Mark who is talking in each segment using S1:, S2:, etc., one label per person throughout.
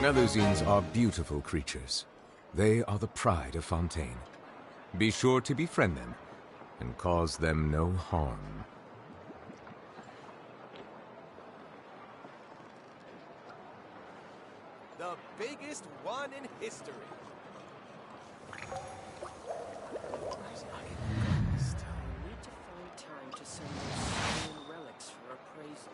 S1: Melusines are beautiful creatures. They are the pride of Fontaine. Be sure to befriend them and cause them no harm.
S2: The biggest one in history.
S3: Need to find time to send those stolen relics for appraisal.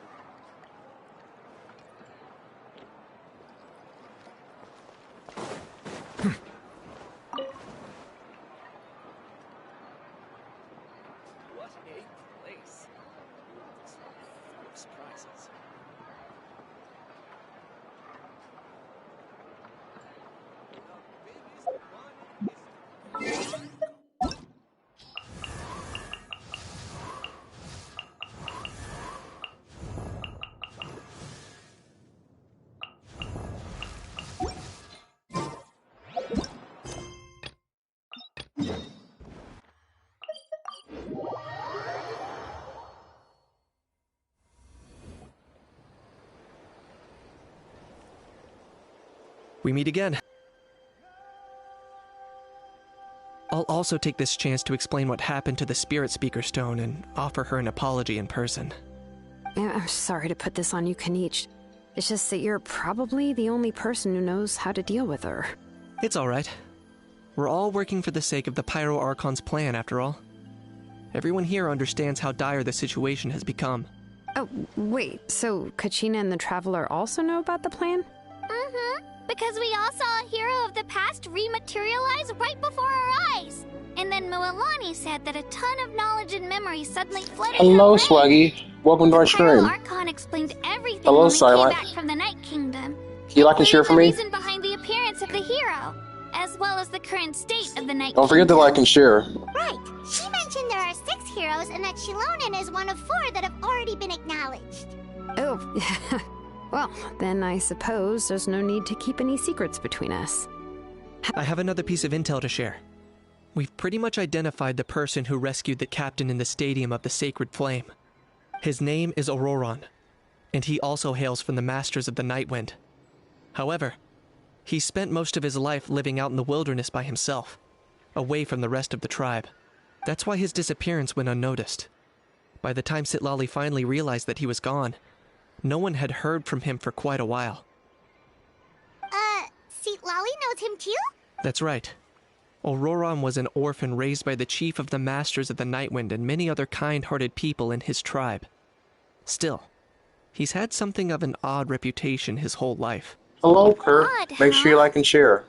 S2: What a place. Surprises. The biggest one in history.
S4: We meet again. I'll also take this chance to explain what happened to the Spirit Speaker Stone and offer her an apology in person.
S5: I'm sorry to put this on you, Kanich. It's just that you're probably the only person who knows how to deal with her.
S4: It's alright. We're all working for the sake of the Pyro Archon's plan, after all. Everyone here understands how dire the situation has become.
S5: Oh, wait, so Kachina and the Traveler also know about the plan?
S6: Mm-hmm. Because we all saw a hero of the past rematerialize right before our eyes. And then Moalani said that a ton of knowledge and memory suddenly flooded
S7: Hello,
S6: her brain.
S7: Swaggy. Welcome to our
S6: The Pyro
S7: stream.
S6: Archon explained everything
S7: Hello,
S6: when we
S7: Silent.
S6: came back from the Night Kingdom.
S7: Can you like and share for me?
S6: The reason behind the appearance of the hero, as well as the current state of the Night
S7: Don't forget to
S6: Kingdom.
S7: like and share.
S8: Right. She mentioned there are 6 heroes and that Shilonen is one of 4 that have already been acknowledged.
S5: Oh, well, then I suppose there's no need to keep any secrets between us.
S4: I have another piece of intel to share. We've pretty much identified the person who rescued the captain in the Stadium of the Sacred Flame. His name is Ororon, and he also hails from the Masters of the Nightwind. However, he spent most of his life living out in the wilderness by himself, away from the rest of the tribe. That's why his disappearance went unnoticed. By the time Citlali finally realized that he was gone, no one had heard from him for quite a while.
S8: Citlali knows him too?
S4: That's right. Ororon was an orphan raised by the chief of the Masters of the Nightwind and many other kind-hearted people in his tribe. Still, he's had something of an odd reputation his whole life.
S7: Hello, Kurt.
S6: Odd,
S7: Make sure you like and share.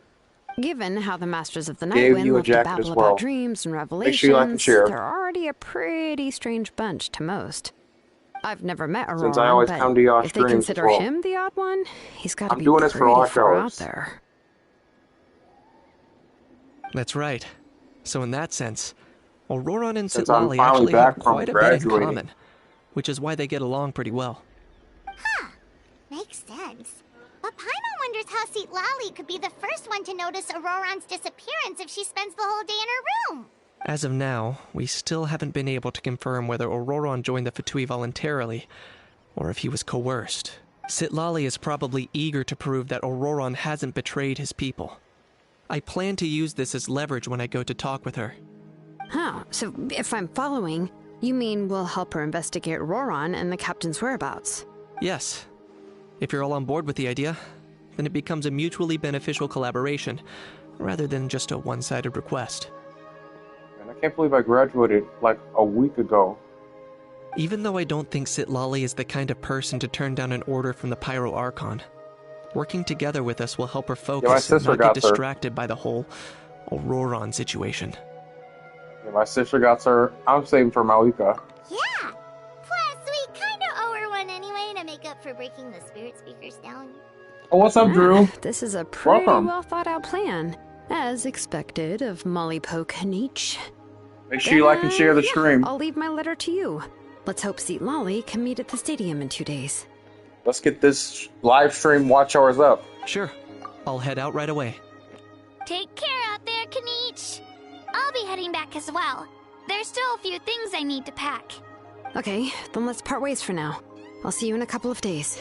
S5: Given how the Masters of the
S7: Gave
S5: Nightwind
S7: you a
S5: love to
S7: jacket
S5: babble
S7: as well.
S5: about dreams and revelations,
S7: Make sure you like and share.
S5: they're already a pretty strange bunch to most. I've never met Ororon,
S7: Since I always
S5: but
S7: come to your
S5: if they
S7: streams
S5: consider
S7: as well.
S5: him the odd one, he's got to
S7: I'm
S5: be
S7: doing
S5: pretty
S7: this for watch
S5: far out
S7: hours.
S5: there.
S4: That's right. So in that sense, Ororon and
S7: Since I'm
S4: Citlali
S7: finally
S4: actually have
S7: back from
S4: quite a bit in
S7: graduating.
S4: common, which is why they get along pretty well.
S8: Huh. Makes sense. But Paimon wonders how Citlali could be the first one to notice Auroron's disappearance if she spends the whole day in her room.
S4: As of now, we still haven't been able to confirm whether Ororon joined the Fatui voluntarily, or if he was coerced. Citlali is probably eager to prove that Ororon hasn't betrayed his people. I plan to use this as leverage when I go to talk with her.
S5: Huh, so if I'm following, you mean we'll help her investigate Ororon and the captain's whereabouts?
S4: Yes. If you're all on board with the idea, then it becomes a mutually beneficial collaboration, rather than just a one-sided request.
S7: Man, I can't believe I graduated like a week ago.
S4: Even though I don't think Citlali is the kind of person to turn down an order from the Pyro Archon, working together with us will help her focus and
S7: sister
S4: not
S7: got
S4: get
S7: her.
S4: distracted by the whole Ororon situation.
S7: Yeah, my sister got her. I'm saving for Malika.
S8: Yeah. Plus, we kind of owe her one anyway to make up for breaking the spirit speakers down.
S7: Oh, what's up, Drew?
S5: This is a pretty
S7: Welcome.
S5: well thought out plan, as expected of Molly Poke Kanich.
S7: Make sure you like and share the
S5: Yeah,
S7: stream.
S5: I'll leave my letter to you. Let's hope Citlali can meet at the stadium in 2 days.
S7: Let's get this live stream watch hours up.
S4: Sure, I'll head out right away.
S6: Take care out there, Kanich. I'll be heading back as well. There's still a few things I need to pack.
S5: Okay, then let's part ways for now. I'll see you in a couple of days.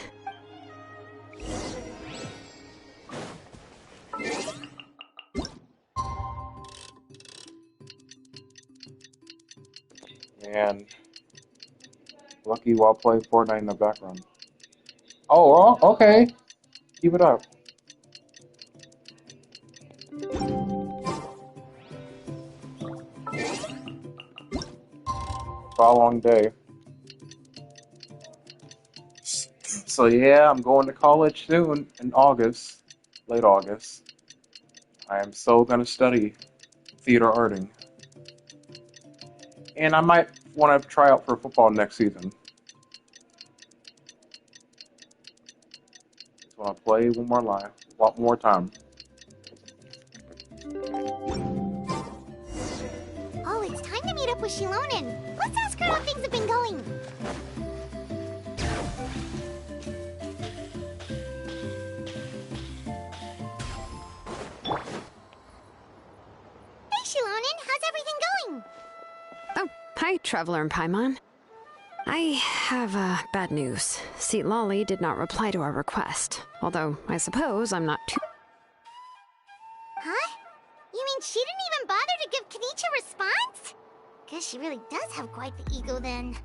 S7: And lucky while playing Fortnite in the background. Oh, well, okay. Keep it up. It's a long day. So yeah, I'm going to college soon in August, late August. I am so gonna study theater arting. And I might want to try out for football next season. Just want to play one more time.
S8: Oh, it's time to meet up with Shilonen. Let's ask her how things have been going. Hey, Shilonen, how's everything going?
S5: Oh, hi, Traveler and Paimon. I have bad news. Citlali did not reply to our request. Although, I suppose I'm not too...
S8: Huh? You mean she didn't even bother to give Kenichi a response? Guess she really does have quite the ego then.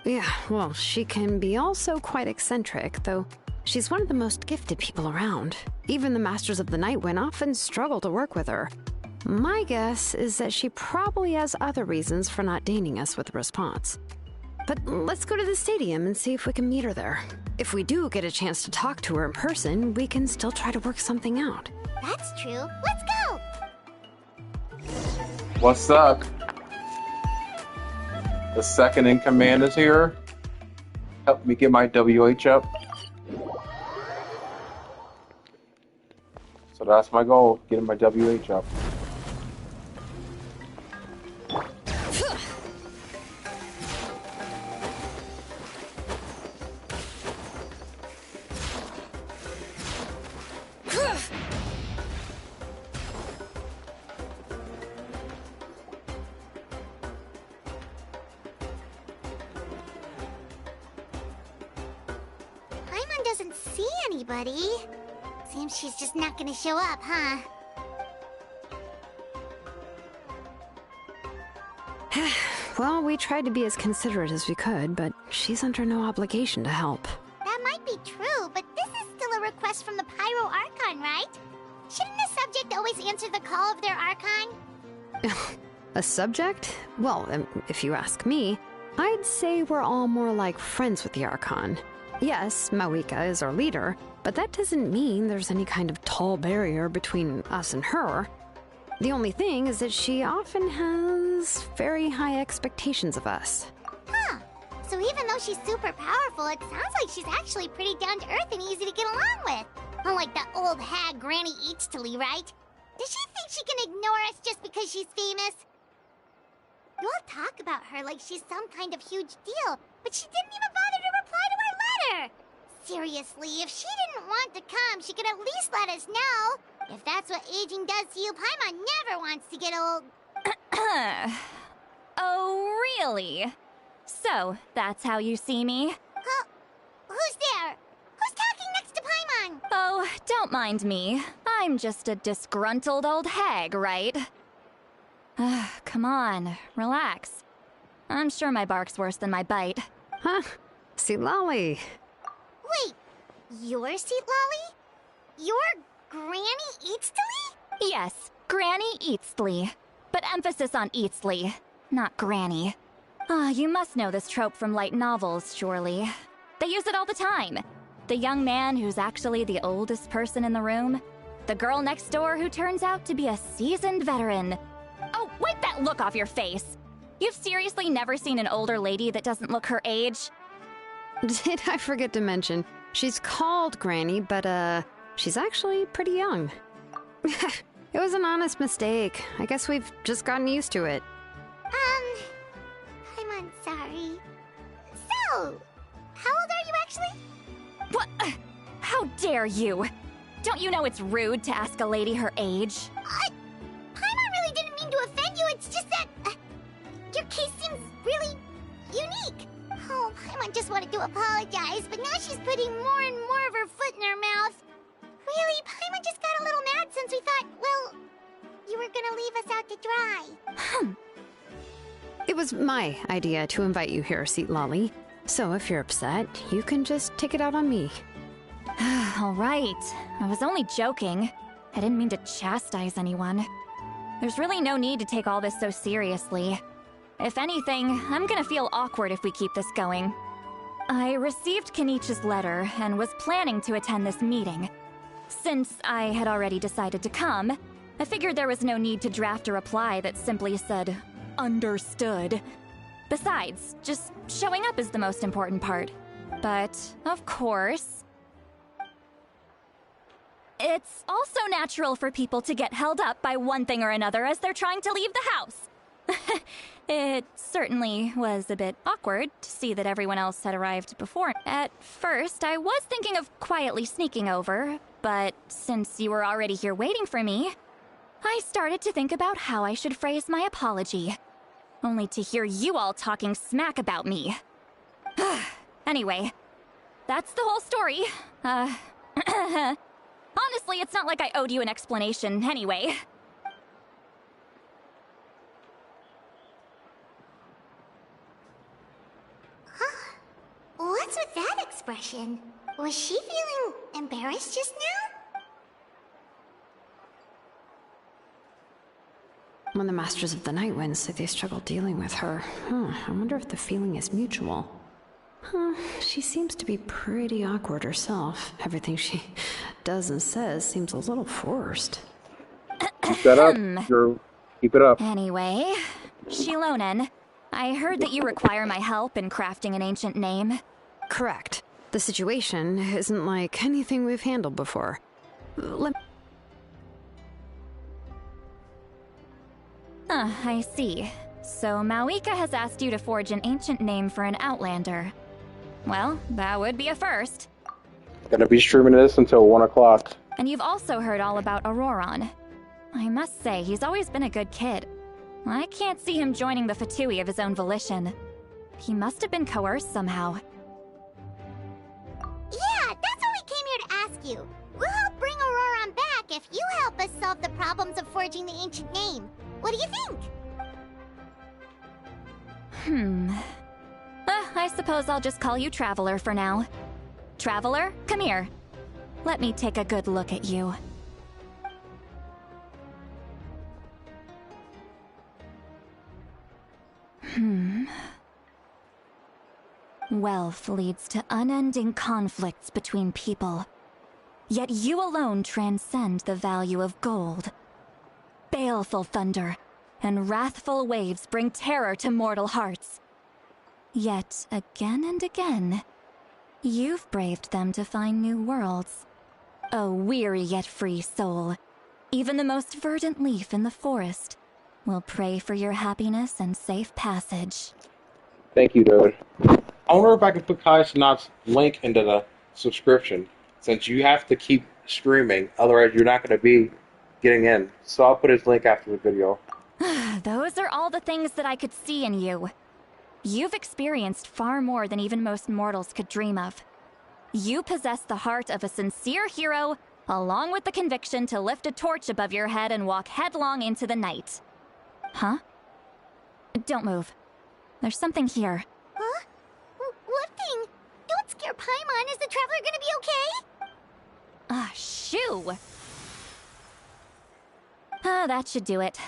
S5: Yeah, well, she can be also quite eccentric, though she's one of the most gifted people around. Even the Masters of the Nightwind often struggle to work with her. My guess is that she probably has other reasons for not deigning us with a response. But let's go to the stadium and see if we can meet her there. If we do get a chance to talk to her in person, we can still try to work something out.
S8: That's true. Let's go!
S7: What's up? The second in command is here. Help me get my WH up. So that's my goal, getting my WH up.
S8: Paimon doesn't see anybody. Seems she's just not gonna show up, huh?
S5: Well, we tried to be as considerate as we could, but she's under no obligation to help.
S8: That might be true, but this is still a request from the Pyro Archon, right? Shouldn't the subject always answer the call of their Archon?
S5: A subject? Well, if you ask me, I'd say we're all more like friends with the Archon. Yes, Mawika is our leader, but that doesn't mean there's any kind of tall barrier between us and her. The only thing is that she often has very high expectations of us.
S8: Huh. So even though she's super powerful, it sounds like she's actually pretty down to earth and easy to get along with. Unlike that old hag Granny Citlali, right? Does she think she can ignore us just because she's famous? You all talk about her like she's some kind of huge deal, but she didn't even bother to reply to our letter! Seriously, if she didn't want to come, she could at least let us know. If that's what aging does to you, Paimon never wants to get old.
S9: Oh, really? So, that's how you see me?
S8: Huh? Who's there? Who's talking next to Paimon?
S9: Oh, don't mind me. I'm just a disgruntled old hag, right? Come on, relax. I'm sure my bark's worse than my bite.
S5: Huh? Citlali.
S8: Wait, you're Citlali? You're Granny Citlali?
S9: Yes, Granny Citlali. But emphasis on Citlali, not Granny. You must know this trope from light novels, surely. They use it all the time. The young man who's actually the oldest person in the room. The girl next door who turns out to be a seasoned veteran. Oh, wipe that look off your face! You've seriously never seen an older lady that doesn't look her age?
S5: Did I forget to mention, she's called Granny, but she's actually pretty young. It was an honest mistake. I guess we've just gotten used to it.
S8: I'm sorry. So, how old are you actually?
S9: What? How dare you? Don't you know it's rude to ask a lady her age?
S8: Paimon really didn't mean to offend you, it's just that... your case seems really unique. Oh, Paimon just wanted to apologize, but now she's putting more and more of her foot in her mouth. Really, Paimon just got a little mad since we thought, well, you were gonna leave us out to dry.
S5: It was my idea to invite you here, Citlali. So if you're upset, you can just take it out on me.
S9: All right. I was only joking. I didn't mean to chastise anyone. There's really no need to take all this so seriously. If anything, I'm gonna feel awkward if we keep this going. I received Kenichi's letter and was planning to attend this meeting. Since I had already decided to come, I figured there was no need to draft a reply that simply said, "Understood." Besides, just showing up is the most important part. But, of course, it's also natural for people to get held up by one thing or another as they're trying to leave the house. It certainly was a bit awkward to see that everyone else had arrived before. At first, I was thinking of quietly sneaking over, but since you were already here waiting for me, I started to think about how I should phrase my apology. Only to hear you all talking smack about me. Anyway, that's the whole story. Honestly, it's not like I owed you an explanation anyway.
S8: What's with that expression? Was she feeling embarrassed just now?
S5: When the Masters of the Night Wind say they struggle dealing with her, I wonder if the feeling is mutual. She seems to be pretty awkward herself. Everything she does and says seems a little forced.
S7: Keep that up, girl. Keep it up.
S9: Anyway, Shilonen, I heard that you require my help in crafting an ancient name.
S5: Correct. The situation isn't like anything we've handled before.
S9: I see. So Mawika has asked you to forge an ancient name for an Outlander. Well, that would be a first.
S7: Gonna be streaming this until 1 o'clock.
S9: And you've also heard all about Ororon. I must say, he's always been a good kid. I can't see him joining the Fatui of his own volition. He must have been coerced somehow.
S8: Yeah, that's what we came here to ask you. We'll help bring Ororon back if you help us solve the problems of forging the ancient name. What do you think?
S9: I suppose I'll just call you Traveler for now. Traveler, come here. Let me take a good look at you. Wealth leads to unending conflicts between people. Yet you alone transcend the value of gold. Baleful thunder and wrathful waves bring terror to mortal hearts. Yet, again and again, you've braved them to find new worlds. A weary yet free soul. Even the most verdant leaf in the forest will pray for your happiness and safe passage.
S7: Thank you, dude. I wonder if I can put Kai Sanat's link into the subscription, since you have to keep streaming, otherwise you're not going to be getting in. So I'll put his link after the video.
S9: Those are all the things that I could see in you. You've experienced far more than even most mortals could dream of. You possess the heart of a sincere hero, along with the conviction to lift a torch above your head and walk headlong into the night. Huh? Don't move. There's something here.
S8: Huh? What thing? Don't scare Paimon. Is the Traveler gonna be okay?
S9: Shoo! That should do it.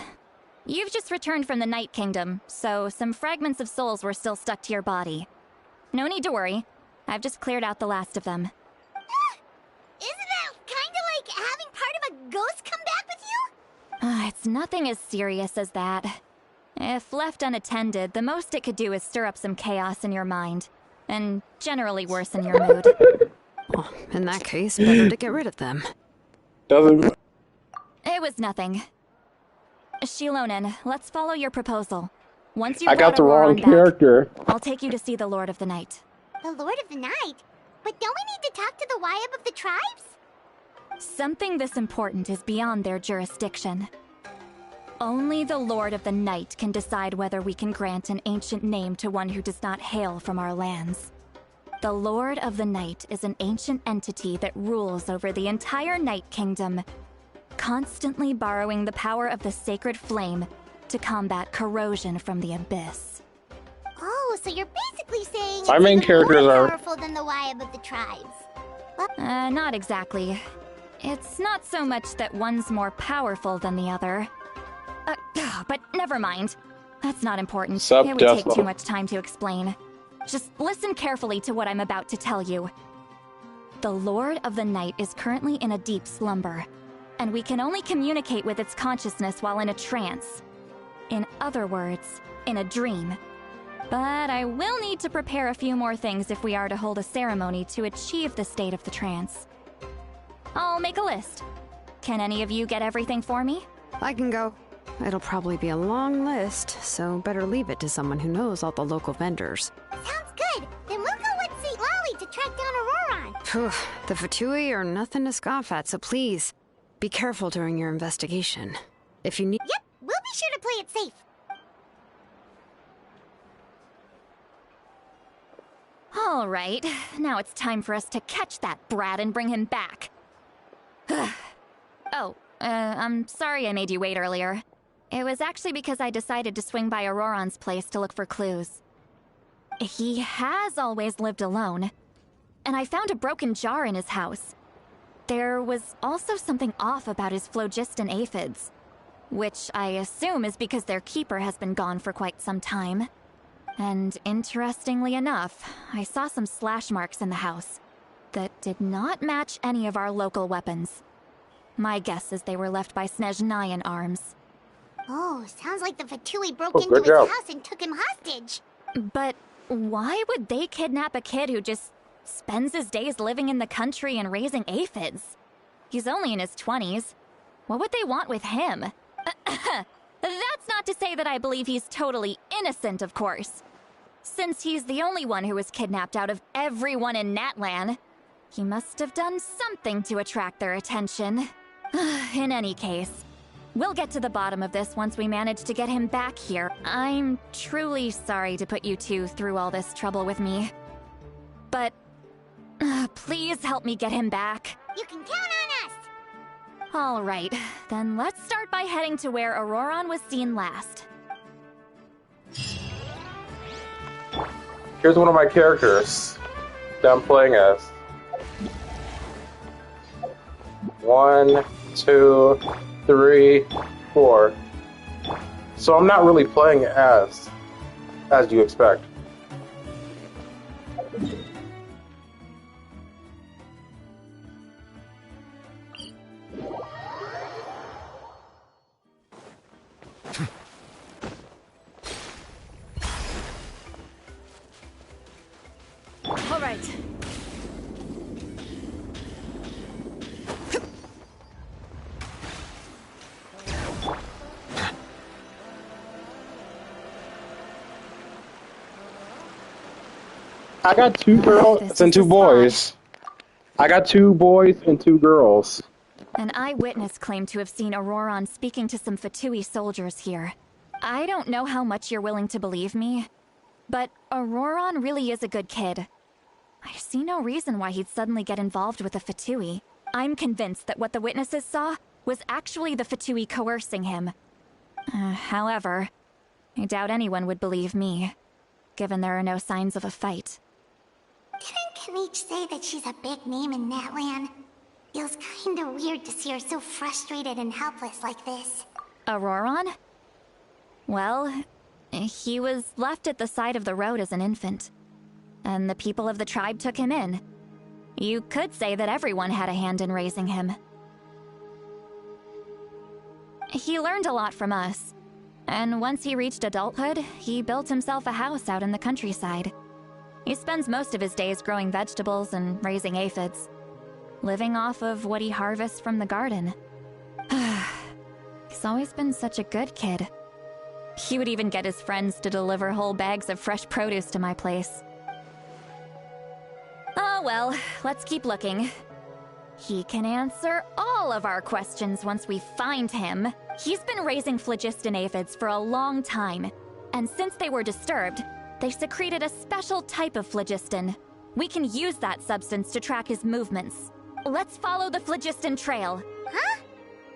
S9: You've just returned from the Night Kingdom, so some fragments of souls were still stuck to your body. No need to worry. I've just cleared out the last of them.
S8: Isn't that kinda like having part of a ghost come back with you?
S9: It's nothing as serious as that. If left unattended, the most it could do is stir up some chaos in your mind, and generally worsen your mood.
S5: Well, in that case, better to get rid of them.
S7: Doesn't...
S9: It was nothing. Shilonen, let's follow your proposal. Once you've
S7: I got the
S9: Ororon
S7: wrong
S9: back,
S7: character.
S9: I'll take you to see the Lord of the Night.
S8: The Lord of the Night? But don't we need to talk to the Wyab of the tribes?
S9: Something this important is beyond their jurisdiction. Only the Lord of the Night can decide whether we can grant an ancient name to one who does not hail from our lands. The Lord of the Night is an ancient entity that rules over the entire Night Kingdom, constantly borrowing the power of the sacred flame to combat corrosion from the abyss.
S8: Oh, so you're basically saying
S7: My
S8: it's
S7: main
S8: even
S7: characters
S8: more
S7: are-
S8: powerful than the Wyab of the tribes.
S9: Not exactly. It's not so much that one's more powerful than the other. But never mind. That's not important.
S7: Sup,
S9: It would take
S7: Deathloop?
S9: too much time to explain. Just listen carefully to what I'm about to tell you. The Lord of the Night is currently in a deep slumber, and we can only communicate with its consciousness while in a trance. In other words, in a dream. But I will need to prepare a few more things if we are to hold a ceremony to achieve the state of the trance. I'll make a list. Can any of you get everything for me?
S5: I can go. It'll probably be a long list, so better leave it to someone who knows all the local vendors.
S8: Sounds good. Then we'll go with Citlali to track down Ororon.
S5: Phew, the Fatui are nothing to scoff at, so please, be careful during your investigation. If you need—
S8: Yep, we'll be sure to play it safe.
S9: All right, now it's time for us to catch that brat and bring him back. I'm sorry I made you wait earlier. It was actually because I decided to swing by Ororon's place to look for clues. He has always lived alone, and I found a broken jar in his house. There was also something off about his phlogiston aphids, which I assume is because their keeper has been gone for quite some time. And interestingly enough, I saw some slash marks in the house that did not match any of our local weapons. My guess is they were left by Snezhnayan arms.
S8: Oh, sounds like the Fatui broke
S7: Oh,
S8: into
S7: good
S8: his
S7: job.
S8: house and took him hostage.
S9: But why would they kidnap a kid who just spends his days living in the country and raising aphids? He's only in his 20s. What would they want with him? That's not to say that I believe he's totally innocent, of course. Since he's the only one who was kidnapped out of everyone in Natlan, he must have done something to attract their attention. In any case, we'll get to the bottom of this once we manage to get him back here. I'm truly sorry to put you two through all this trouble with me. But please help me get him back.
S8: You can count on us.
S9: All right, then let's start by heading to where Ororon was seen last.
S7: Here's one of my characters that I'm playing as. 1, 2, 3, 4. So I'm not really playing as you expect.
S3: All right.
S7: I got 2 girls and 2 boys. I got 2 boys and 2 girls.
S9: An eyewitness claimed to have seen Ororon speaking to some Fatui soldiers here. I don't know how much you're willing to believe me, but Ororon really is a good kid. I see no reason why he'd suddenly get involved with the Fatui. I'm convinced that what the witnesses saw was actually the Fatui coercing him. However, I doubt anyone would believe me, given there are no signs of a fight.
S8: Didn't Kanich say that she's a big name in Natlan? Feels kinda weird to see her so frustrated and helpless like this.
S9: Ororon? Well, he was left at the side of the road as an infant, and the people of the tribe took him in. You could say that everyone had a hand in raising him. He learned a lot from us, and once he reached adulthood, he built himself a house out in the countryside. He spends most of his days growing vegetables and raising aphids, living off of what he harvests from the garden. He's always been such a good kid. He would even get his friends to deliver whole bags of fresh produce to my place. Oh well, let's keep looking. He can answer all of our questions once we find him. He's been raising phlogiston aphids for a long time, and since they were disturbed, they secreted a special type of phlogiston. We can use that substance to track his movements. Let's follow the phlogiston trail.
S8: Huh?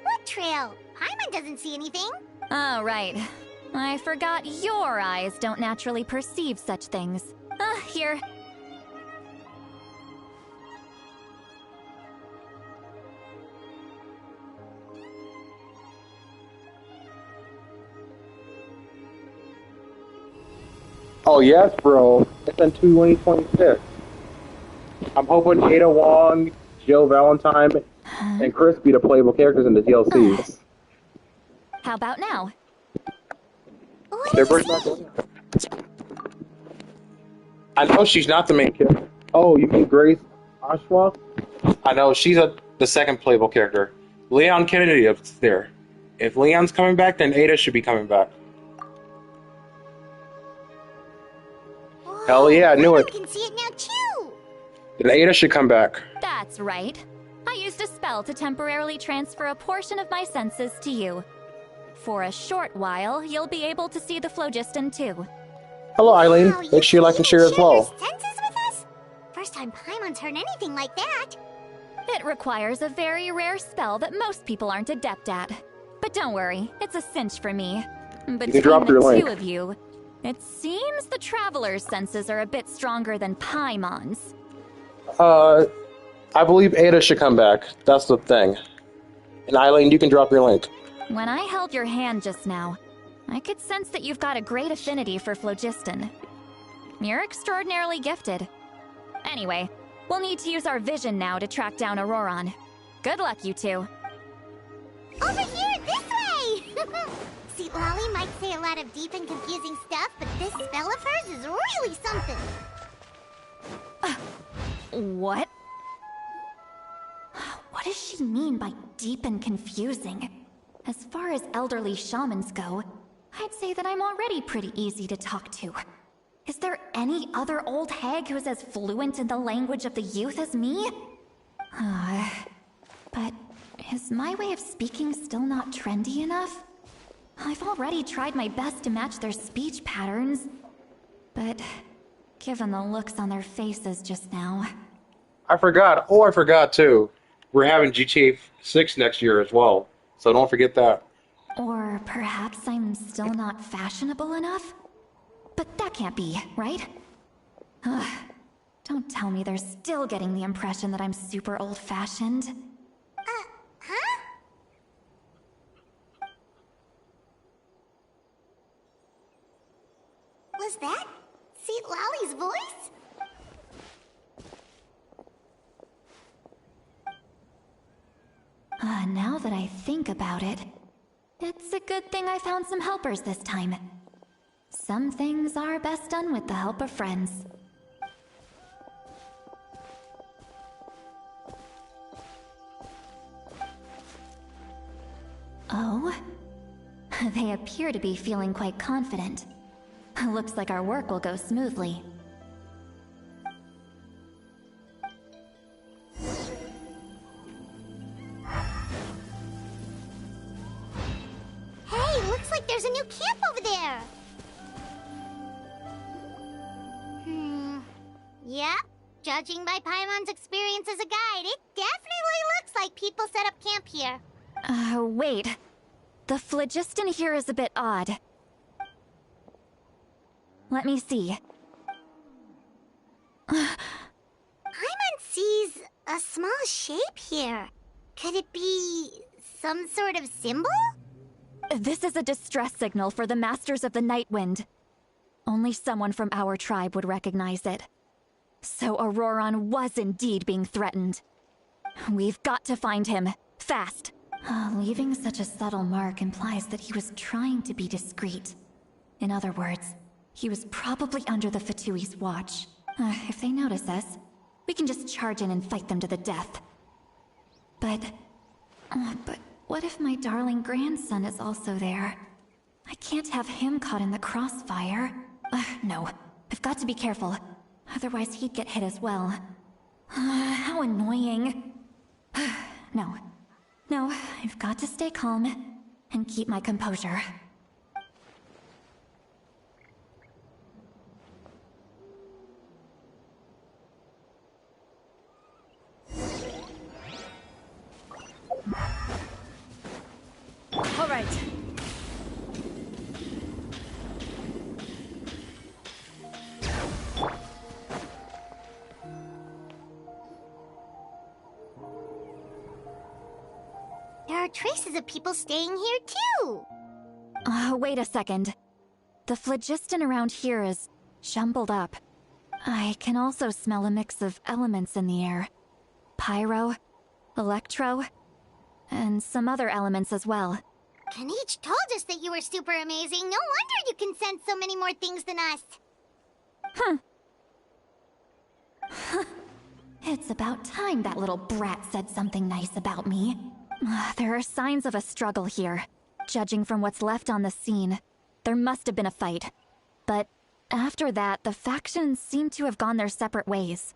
S8: What trail? Paimon doesn't see anything.
S9: Oh, right. I forgot your eyes don't naturally perceive such things. Here.
S7: Oh yes, bro. It's in 2026. I'm hoping Ada Wong, Jill Valentine, and Chris be the playable characters in the DLCs.
S9: How about now?
S7: They're pretty much. I know she's not the main character. Oh, you mean Grace Ashwa? I know she's the second playable character. Leon Kennedy is there. If Leon's coming back, then Ada should be coming back. Hell yeah, I knew it.
S8: You can see it now too.
S7: Then Ada should come back.
S9: That's right. I used a spell to temporarily transfer a portion of my senses to you. For a short while, you'll be able to see the phlogiston too.
S7: Hello, Eileen.
S8: Wow,
S7: Make sure you like and share as well.
S8: Your senses with us? First time Paimon's heard anything like that.
S9: It requires a very rare spell that most people aren't adept at. But don't worry, it's a cinch for me. Between
S7: drop your
S9: the
S7: link.
S9: two of you, it seems the Traveler's senses are a bit stronger than Paimon's.
S7: I believe Ada should come back. That's the thing. And Eileen, you can drop your link.
S9: When I held your hand just now, I could sense that you've got a great affinity for phlogiston. You're extraordinarily gifted. Anyway, we'll need to use our vision now to track down Ororon. Good luck, you two.
S8: Over here, this way! Citlali might say a lot of deep and confusing stuff, but this spell of hers is really something.
S9: What? What does she mean by deep and confusing? As far as elderly shamans go, I'd say that I'm already pretty easy to talk to. Is there any other old hag who's as fluent in the language of the youth as me? But is my way of speaking still not trendy enough? I've already tried my best to match their speech patterns. But given the looks on their faces just now...
S7: I forgot. Oh, I forgot too. We're having GTA 6 next year as well. So don't forget that.
S9: Or perhaps I'm still not fashionable enough? But that can't be, right? Don't tell me they're still getting the impression that I'm super old-fashioned.
S8: Huh? Was that Citlali's voice?
S9: Now that I think about it, it's a good thing I found some helpers this time. Some things are best done with the help of friends. Oh? They appear to be feeling quite confident. Looks like our work will go smoothly.
S8: Hey, looks like there's a new camp over there. Yep. Judging by Paimon's experience as a guide, it definitely looks like people set up camp here.
S9: Wait. The phlogiston here is a bit odd. Let me see.
S8: Paimon sees a small shape here. Could it be some sort of symbol?
S9: This is a distress signal for the Masters of the Night Wind. Only someone from our tribe would recognize it. So Ororon was indeed being threatened. We've got to find him, fast. Leaving such a subtle mark implies that he was trying to be discreet. In other words, he was probably under the Fatui's watch. If they notice us, we can just charge in and fight them to the death. But what if my darling grandson is also there? I can't have him caught in the crossfire. No, I've got to be careful. Otherwise he'd get hit as well. How annoying. No, I've got to stay calm and keep my composure.
S3: All right.
S8: There are traces of people staying here too.
S9: Wait a second. The phlogiston around here is jumbled up. I can also smell a mix of elements in the air. Pyro, electro, and some other elements as well.
S8: Kanich told us that you were super amazing. No wonder you can sense so many more things than us.
S9: It's about time that little brat said something nice about me. There are signs of a struggle here. Judging from what's left on the scene, there must have been a fight. But after that, the factions seem to have gone their separate ways.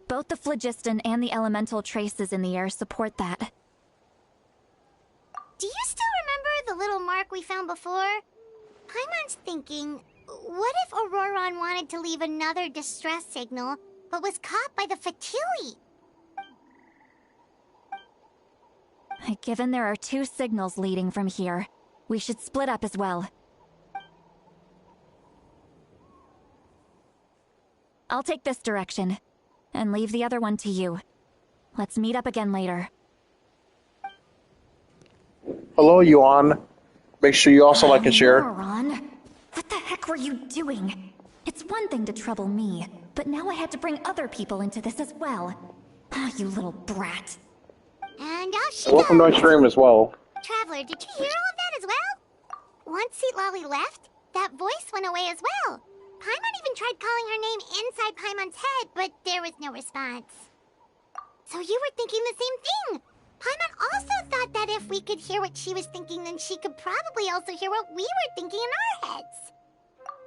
S9: Both the phlogiston and the elemental traces in the air support that.
S8: Do you still remember the little mark we found before? Paimon's thinking, what if Ororon wanted to leave another distress signal, but was caught by the Fatui?
S9: Given there are 2 signals leading from here, we should split up as well. I'll take this direction, and leave the other one to you. Let's meet up again later.
S7: Hello, Yuan. Make sure you also like and share.
S9: Ororon, what the heck were you doing? It's one thing to trouble me, but now I had to bring other people into this as well. Ah, you little brat.
S8: And off she
S7: Welcome to
S8: goes.
S7: my stream as well.
S8: Traveler, did you hear all of that as well? Once Citlali left, that voice went away as well. Paimon even tried calling her name inside Paimon's head, but there was no response. So you were thinking the same thing. Paimon also thought that if we could hear what she was thinking, then she could probably also hear what we were thinking in our heads.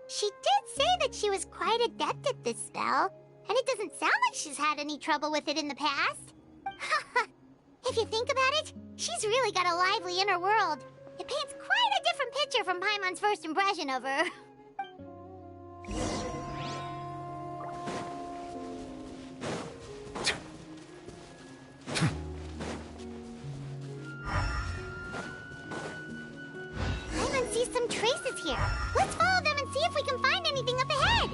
S8: She did say that she was quite adept at this spell, and it doesn't sound like she's had any trouble with it in the past. If you think about it, she's really got a lively inner world. It paints quite a different picture from Paimon's first impression of her. Paimon sees some traces here. Let's follow them and see if we can find anything up ahead.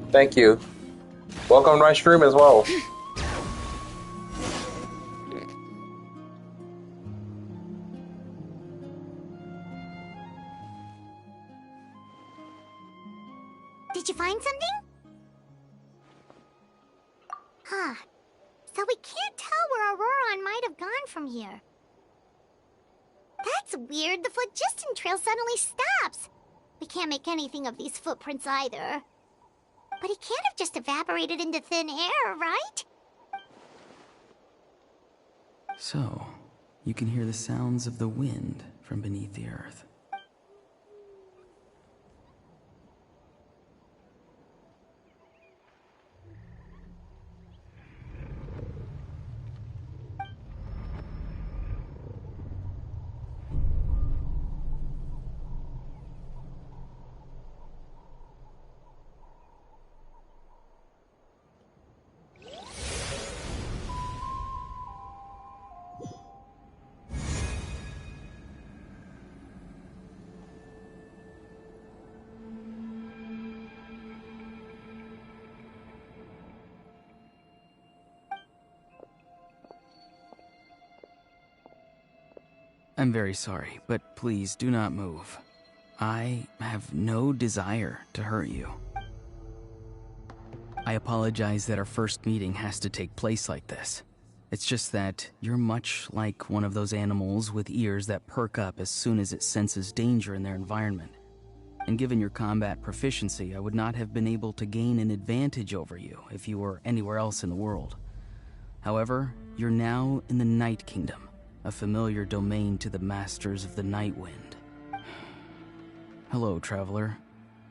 S7: Thank you. Welcome to my stream as well.
S8: Did you find something? Huh. So we can't tell where Ororon might have gone from here. That's weird. The phlogiston trail suddenly stops. We can't make anything of these footprints either. But he can't have just evaporated into thin air, right?
S10: So, you can hear the sounds of the wind from beneath the earth. I'm very sorry, but please do not move. I have no desire to hurt you. I apologize that our first meeting has to take place like this. It's just that you're much like one of those animals with ears that perk up as soon as it senses danger in their environment. And given your combat proficiency, I would not have been able to gain an advantage over you if you were anywhere else in the world. However, you're now in the Night Kingdom, a familiar domain to the Masters of the Night Wind. Hello, traveler.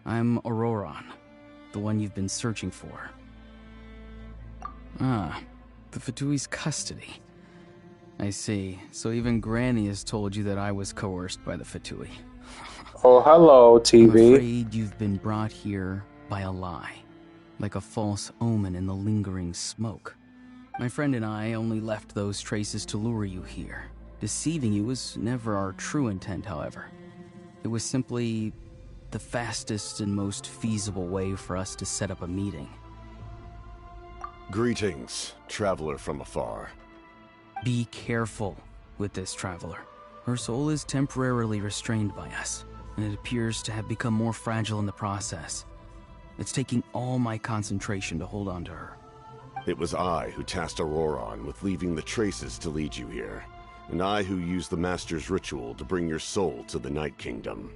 S10: I'm Ororon, the one you've been searching for. Ah, the Fatui's custody. I see. So even Granny has told you that I was coerced by the Fatui.
S7: Oh, hello,
S10: I'm
S7: TV.
S10: afraid you've been brought here by a lie, like a false omen in the lingering smoke. My friend and I only left those traces to lure you here. Deceiving you was never our true intent, however. It was simply the fastest and most feasible way for us to set up a meeting.
S11: Greetings, traveler from afar.
S10: Be careful with this traveler. Her soul is temporarily restrained by us, and it appears to have become more fragile in the process. It's taking all my concentration to hold on to her.
S11: It was I who tasked Ororon with leaving the traces to lead you here, and I who used the Master's ritual to bring your soul to the Night Kingdom.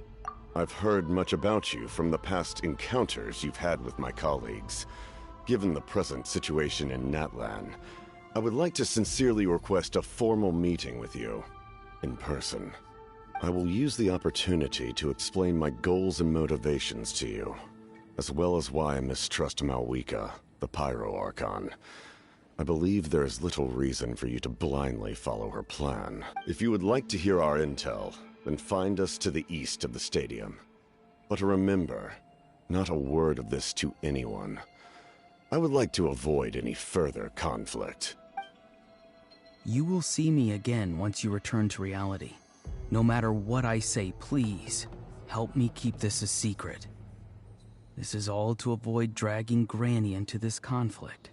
S11: I've heard much about you from the past encounters you've had with my colleagues. Given the present situation in Natlan, I would like to sincerely request a formal meeting with you, in person. I will use the opportunity to explain my goals and motivations to you, as well as why I mistrust Malwika, the Pyro Archon. I believe there is little reason for you to blindly follow her plan. If you would like to hear our intel, then find us to the east of the stadium. But remember, not a word of this to anyone. I would like to avoid any further conflict.
S10: You will see me again once you return to reality. No matter what I say, please, help me keep this a secret. This is all to avoid dragging Granny into this conflict.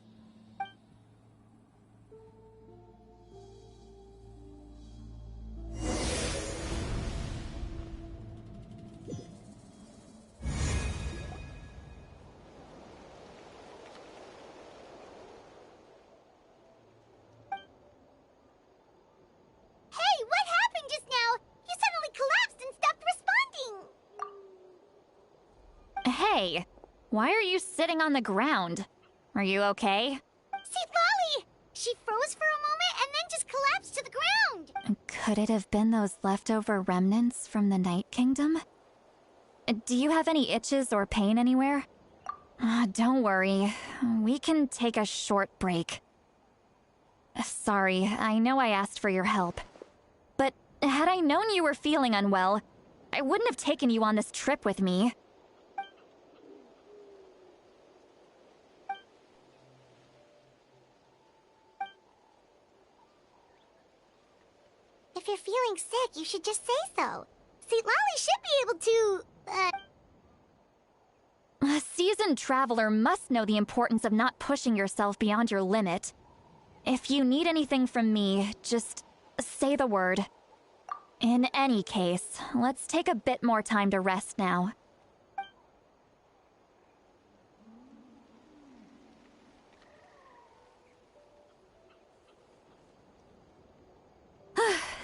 S9: Hey, why are you sitting on the ground? Are you okay?
S8: Citlali! She froze for a moment and then just collapsed to the ground!
S9: Could it have been those leftover remnants from the Night Kingdom? Do you have any itches or pain anywhere? Don't worry, we can take a short break. Sorry, I know I asked for your help. But had I known you were feeling unwell, I wouldn't have taken you on this trip with me.
S8: If you're feeling sick, you should just say so. Citlali should be able to,
S9: A seasoned traveler must know the importance of not pushing yourself beyond your limit. If you need anything from me, just say the word. In any case, let's take a bit more time to rest now.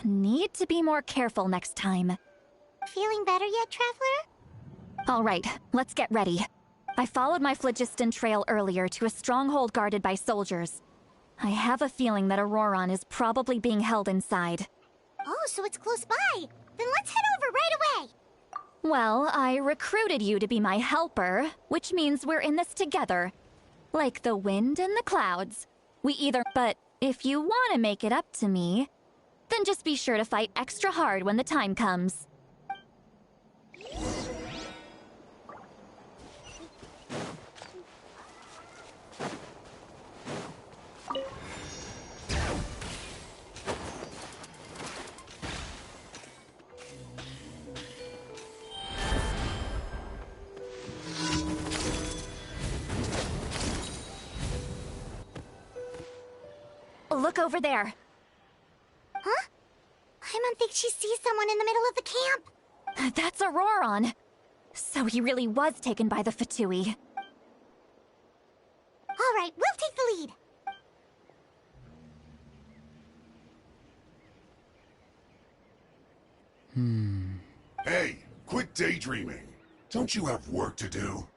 S9: Need to be more careful next time.
S8: Feeling better yet, traveler?
S9: All right, let's get ready. I followed my phlogiston trail earlier to a stronghold guarded by soldiers. I have a feeling that Ororon is probably being held inside.
S8: Oh, so it's close by. Then let's head over right away.
S9: Well, I recruited you to be my helper, which means we're in this together. Like the wind and the clouds. But if you want to make it up to me, then just be sure to fight extra hard when the time comes. Look over there.
S8: Huh? I don't think she sees someone in the middle of the camp.
S9: That's Ororon. So he really was taken by the Fatui.
S8: All right, we'll take the lead.
S12: Hey, quit daydreaming. Don't you have work to do?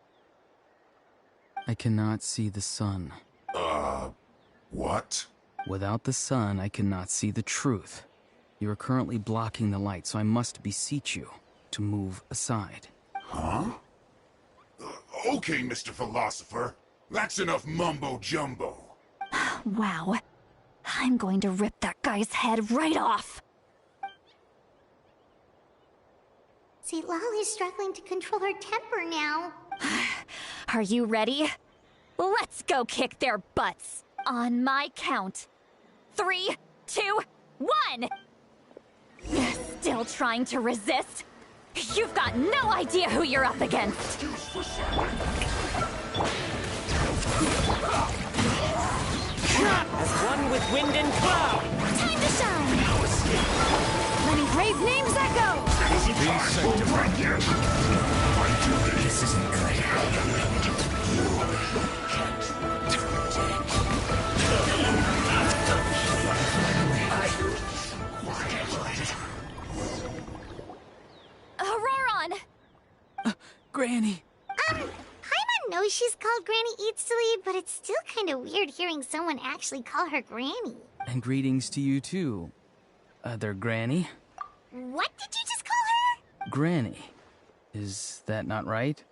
S10: I cannot see the sun.
S12: What?
S10: Without the sun, I cannot see the truth. You are currently blocking the light, so I must beseech you to move aside.
S12: Huh? Okay, Mr. Philosopher. That's enough mumbo-jumbo.
S9: Wow. I'm going to rip that guy's head right off.
S8: Citlali's struggling to control her temper now.
S9: Are you ready? Let's go kick their butts. On my count. 3, 2, 1! Still trying to resist? You've got no idea who you're up against!
S3: one with wind and cloud.
S9: Time to shine! Letting brave names echo!
S12: This isn't good.
S9: Ororon!
S10: Granny!
S8: Paimon knows she's called Granny Eatsley, but it's still kind of weird hearing someone actually call her Granny.
S10: And greetings to you too, other Granny.
S8: What did you just call her?
S10: Granny. Is that not right?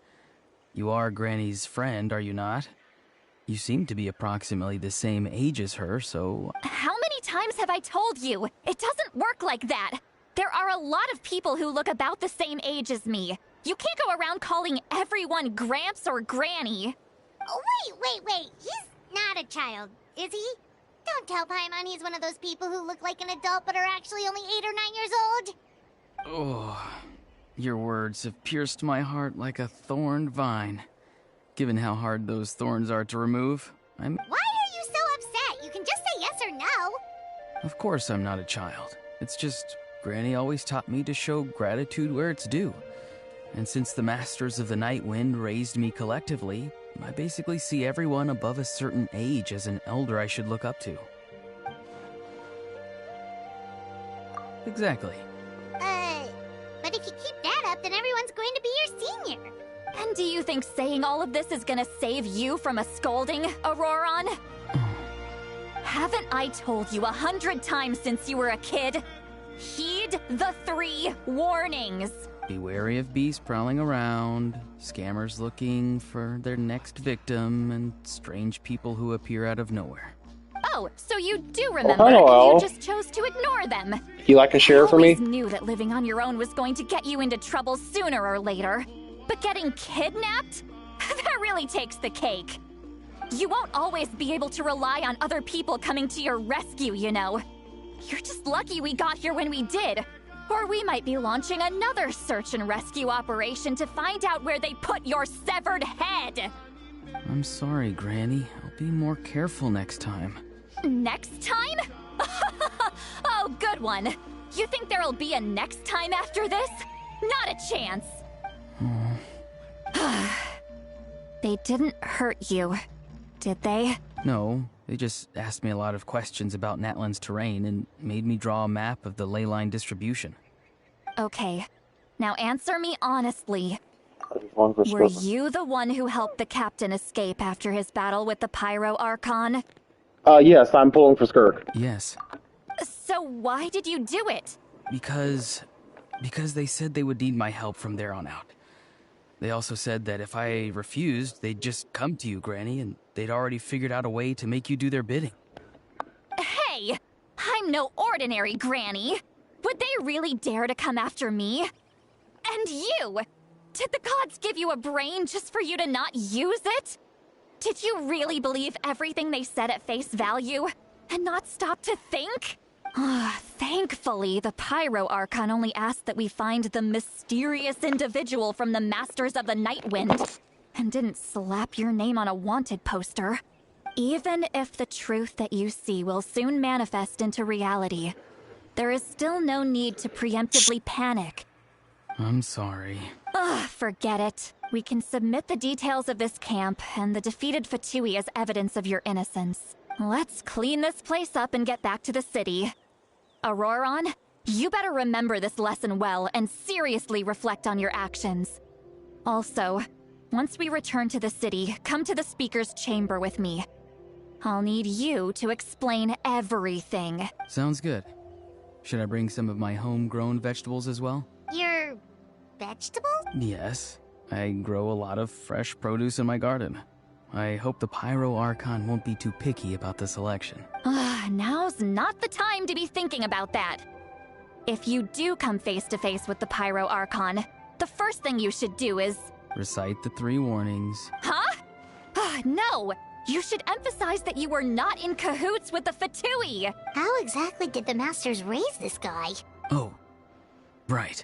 S10: You are Granny's friend, are you not? You seem to be approximately the same age as her, so...
S9: How many times have I told you? It doesn't work like that. There are a lot of people who look about the same age as me. You can't go around calling everyone Gramps or Granny.
S8: Oh, wait. He's not a child, is he? Don't tell Paimon he's one of those people who look like an adult but are actually only 8 or 9 years old.
S10: Oh, your words have pierced my heart like a thorned vine. Given how hard those thorns are to remove,
S8: Why are you so upset? You can just say yes or no.
S10: Of course I'm not a child. It's just, Granny always taught me to show gratitude where it's due. And since the Masters of the Night Wind raised me collectively, I basically see everyone above a certain age as an elder I should look up to. Exactly.
S8: But if you keep that up, then everyone's going to be your senior.
S9: And do you think saying all of this is gonna save you from a scolding, Ororon? Haven't I told you 100 times since you were a kid? Heed the 3 warnings.
S10: Be wary of beasts prowling around, scammers looking for their next victim, and strange people who appear out of nowhere.
S9: Oh, so you do remember,
S7: hello.
S9: and you just chose to ignore them.
S7: You like a share for me?
S9: I always knew that living on your own was going to get you into trouble sooner or later. But getting kidnapped? That really takes the cake. You won't always be able to rely on other people coming to your rescue, you know. You're just lucky we got here when we did. Or we might be launching another search and rescue operation to find out where they put your severed head.
S10: I'm sorry, Granny. I'll be more careful next time.
S9: Next time? Oh, good one. You think there'll be a next time after this? Not a chance. They didn't hurt you, did they?
S10: No, they just asked me a lot of questions about Natlan's terrain and made me draw a map of the ley line distribution.
S9: Okay, now answer me honestly.
S7: One for
S9: Were
S7: Skirk.
S9: you the one who helped the captain escape after his battle with the Pyro Archon?
S7: Yes, I'm pulling for Skirk.
S10: Yes.
S9: So why did you do it?
S10: Because they said they would need my help from there on out. They also said that if I refused, they'd just come to you, Granny, and they'd already figured out a way to make you do their bidding.
S9: Hey! I'm no ordinary Granny! Would they really dare to come after me? And you! Did the gods give you a brain just for you to not use it? Did you really believe everything they said at face value? And not stop to think? Thankfully, the Pyro Archon only asked that we find the mysterious individual from the Masters of the Night Wind, and didn't slap your name on a wanted poster. Even if the truth that you see will soon manifest into reality, there is still no need to preemptively panic.
S10: I'm sorry.
S9: Forget it. We can submit the details of this camp and the defeated Fatui as evidence of your innocence. Let's clean this place up and get back to the city. Ororon, you better remember this lesson well and seriously reflect on your actions. Also, once we return to the city, come to the speaker's chamber with me. I'll need you to explain everything.
S10: Sounds good. Should I bring some of my homegrown vegetables as well?
S8: Your vegetables?
S10: Yes. I grow a lot of fresh produce in my garden. I hope the Pyro Archon won't be too picky about the selection.
S9: Now's not the time to be thinking about that. If you do come face to face with the Pyro Archon, the first thing you should do is...
S10: Recite the 3 warnings.
S9: Huh? No! You should emphasize that you were not in cahoots with the Fatui!
S8: How exactly did the Masters raise this guy?
S10: Oh, right.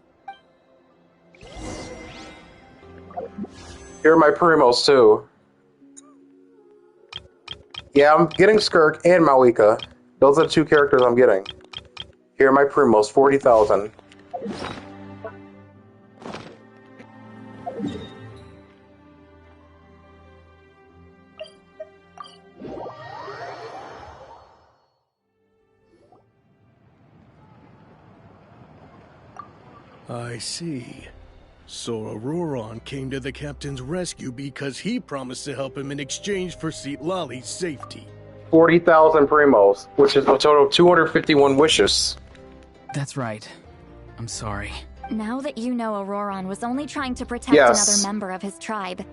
S7: Here are my primos, too. Yeah, I'm getting Skirk and Malika. Those are the two characters I'm getting. Here are my primos, 40,000.
S13: I see. So Ororon came to the captain's rescue because he promised to help him in exchange for Citlali's safety.
S7: 40,000 primos, which is a total of 251 wishes.
S10: That's right. I'm sorry.
S9: Now that you know Ororon was only trying to protect
S7: Yes.
S9: another member of his tribe,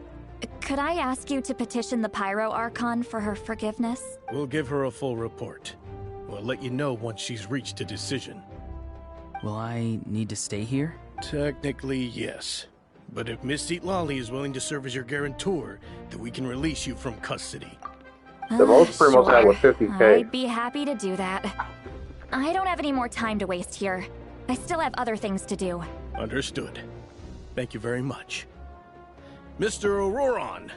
S9: could I ask you to petition the Pyro Archon for her forgiveness?
S13: We'll give her a full report. We'll let you know once she's reached a decision.
S10: Will I need to stay here?
S13: Technically, yes. But if Miss Citlali is willing to serve as your guarantor, then we can release you from custody.
S7: The most primos had was 50K.
S9: I'd be happy to do that. I don't have any more time to waste here. I still have other things to do.
S13: Understood. Thank you very much. Mr. Ororon,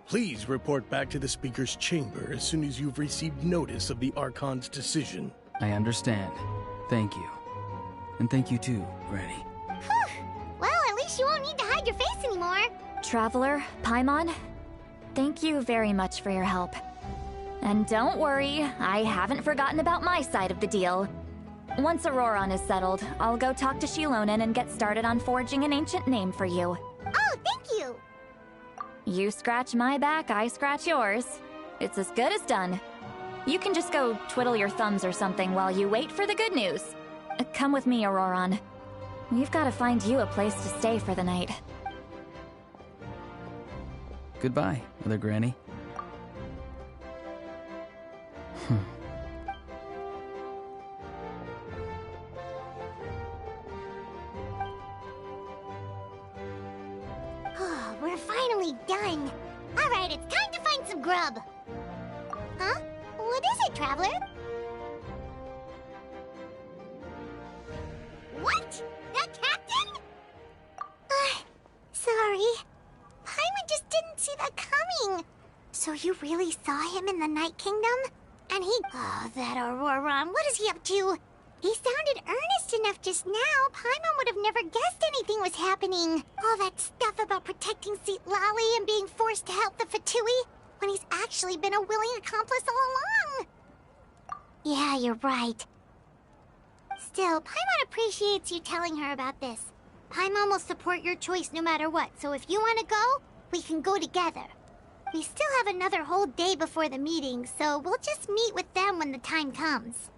S13: please report back to the Speaker's chamber as soon as you've received notice of the Archon's decision.
S10: I understand. Thank you. And thank you too, Granny.
S8: Well, at least you won't need to hide your face anymore.
S9: Traveler, Paimon, thank you very much for your help. And don't worry, I haven't forgotten about my side of the deal. Once Ororon is settled, I'll go talk to Shilonen and get started on forging an ancient name for you.
S8: Oh, thank you.
S9: You scratch my back, I scratch yours. It's as good as done. You can just go twiddle your thumbs or something while you wait for the good news. Come with me, Ororon. We've got to find you a place to stay for the night.
S10: Goodbye, Mother Granny.
S8: We're finally done. All right, it's time to find some grub. Huh? What is it, Traveler? What? That captain? Sorry. Paimon just didn't see that coming. So you really saw him in the Night Kingdom? And he... Oh, that Ororon, what is he up to? He sounded earnest enough just now. Paimon would have never guessed anything was happening. All that stuff about protecting Citlali and being forced to help the Fatui, when he's actually been a willing accomplice all along. Yeah, you're right. Still, Paimon appreciates you telling her about this. Paimon will support your choice no matter what, so if you want to go, we can go together. We still have another whole day before the meeting, so we'll just meet with them when the time comes.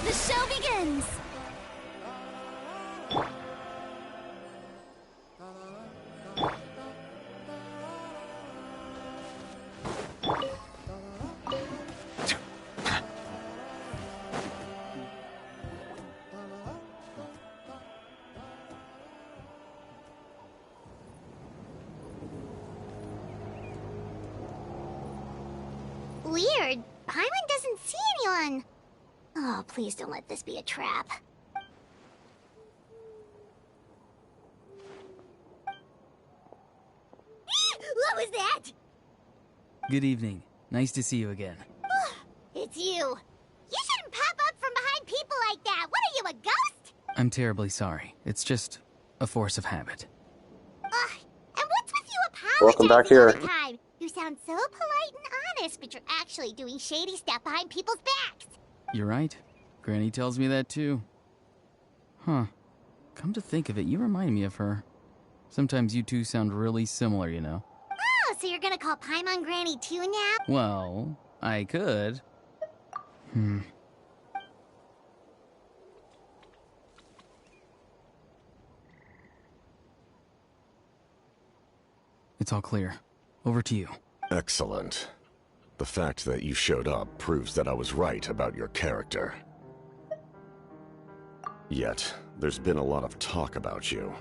S6: The show begins!
S8: Weird. Paimon doesn't see anyone. Oh, please don't let this be a trap. What was that?
S10: Good evening. Nice to see you again.
S8: It's you. You shouldn't pop up from behind people like that. What are you, a ghost?
S10: I'm terribly sorry. It's just a force of habit.
S8: And what's with you apologizing
S7: Welcome back here.
S8: all the time? You sound so polite and honest, but you're actually doing shady stuff behind people's backs.
S10: You're right. Granny tells me that too. Huh. Come to think of it, you remind me of her. Sometimes you two sound really similar, you know.
S8: Oh, so you're gonna call Paimon Granny too now?
S10: Well, I could. It's all clear. Over to you.
S11: Excellent. The fact that you showed up proves that I was right about your character. Yet, there's been a lot of talk about you.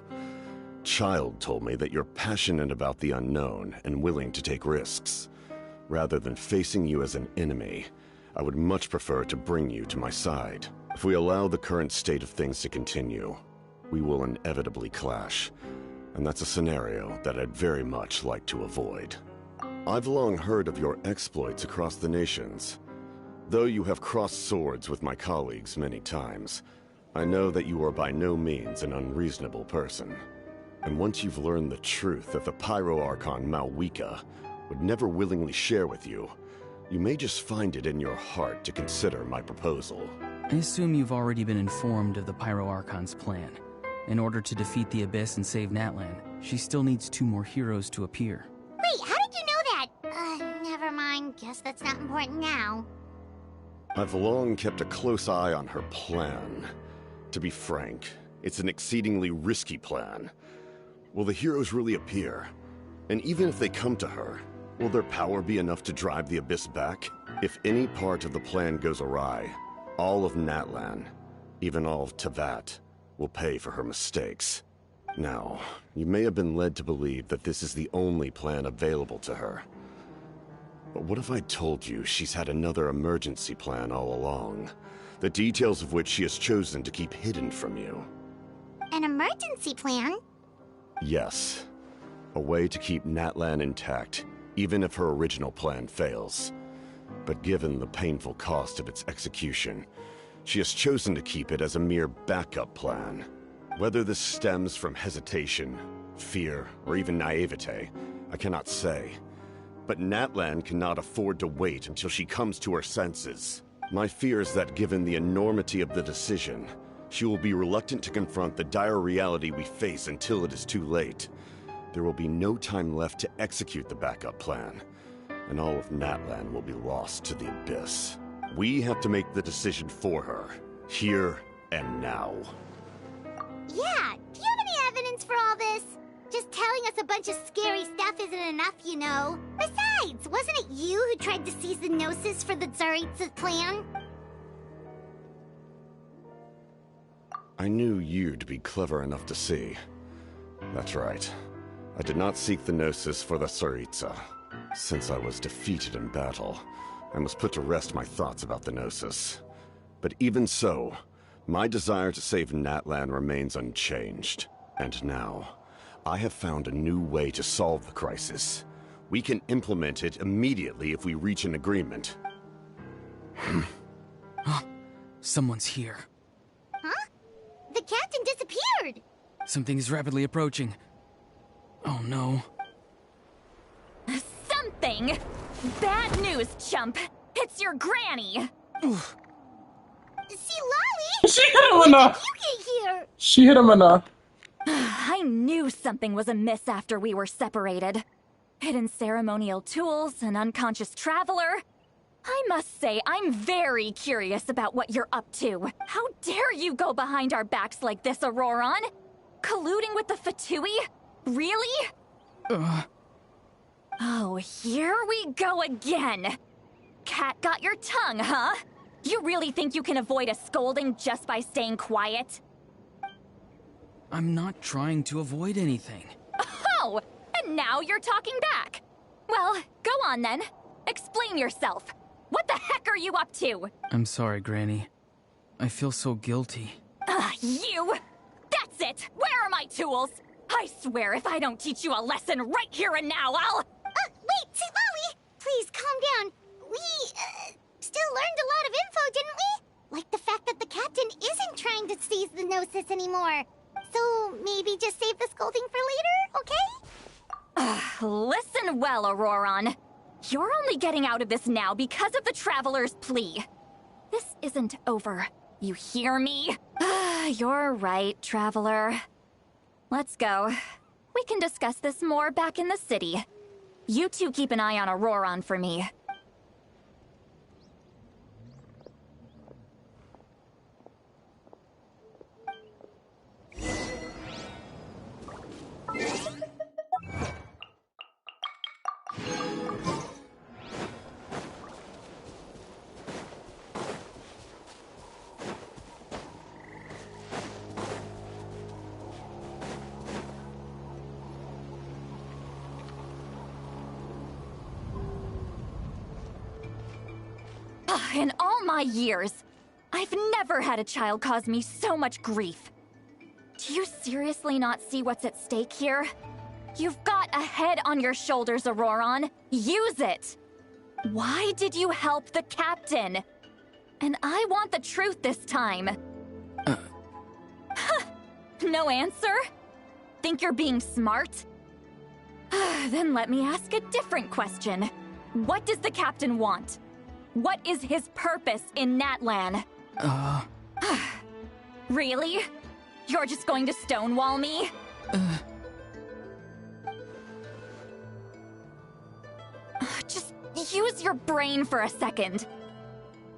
S11: Child told me that you're passionate about the unknown and willing to take risks. Rather than facing you as an enemy, I would much prefer to bring you to my side. If we allow the current state of things to continue, we will inevitably clash, and that's a scenario that I'd very much like to avoid. I've long heard of your exploits across the nations. Though you have crossed swords with my colleagues many times, I know that you are by no means an unreasonable person. And once you've learned the truth that the Pyro-Archon Malwika would never willingly share with you, you may just find it in your heart to consider my proposal.
S10: I assume you've already been informed of the Pyro-Archon's plan. In order to defeat the Abyss and save Natlan, she still needs 2 more heroes to appear.
S8: Wait, how did you know that? Never mind. Guess that's not important now.
S11: I've long kept a close eye on her plan. To be frank, it's an exceedingly risky plan. Will the heroes really appear? And even if they come to her, will their power be enough to drive the Abyss back? If any part of the plan goes awry, all of Natlan, even all of Teyvat, will pay for her mistakes. Now, you may have been led to believe that this is the only plan available to her. But what if I told you she's had another emergency plan all along, the details of which she has chosen to keep hidden from you?
S8: An emergency plan?
S11: Yes. A way to keep Natlan intact, even if her original plan fails. But given the painful cost of its execution, she has chosen to keep it as a mere backup plan. Whether this stems from hesitation, fear, or even naivete, I cannot say. But Natlan cannot afford to wait until she comes to her senses. My fear is that given the enormity of the decision, she will be reluctant to confront the dire reality we face until it is too late. There will be no time left to execute the backup plan, and all of Natlan will be lost to the Abyss. We have to make the decision for her, here and now.
S8: Yeah, do you have any evidence for all this? Just telling us a bunch of scary stuff isn't enough, you know. Besides, wasn't it you who tried to seize the Gnosis for the Tsaritsa's plan?
S11: I knew you'd be clever enough to see. That's right. I did not seek the Gnosis for the Tsaritsa. Since I was defeated in battle, I must put to rest my thoughts about the Gnosis. But even so, my desire to save Natlan remains unchanged. And now, I have found a new way to solve the crisis. We can implement it immediately if we reach an agreement.
S10: Someone's here.
S8: Huh? The captain disappeared!
S10: Something is rapidly approaching. Oh no.
S9: Something? Bad news, chump. It's your granny.
S8: Citlali!
S7: She hit him enough!
S8: You get here!
S7: She hit him enough.
S9: I knew something was amiss after we were separated. Hidden ceremonial tools, an unconscious traveler. I must say, I'm very curious about what you're up to. How dare you go behind our backs like this, Ororon? Colluding with the Fatui? Really? Oh, here we go again. Cat got your tongue, huh? You really think you can avoid a scolding just by staying quiet?
S10: I'm not trying to avoid anything.
S9: Oh, and now you're talking back. Well, go on then. Explain yourself. What the heck are you up to?
S10: I'm sorry, Granny. I feel so guilty.
S9: You! That's it! Where are my tools? I swear if I don't teach you a lesson right here and now, I'll...
S8: Wait, Citlali! Please, calm down. We, still learned a lot of info, didn't we? Like the fact that the captain isn't trying to seize the Gnosis anymore. So, maybe just save the scolding for later, okay?
S9: Listen well, Ororon. You're only getting out of this now because of the Traveler's plea. This isn't over. You hear me? You're right, Traveler. Let's go. We can discuss this more back in the city. You two keep an eye on Ororon for me. In all my years, I've never had a child cause me so much grief. Do you seriously not see what's at stake here? You've got a head on your shoulders, Ororon. Use it! Why did you help the captain? And I want the truth this time. No answer? Think you're being smart? Then let me ask a different question. What does the captain want? What is his purpose in Natlan? Really? You're just going to stonewall me? Just use your brain for a second.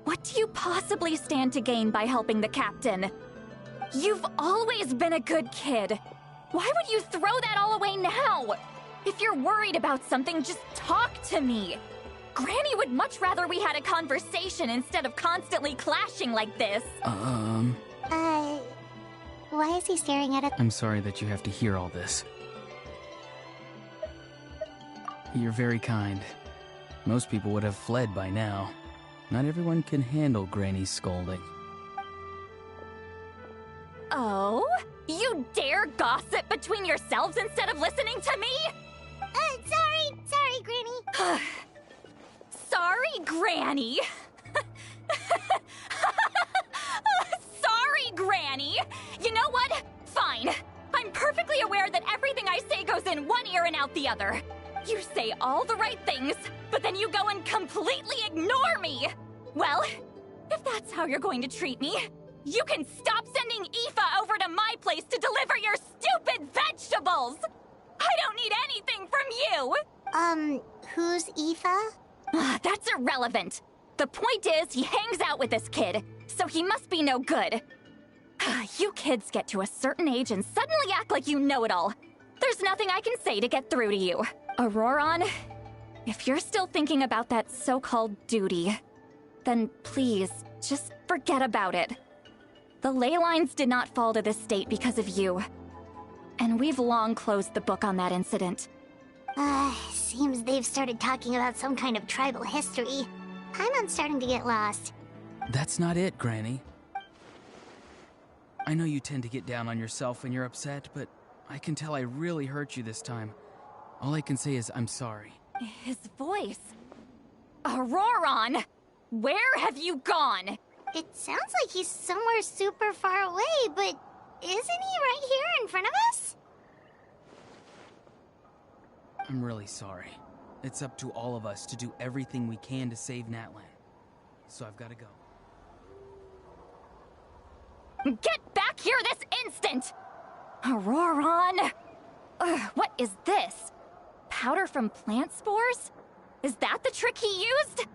S9: What do you possibly stand to gain by helping the captain? You've always been a good kid. Why would you throw that all away now? If you're worried about something, just talk to me. Granny would much rather we had a conversation instead of constantly clashing like this.
S8: Why is he staring at us?
S10: I'm sorry that you have to hear all this. You're very kind. Most people would have fled by now. Not everyone can handle Granny's scolding.
S9: Oh? You dare gossip between yourselves instead of listening to me?
S8: Sorry, Granny.
S9: Sorry, Granny. Sorry, Granny. You know what? Fine. I'm perfectly aware that everything I say goes in one ear and out the other. You say all the right things, but then you go and completely ignore me. Well, if that's how you're going to treat me, you can stop sending Aoife over to my place to deliver your stupid vegetables. I don't need anything from you.
S8: Who's Aoife?
S9: That's irrelevant. The point is, he hangs out with this kid, so he must be no good. You kids get to a certain age and suddenly act like you know it all. There's nothing I can say to get through to you. Ororon, if you're still thinking about that so-called duty, then please, just forget about it. The ley lines did not fall to this state because of you. And we've long closed the book on that incident.
S8: Seems they've started talking about some kind of tribal history. I'm starting to get lost.
S10: That's not it, Granny. I know you tend to get down on yourself when you're upset, but I can tell I really hurt you this time. All I can say is I'm sorry.
S9: His voice. Ororon! Where have you gone?
S8: It sounds like he's somewhere super far away, but isn't he right here in front of us?
S10: I'm really sorry. It's up to all of us to do everything we can to save Natlan. So I've got to go.
S9: Get back here this instant! Ororon! What is this? Powder from plant spores? Is that the trick he used?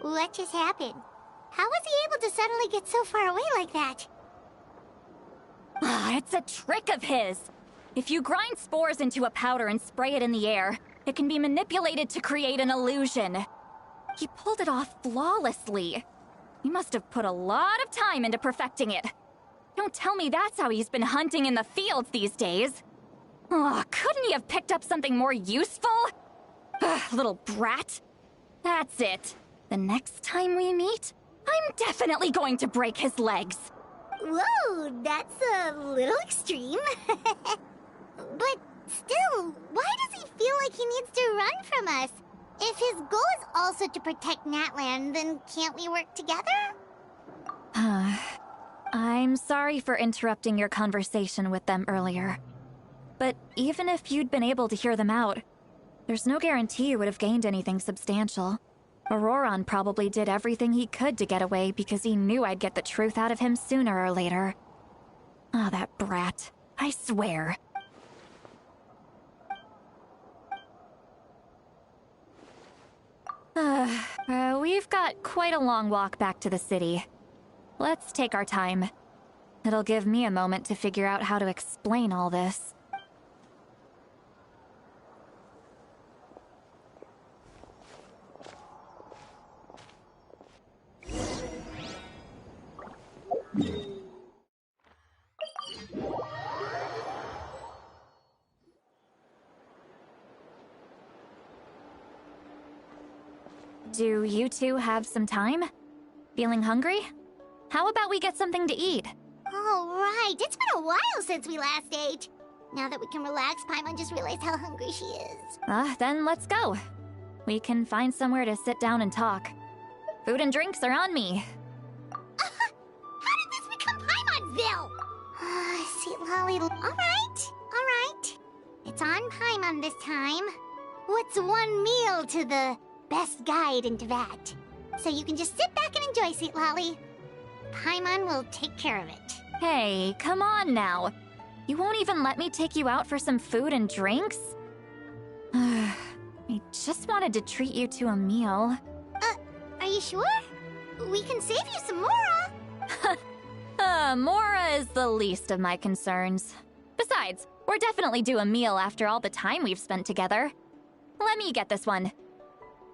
S8: What just happened? How was he able to suddenly get so far away like that?
S9: It's a trick of his. If you grind spores into a powder and spray it in the air, it can be manipulated to create an illusion. He pulled it off flawlessly. He must have put a lot of time into perfecting it. Don't tell me that's how he's been hunting in the fields these days. Couldn't he have picked up something more useful? Little brat. That's it. The next time we meet, I'm definitely going to break his legs.
S8: Whoa, that's a little extreme. But still, why does he feel like he needs to run from us? If his goal is also to protect Natlan, then can't we work together?
S9: I'm sorry for interrupting your conversation with them earlier. But even if you'd been able to hear them out, there's no guarantee you would have gained anything substantial. Ororon probably did everything he could to get away because he knew I'd get the truth out of him sooner or later. Ah, that brat. I swear. We've got quite a long walk back to the city. Let's take our time. It'll give me a moment to figure out how to explain all this. Do you two have some time? Feeling hungry? How about we get something to eat?
S8: All right, it's been a while since we last ate. Now that we can relax, Paimon just realized how hungry she is.
S9: Then let's go. We can find somewhere to sit down and talk. Food and drinks are on me.
S8: How did this become Paimonville? Citlali, all right. It's on Paimon this time. What's one meal to the best guide into that? So you can just sit back and enjoy, Citlali. Paimon will take care of it.
S9: Hey, come on now. You won't even let me take you out for some food and drinks? I just wanted to treat you to a meal.
S8: Are you sure? We can save you some Mora.
S9: Mora is the least of my concerns. Besides, we're definitely due a meal after all the time we've spent together. Let me get this one.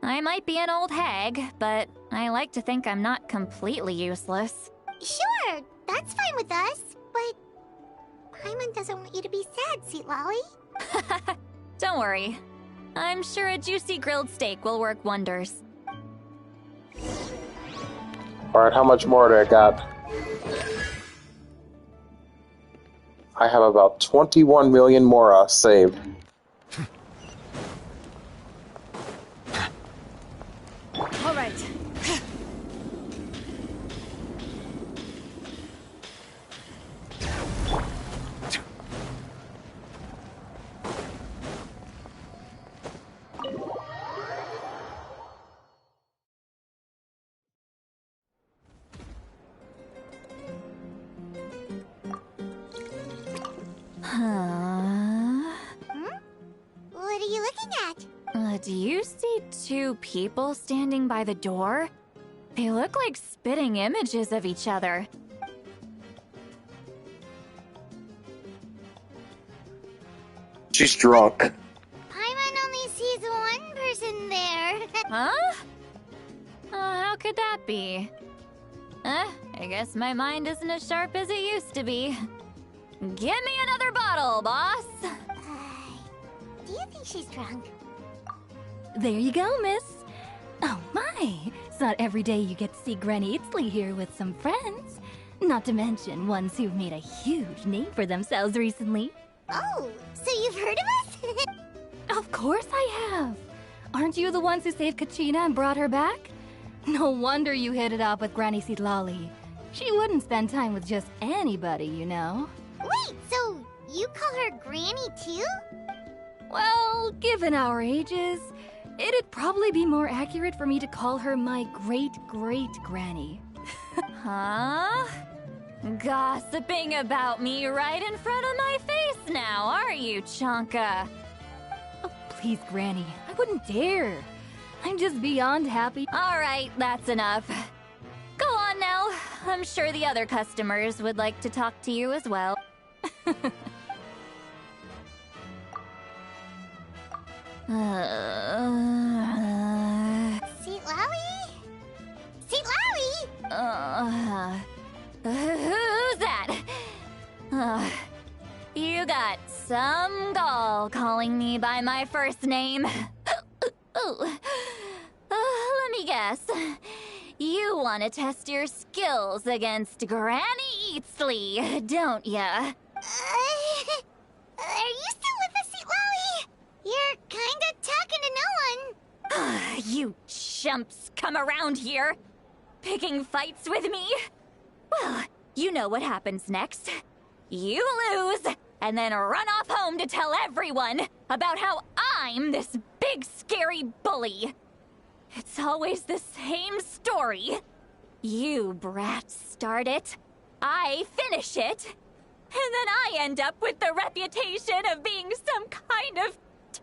S9: I might be an old hag, but I like to think I'm not completely useless.
S8: Sure, that's fine with us, but Paimon doesn't want you to be sad, Citlali.
S9: Don't worry. I'm sure a juicy grilled steak will work wonders.
S7: Alright, how much more do I got? I have about 21 million Mora saved.
S3: All right.
S8: What are you looking at?
S9: Do you see two people standing by the door? They look like spitting images of each other.
S7: She's drunk.
S8: Paimon only sees one person there.
S9: Huh? How could that be? I guess my mind isn't as sharp as it used to be. Give me another bottle, boss!
S8: Do you think she's drunk?
S14: There you go, miss. Oh my, it's not every day you get to see Granny Itzley here with some friends. Not to mention ones who've made a huge name for themselves recently.
S8: Oh, so you've heard of us?
S14: Of course I have. Aren't you the ones who saved Kachina and brought her back? No wonder you hit it off with Granny Citlali. She wouldn't spend time with just anybody, you know.
S8: Wait, so you call her Granny too?
S14: Well, given our ages, it'd probably be more accurate for me to call her my great-great-granny.
S9: Huh? Gossiping about me right in front of my face now, are you, Chonka?
S14: Oh, please, Granny, I wouldn't dare. I'm just beyond happy.
S9: All right, that's enough. Go on now. I'm sure the other customers would like to talk to you as well.
S8: Citlali? Citlali?
S9: Who's that? You got some gall calling me by my first name. Let me guess. You want to test your skills against Granny Itzley, don't ya?
S8: Are you still with us, Citlali? You're kinda talking to no one.
S9: You chumps come around here, picking fights with me? Well, you know what happens next. You lose, and then run off home to tell everyone about how I'm this big scary bully. It's always the same story. You brats start it, I finish it, and then I end up with the reputation of being some kind of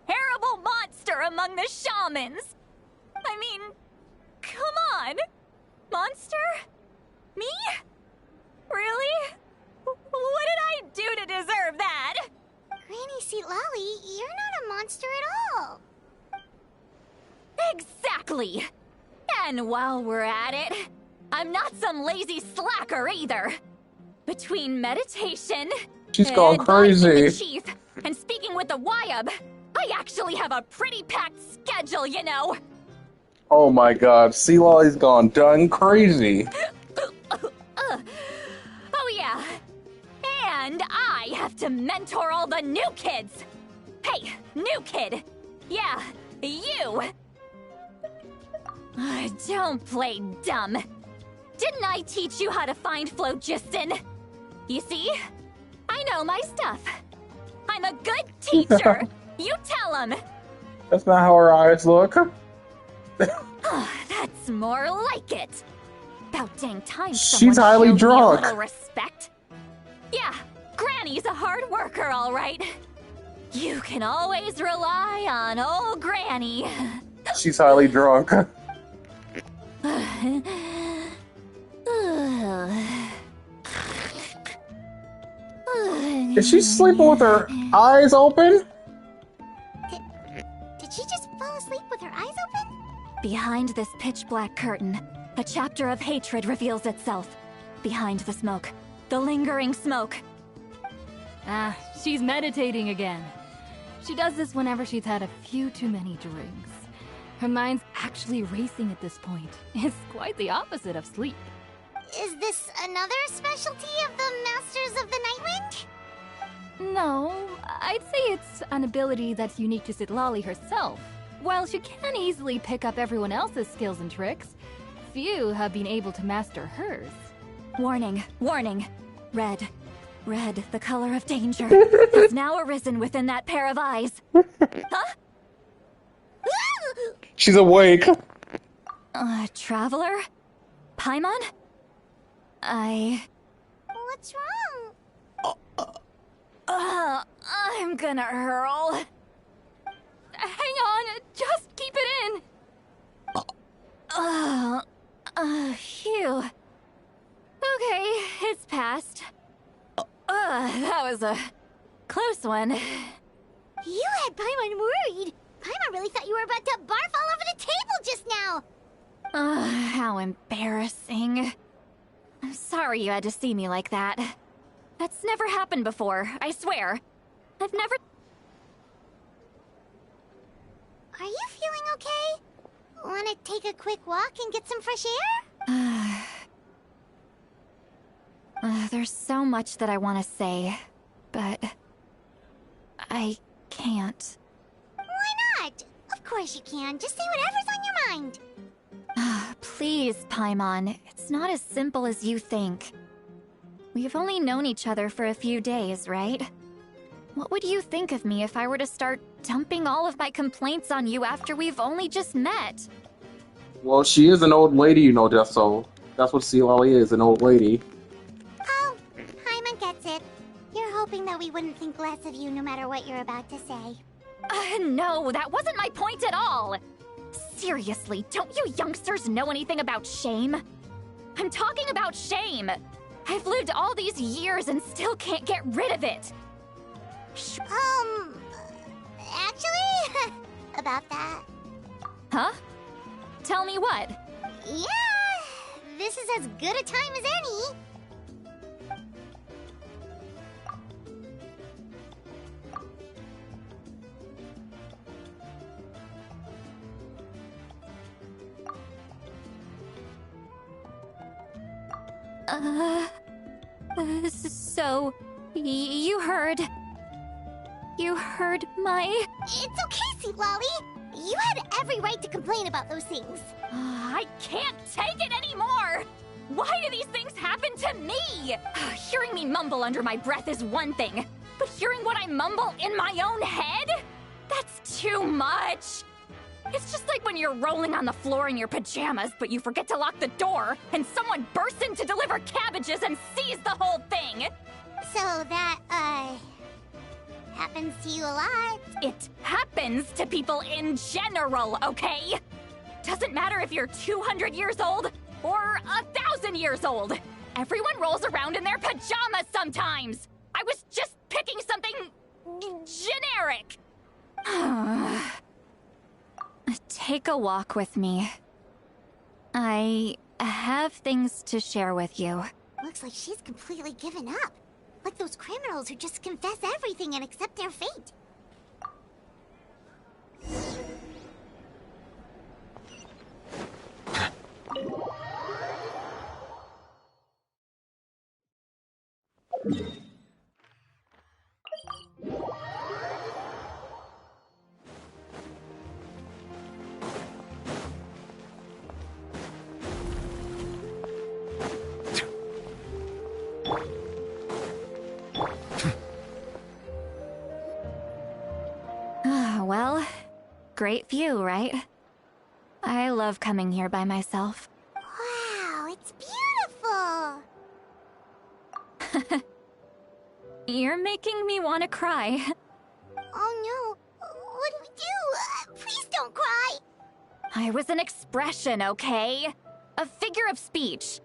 S9: terrible monster among the shamans. I mean, come on. Monster? Me? Really? What did I do to deserve that?
S8: Granny Citlali, you're not a monster at all.
S9: Exactly! And while we're at it, I'm not some lazy slacker either. Between meditation,
S7: She's gone
S9: advising the
S7: crazy.
S9: chief, and speaking with the Wyab, I actually have a pretty packed schedule, you know.
S7: Oh my god, Citlali's gone done crazy.
S9: Oh yeah. And I have to mentor all the new kids. Hey, new kid. Yeah, you. Don't play dumb. Didn't I teach you how to find phlogiston? You see? I know my stuff. I'm a good teacher. You tell him.
S7: That's not how her eyes look.
S9: That's more like it. About dang time
S7: She's
S9: someone
S7: highly
S9: showed me
S7: drunk.
S9: a little respect. Yeah, Granny's a hard worker, all right. You can always rely on old Granny.
S7: She's highly drunk. Is she sleeping with her eyes open?
S8: Did she just fall asleep with her eyes open?
S9: Behind this pitch-black curtain, a chapter of hatred reveals itself. Behind the smoke, the lingering smoke.
S14: Ah, she's meditating again. She does this whenever she's had a few too many drinks. Her mind's actually racing at this point. It's quite the opposite of sleep.
S8: Is this another specialty of the Masters of the Nightwind?
S14: No, I'd say it's an ability that's unique to Citlali herself. While she can easily pick up everyone else's skills and tricks, few have been able to master hers.
S9: Warning, warning. Red, the color of danger, has now arisen within that pair of eyes. Huh?
S7: She's awake.
S9: Traveler? Paimon?
S8: What's wrong?
S9: I'm gonna hurl.
S14: Hang on, just keep it in.
S9: Phew. Okay, it's passed. That was a close one.
S8: You had Paimon worried. Paimon really thought you were about to barf all over the table just now.
S9: How embarrassing. I'm sorry you had to see me like that. That's never happened before, I swear. I've never...
S8: Are you feeling okay? Want to take a quick walk and get some fresh air?
S9: There's so much that I want to say, but... I can't.
S8: Why not? Of course you can. Just say whatever's on your mind.
S9: Please, Paimon. It's not as simple as you think. We've only known each other for a few days, right? What would you think of me if I were to start dumping all of my complaints on you after we've only just met?
S7: Well, she is an old lady, you know, Death Soul. That's what Citlali is, an old lady.
S8: Oh, Paimon gets it. You're hoping that we wouldn't think less of you no matter what you're about to say.
S9: No, that wasn't my point at all! Seriously, don't you youngsters know anything about shame? I'm talking about shame! I've lived all these years and still can't get rid of it!
S8: Actually, about that.
S9: Huh? Tell me what?
S8: Yeah, this is as good a time as any.
S9: So... you heard... You heard my...
S8: It's okay, Citlali. You had every right to complain about those things.
S9: I can't take it anymore! Why do these things happen to me? Hearing me mumble under my breath is one thing, but hearing what I mumble in my own head? That's too much! It's just like when you're rolling on the floor in your pajamas, but you forget to lock the door, and someone bursts in to deliver cabbages and sees the whole thing!
S8: So that, happens to you a lot.
S9: It happens to people in general, okay? Doesn't matter if you're 200 years old or 1,000 years old. Everyone rolls around in their pajamas sometimes. I was just picking something generic. Take a walk with me. I have things to share with you.
S8: Looks like she's completely given up. Like those criminals who just confess everything and accept their fate.
S9: Well, great view, right? I love coming here by myself.
S8: Wow, it's beautiful!
S9: You're making me want to cry.
S8: Oh no, what do we do? Please don't cry!
S9: I was an expression, okay? A figure of speech.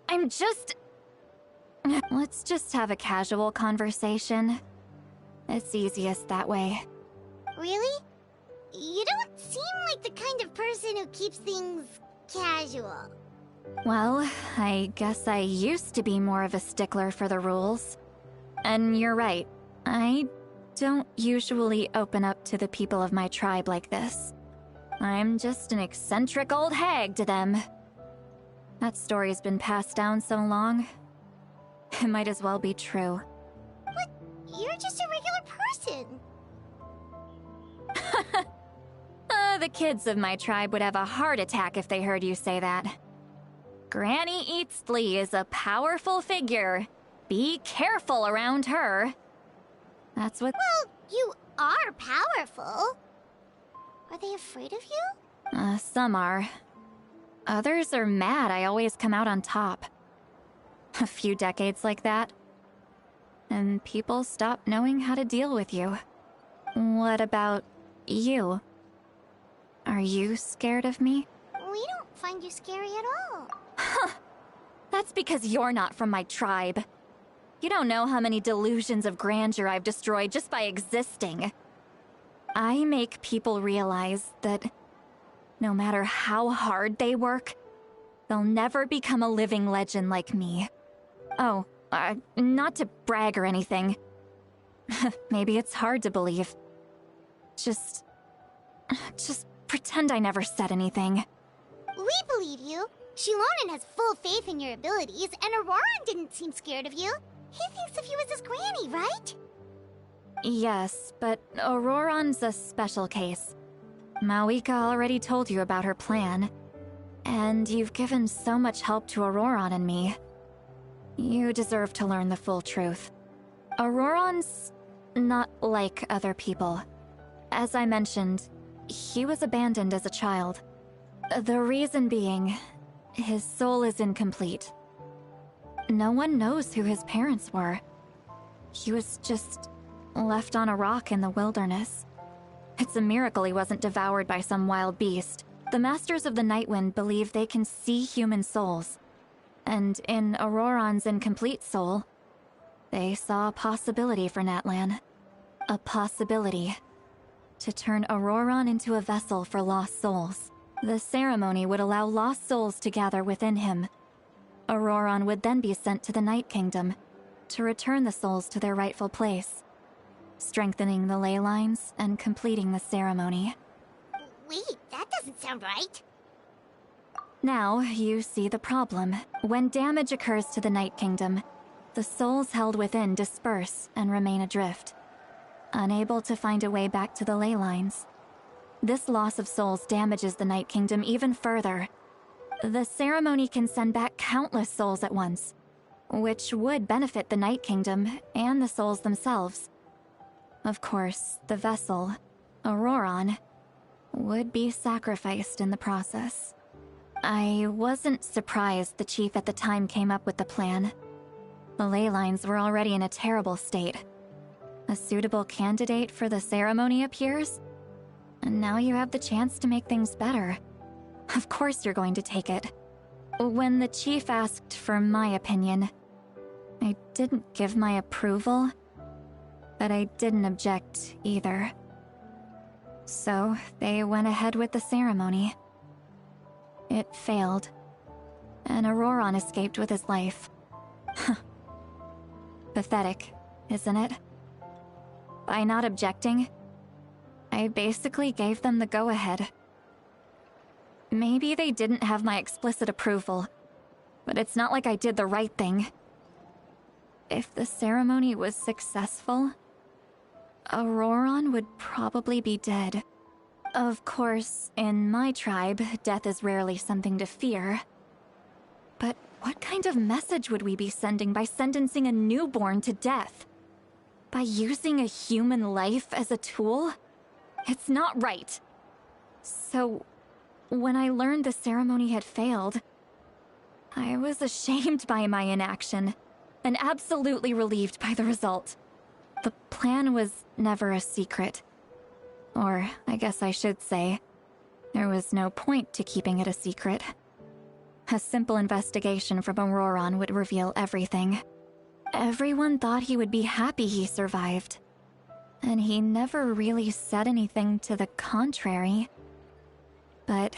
S9: I'm just... Let's just have a casual conversation. It's easiest that way.
S8: Really? You don't seem like the kind of person who keeps things casual.
S9: Well, I guess I used to be more of a stickler for the rules. And you're right, I don't usually open up to the people of my tribe like this. I'm just an eccentric old hag to them. That story's been passed down so long, it might as well be true.
S8: But you're just a regular person.
S9: The kids of my tribe would have a heart attack if they heard you say that. Granny Eatsley is a powerful figure. Be careful around her. That's what—
S8: Well, you are powerful. Are they afraid of you?
S9: Some are. Others are mad I always come out on top. A few decades like that, and people stop knowing how to deal with you. What about you? Are you scared of me?
S8: We don't find you scary at all.
S9: Huh. That's because you're not from my tribe. You don't know how many delusions of grandeur I've destroyed just by existing. I make people realize that no matter how hard they work, they'll never become a living legend like me. Oh, not to brag or anything. Maybe it's hard to believe. Just pretend I never said anything.
S8: We believe you. Shilonen has full faith in your abilities, and Ororon didn't seem scared of you. He thinks of you as his granny, right?
S9: Yes, but Ororon's a special case. Mawika already told you about her plan. And you've given so much help to Ororon and me. You deserve to learn the full truth. Ororon's not like other people. As I mentioned, he was abandoned as a child. The reason being, his soul is incomplete. No one knows who his parents were. He was just left on a rock in the wilderness. It's a miracle he wasn't devoured by some wild beast. The Masters of the Nightwind believe they can see human souls. And in Ororon's incomplete soul, they saw a possibility for Natlan. A possibility to turn Ororon into a vessel for lost souls. The ceremony would allow lost souls to gather within him. Ororon would then be sent to the Night Kingdom to return the souls to their rightful place, strengthening the ley lines and completing the ceremony.
S8: Wait, that doesn't sound right.
S9: Now, you see the problem. When damage occurs to the Night Kingdom, the souls held within disperse and remain adrift, unable to find a way back to the ley lines. This loss of souls damages the Night Kingdom even further. The ceremony can send back countless souls at once, which would benefit the Night Kingdom and the souls themselves. Of course, the vessel, Ororon, would be sacrificed in the process. I wasn't surprised the chief at the time came up with the plan. The ley lines were already in a terrible state. A suitable candidate for the ceremony appears, and now you have the chance to make things better. Of course you're going to take it. When the chief asked for my opinion, I didn't give my approval, but I didn't object either. So they went ahead with the ceremony. It failed, and Ororon escaped with his life. Pathetic, isn't it? By not objecting, I basically gave them the go-ahead. Maybe they didn't have my explicit approval, but it's not like I did the right thing. If the ceremony was successful, Ororon would probably be dead. Of course, in my tribe, death is rarely something to fear. But what kind of message would we be sending by sentencing a newborn to death? By using a human life as a tool? It's not right. So, when I learned the ceremony had failed, I was ashamed by my inaction, and absolutely relieved by the result. The plan was never a secret. Or, I guess I should say, there was no point to keeping it a secret. A simple investigation from Ororon would reveal everything. Everyone thought he would be happy he survived. And he never really said anything to the contrary. But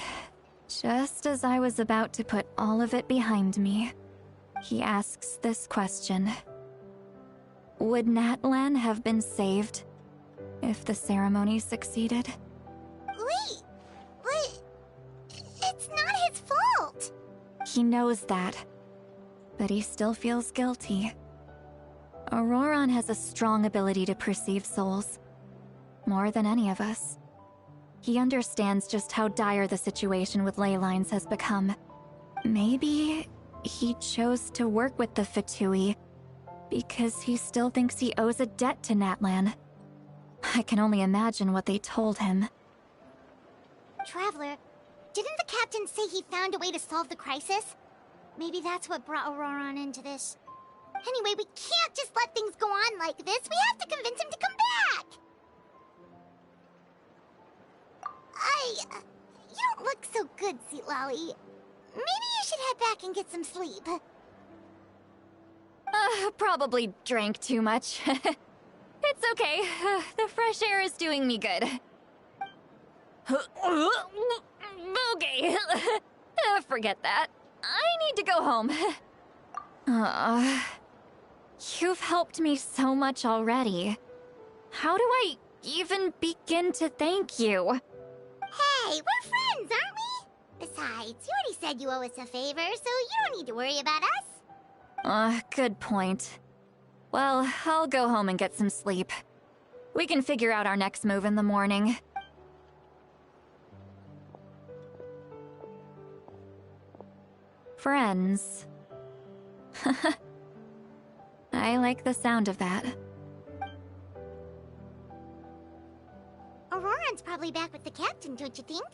S9: just as I was about to put all of it behind me, he asks this question. Would Natlan have been saved if the ceremony succeeded?
S8: Wait, but it's not his fault.
S9: He knows that, but he still feels guilty. Ororon has a strong ability to perceive souls, more than any of us. He understands just how dire the situation with ley lines has become. Maybe he chose to work with the Fatui because he still thinks he owes a debt to Natlan. I can only imagine what they told him.
S8: Traveler, didn't the captain say he found a way to solve the crisis? Maybe that's what brought Ororon into this. Anyway, we can't just let things go on like this. We have to convince him to come back! You don't look so good, Citlali. Maybe you should head back and get some sleep.
S9: Probably drank too much. It's okay. The fresh air is doing me good. Okay. Forget that. I need to go home. You've helped me so much already. How do I even begin to thank you?
S8: Hey, we're friends, aren't we? Besides, you already said you owe us a favor, so you don't need to worry about us.
S9: Good point. Well, I'll go home and get some sleep. We can figure out our next move in the morning. Friends. I like the sound of that.
S8: Ororon's probably back with the captain, don't you think?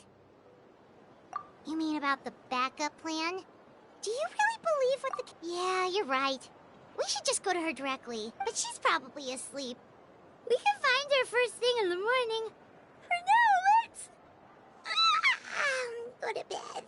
S8: You mean about the backup plan? Do you really believe what the... Yeah, you're right. We should just go to her directly, but she's probably asleep. We can find her first thing in the morning. For now, let's... go to bed.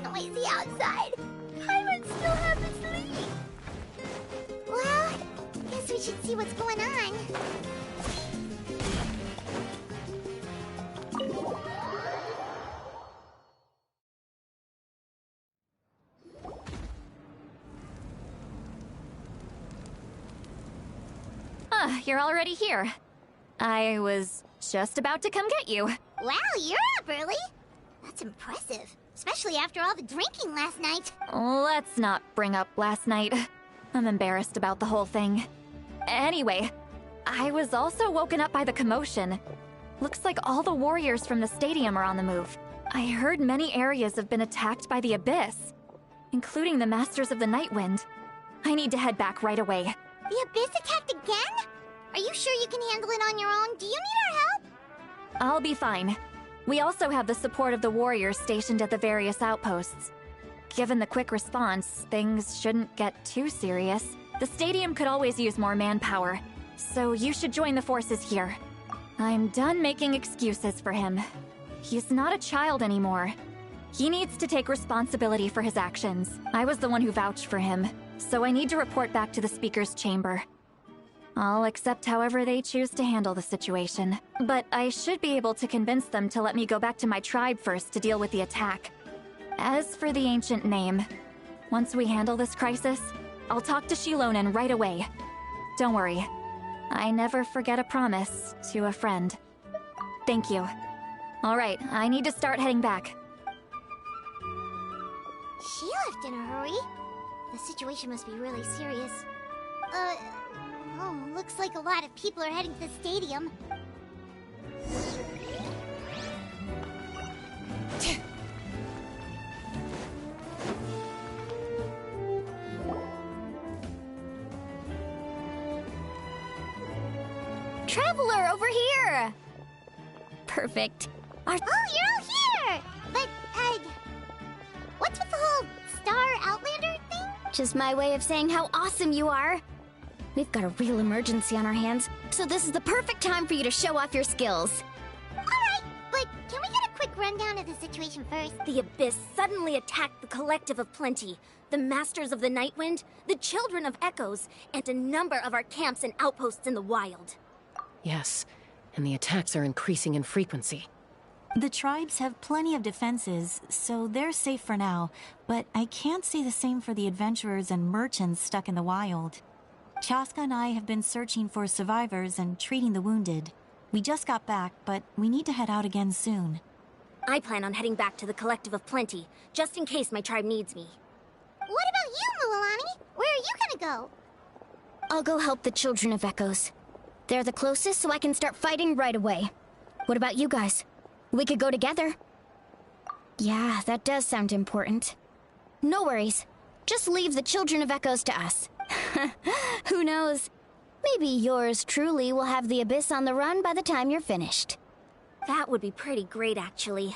S8: Noisy outside. I would still have to sleep. Well, guess we should see what's going on.
S9: Ah, you're already here. I was just about to come get you.
S8: Wow, you're up early. That's impressive, especially after all the drinking last night.
S9: Let's not bring up last night. I'm embarrassed about the whole thing. Anyway, I was also woken up by the commotion. Looks like all the warriors from the stadium are on the move. I heard many areas have been attacked by the Abyss, including the Masters of the Nightwind. I need to head back right away.
S8: The Abyss attacked again? Are you sure you can handle it on your own? Do you need our help?
S9: I'll be fine. We also have the support of the warriors stationed at the various outposts. Given the quick response, things shouldn't get too serious. The stadium could always use more manpower, so you should join the forces here. I'm done making excuses for him. He's not a child anymore. He needs to take responsibility for his actions. I was the one who vouched for him, so I need to report back to the Speaker's chamber. I'll accept however they choose to handle the situation. But I should be able to convince them to let me go back to my tribe first to deal with the attack. As for the ancient name, once we handle this crisis, I'll talk to Shilonen right away. Don't worry. I never forget a promise to a friend. Thank you. Alright, I need to start heading back.
S8: She left in a hurry. The situation must be really serious. Oh, looks like a lot of people are heading to the stadium.
S6: Traveler, over here! Perfect.
S8: Oh, you're all here! But, what's with the whole Star Outlander thing?
S6: Just my way of saying how awesome you are. We've got a real emergency on our hands, so this is the perfect time for you to show off your skills.
S8: Alright, but can we get a quick rundown of the situation first?
S15: The Abyss suddenly attacked the Collective of Plenty, the Masters of the Nightwind, the Children of Echoes, and a number of our camps and outposts in the wild.
S3: Yes, and the attacks are increasing in frequency.
S16: The tribes have plenty of defenses, so they're safe for now, but I can't say the same for the adventurers and merchants stuck in the wild. Chaska and I have been searching for survivors and treating the wounded. We just got back, but we need to head out again soon.
S15: I plan on heading back to the Collective of Plenty, just in case my tribe needs me.
S8: What about you, Mualani? Where are you gonna go?
S6: I'll go help the Children of Echoes. They're the closest, so I can start fighting right away. What about you guys? We could go together. Yeah, that does sound important. No worries. Just leave the Children of Echoes to us. Who knows? Maybe yours truly will have the Abyss on the run by the time you're finished.
S15: That would be pretty great, actually.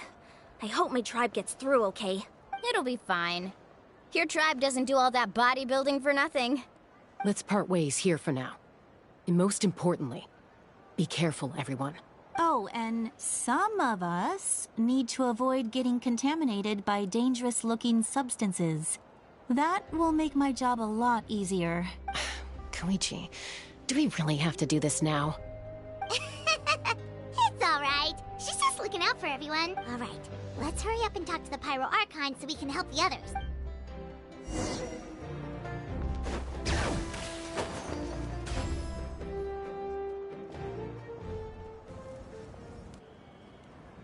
S15: I hope my tribe gets through okay.
S6: It'll be fine. Your tribe doesn't do all that bodybuilding for nothing.
S3: Let's part ways here for now. And most importantly, be careful, everyone.
S16: Oh, and some of us need to avoid getting contaminated by dangerous-looking substances. That will make my job a lot easier.
S3: Koichi, do we really have to do this now?
S8: It's alright. She's just looking out for everyone. Alright, let's hurry up and talk to the Pyro Archon so we can help the others.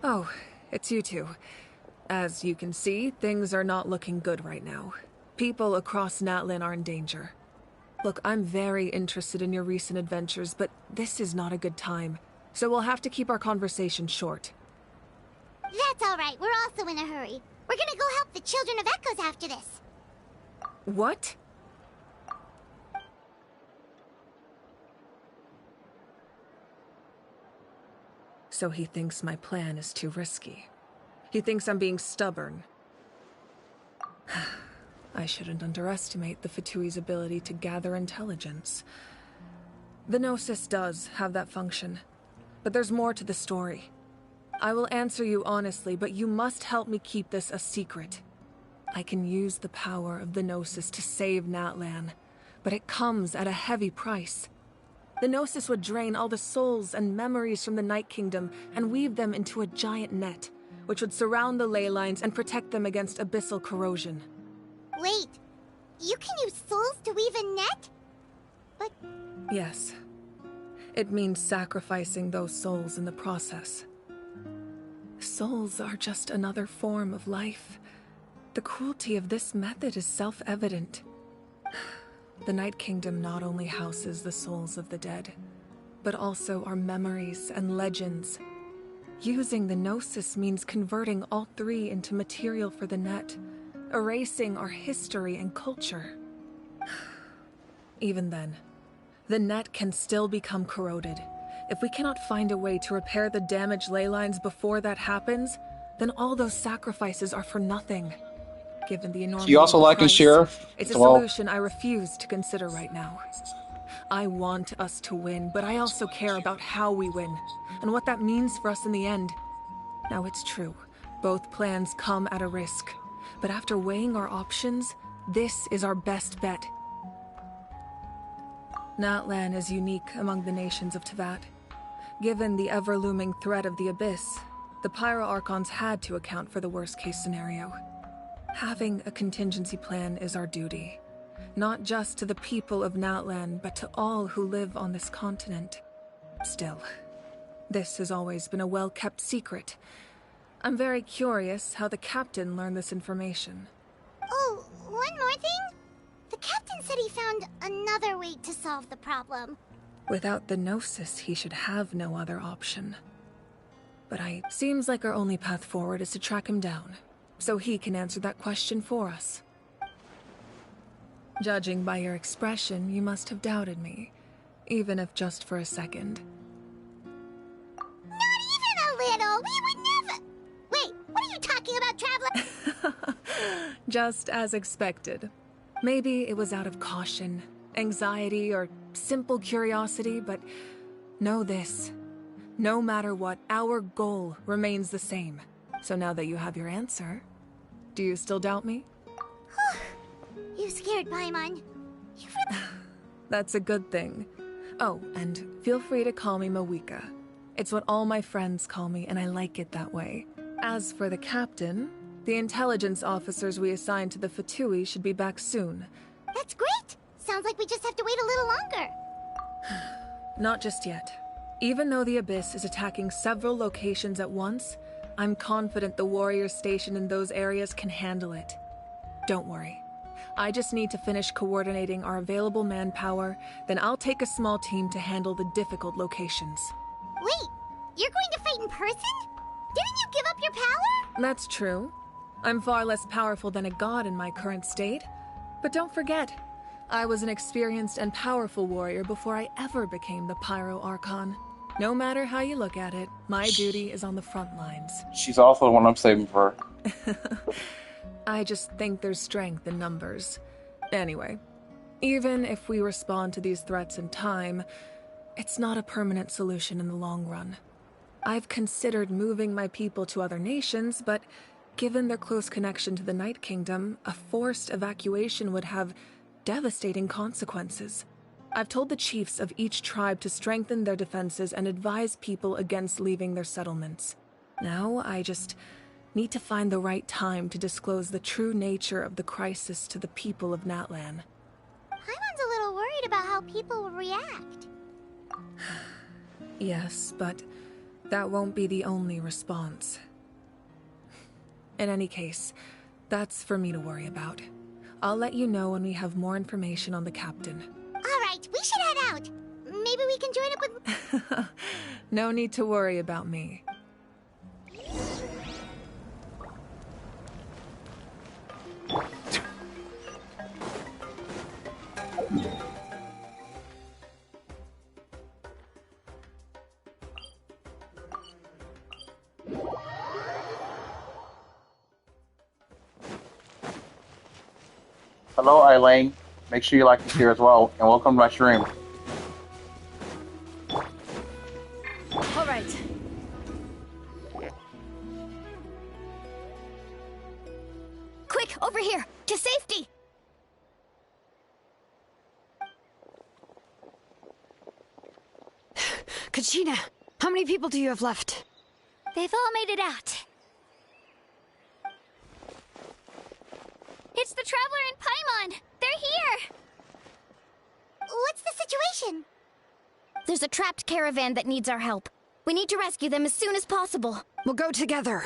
S17: Oh, it's you two. As you can see, things are not looking good right now. People across Natlin are in danger. Look, I'm very interested in your recent adventures, but this is not a good time. So we'll have to keep our conversation short.
S8: That's alright, we're also in a hurry. We're gonna go help the Children of Echoes after this.
S17: What? So he thinks my plan is too risky. He thinks I'm being stubborn. I shouldn't underestimate the Fatui's ability to gather intelligence. The Gnosis does have that function, but there's more to the story. I will answer you honestly, but you must help me keep this a secret. I can use the power of the Gnosis to save Natlan, but it comes at a heavy price. The Gnosis would drain all the souls and memories from the Night Kingdom and weave them into a giant net, which would surround the ley lines and protect them against abyssal corrosion.
S8: Wait, you can use souls to weave a net? But...
S17: Yes. It means sacrificing those souls in the process. Souls are just another form of life. The cruelty of this method is self-evident. The Night Kingdom not only houses the souls of the dead, but also our memories and legends. Using the Gnosis means converting all three into material for the net, erasing our history and culture. Even then, the net can still become corroded. If we cannot find a way to repair the damaged ley lines before that happens, then all those sacrifices are for nothing. Given the enormity
S7: You also
S17: of the
S7: like a
S17: price,
S7: sheriff?
S17: it's a
S7: Well,
S17: solution I refuse to consider right now. I want us to win, but I also care about how we win, and what that means for us in the end. Now it's true, both plans come at a risk, but after weighing our options, this is our best bet. Natlan is unique among the nations of Teyvat. Given the ever-looming threat of the Abyss, the Pyro Archons had to account for the worst-case scenario. Having a contingency plan is our duty, not just to the people of Natlan, but to all who live on this continent. Still, this has always been a well-kept secret. I'm very curious how the captain learned this information.
S8: Oh, one more thing? The captain said he found another way to solve the problem.
S17: Without the Gnosis, he should have no other option. But seems like our only path forward is to track him down, so he can answer that question for us. Judging by your expression, you must have doubted me, even if just for a second.
S8: Not even a little! We would never— Wait, what are you talking about, Traveler?
S17: Just as expected. Maybe it was out of caution, anxiety, or simple curiosity, but know this. No matter what, our goal remains the same. So now that you have your answer, do you still doubt me?
S8: You scared Paimon. You really—
S17: That's a good thing. Oh, and feel free to call me Mawika. It's what all my friends call me, and I like it that way. As for the captain, the intelligence officers we assigned to the Fatui should be back soon.
S8: That's great! Sounds like we just have to wait a little longer.
S17: Not just yet. Even though the Abyss is attacking several locations at once, I'm confident the warriors stationed in those areas can handle it. Don't worry. I just need to finish coordinating our available manpower, then I'll take a small team to handle the difficult locations.
S8: Wait, you're going to fight in person? Didn't you give up your power?
S17: That's true. I'm far less powerful than a god in my current state. But don't forget, I was an experienced and powerful warrior before I ever became the Pyro Archon. No matter how you look at it, my duty is on the front lines.
S7: she's also the one I'm saving for.
S17: I just think there's strength in numbers. Anyway, even if we respond to these threats in time, it's not a permanent solution in the long run. I've considered moving my people to other nations, but given their close connection to the Night Kingdom, a forced evacuation would have devastating consequences. I've told the chiefs of each tribe to strengthen their defenses and advise people against leaving their settlements. Now, I just need to find the right time to disclose the true nature of the crisis to the people of Natlan.
S8: Paimon's a little worried about how people will react.
S17: Yes, but that won't be the only response. In any case, that's for me to worry about. I'll let you know when we have more information on the captain.
S8: Alright, we should head out. Maybe we can join up with—
S17: No need to worry about me.
S7: Hello, Eileen. Make sure you like this here as well, and welcome to my stream.
S6: All right. Quick, over here, to safety!
S5: Kachina, how many people do you have left?
S15: They've all made it out. It's the Traveler and Paimon! They're here!
S8: What's the situation?
S6: There's a trapped caravan that needs our help. We need to rescue them as soon as possible.
S5: We'll go together.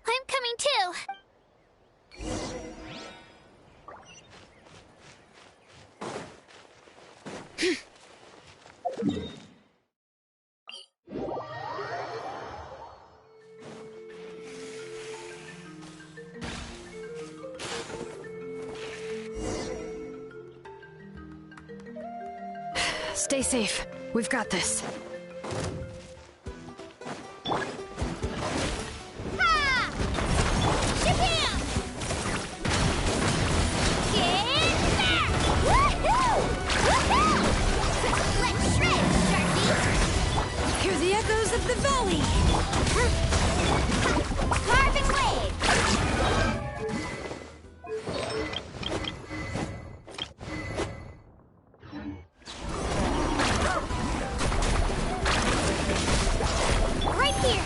S8: I'm coming too.
S5: Stay safe. We've got this.
S6: Hear the echoes of the valley! Carving wave! Right here!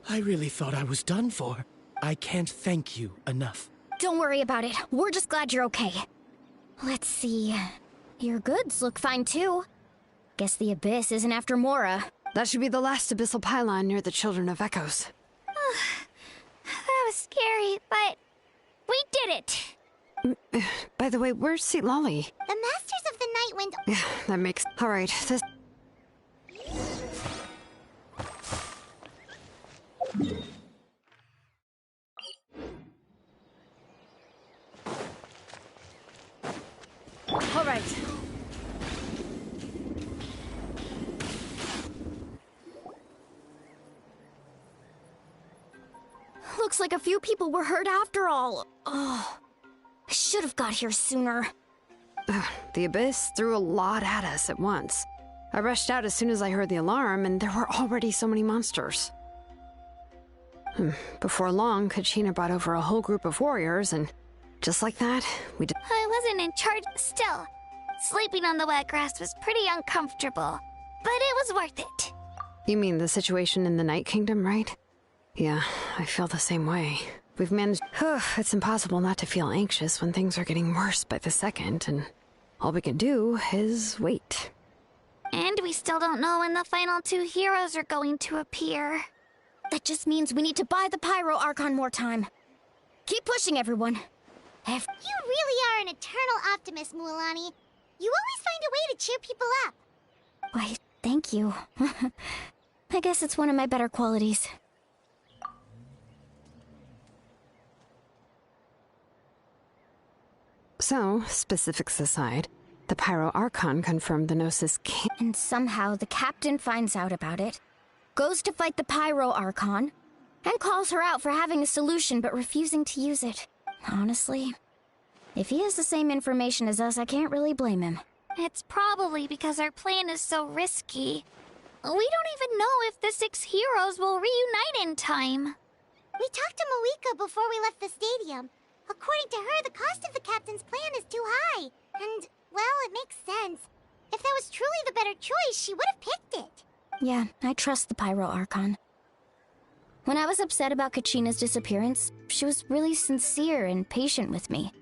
S13: I really thought I was done for. I can't thank you enough.
S6: Don't worry about it. We're just glad you're okay. Let's see. Your goods look fine too. Guess the Abyss isn't after Mora.
S5: That should be the last Abyssal pylon near the Children of Echoes.
S8: That was scary, but we did it.
S5: By the way, where's Citlali?
S8: The Masters of the Nightwind.
S5: Yeah, that makes... Alright, this...
S6: All right. Looks like a few people were hurt after all. Oh, I should have got here sooner.
S5: The Abyss threw a lot at us at once. I rushed out as soon as I heard the alarm, and there were already so many monsters. Before long, Kachina brought over a whole group of warriors, and just like that, we did.
S8: I wasn't in charge. Still, sleeping on the wet grass was pretty uncomfortable, but it was worth it.
S5: You mean the situation in the Night Kingdom, right? Yeah, I feel the same way. We've managed... It's impossible not to feel anxious when things are getting worse by the second, and all we can do is wait.
S8: And we still don't know when the final two heroes are going to appear.
S6: That just means we need to buy the Pyro Archon more time. Keep pushing, everyone.
S8: You really are an eternal optimist, Mualani. You always find a way to cheer people up.
S6: Why, thank you. I guess it's one of my better qualities.
S5: So, specifics aside, the Pyro Archon confirmed the Gnosis can't...
S6: And somehow the captain finds out about it, goes to fight the Pyro Archon, and calls her out for having a solution but refusing to use it. Honestly, if he has the same information as us, I can't really blame him.
S8: It's probably because our plan is so risky. We don't even know if the 6 heroes will reunite in time. We talked to Moika before we left the stadium. According to her, the cost of the captain's plan is too high. And, well, it makes sense. If that was truly the better choice, she would have picked it.
S6: Yeah, I trust the Pyro Archon. When I was upset about Kachina's disappearance, she was really sincere and patient with me.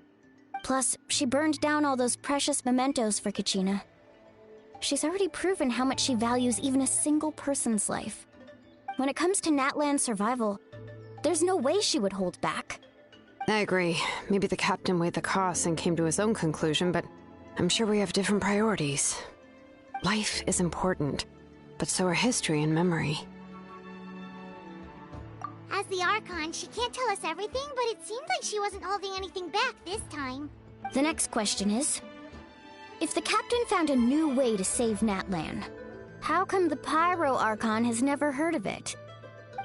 S6: Plus, she burned down all those precious mementos for Kachina. She's already proven how much she values even a single person's life. When it comes to Natlan's survival, there's no way she would hold back.
S5: I agree. Maybe the captain weighed the costs and came to his own conclusion, but I'm sure we have different priorities. Life is important, but so are history and memory.
S8: As the Archon, she can't tell us everything, but it seemed like she wasn't holding anything back this time.
S6: The next question is, if the captain found a new way to save Natlan, how come the Pyro Archon has never heard of it?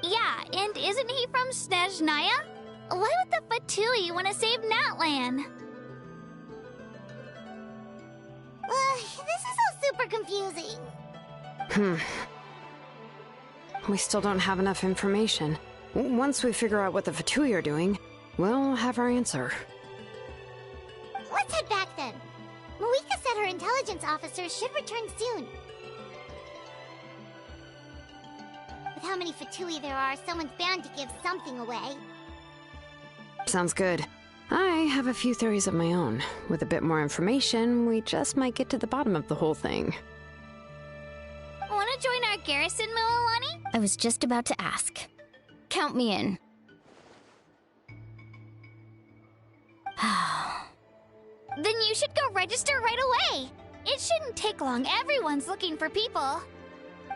S8: Yeah, and isn't he from Snezhnaya? Why would the Fatui want to save Natlan? This is all super confusing.
S5: We still don't have enough information. Once we figure out what the Fatui are doing, we'll have our answer.
S8: Let's head back then. Moika said her intelligence officers should return soon. With how many Fatui there are, someone's bound to give something away.
S5: Sounds good. I have a few theories of my own. With a bit more information, we just might get to the bottom of the whole thing.
S8: Want to join our garrison, Mililani?
S6: I was just about to ask. Count me in.
S8: Then you should go register right away. It shouldn't take long. Everyone's looking for people.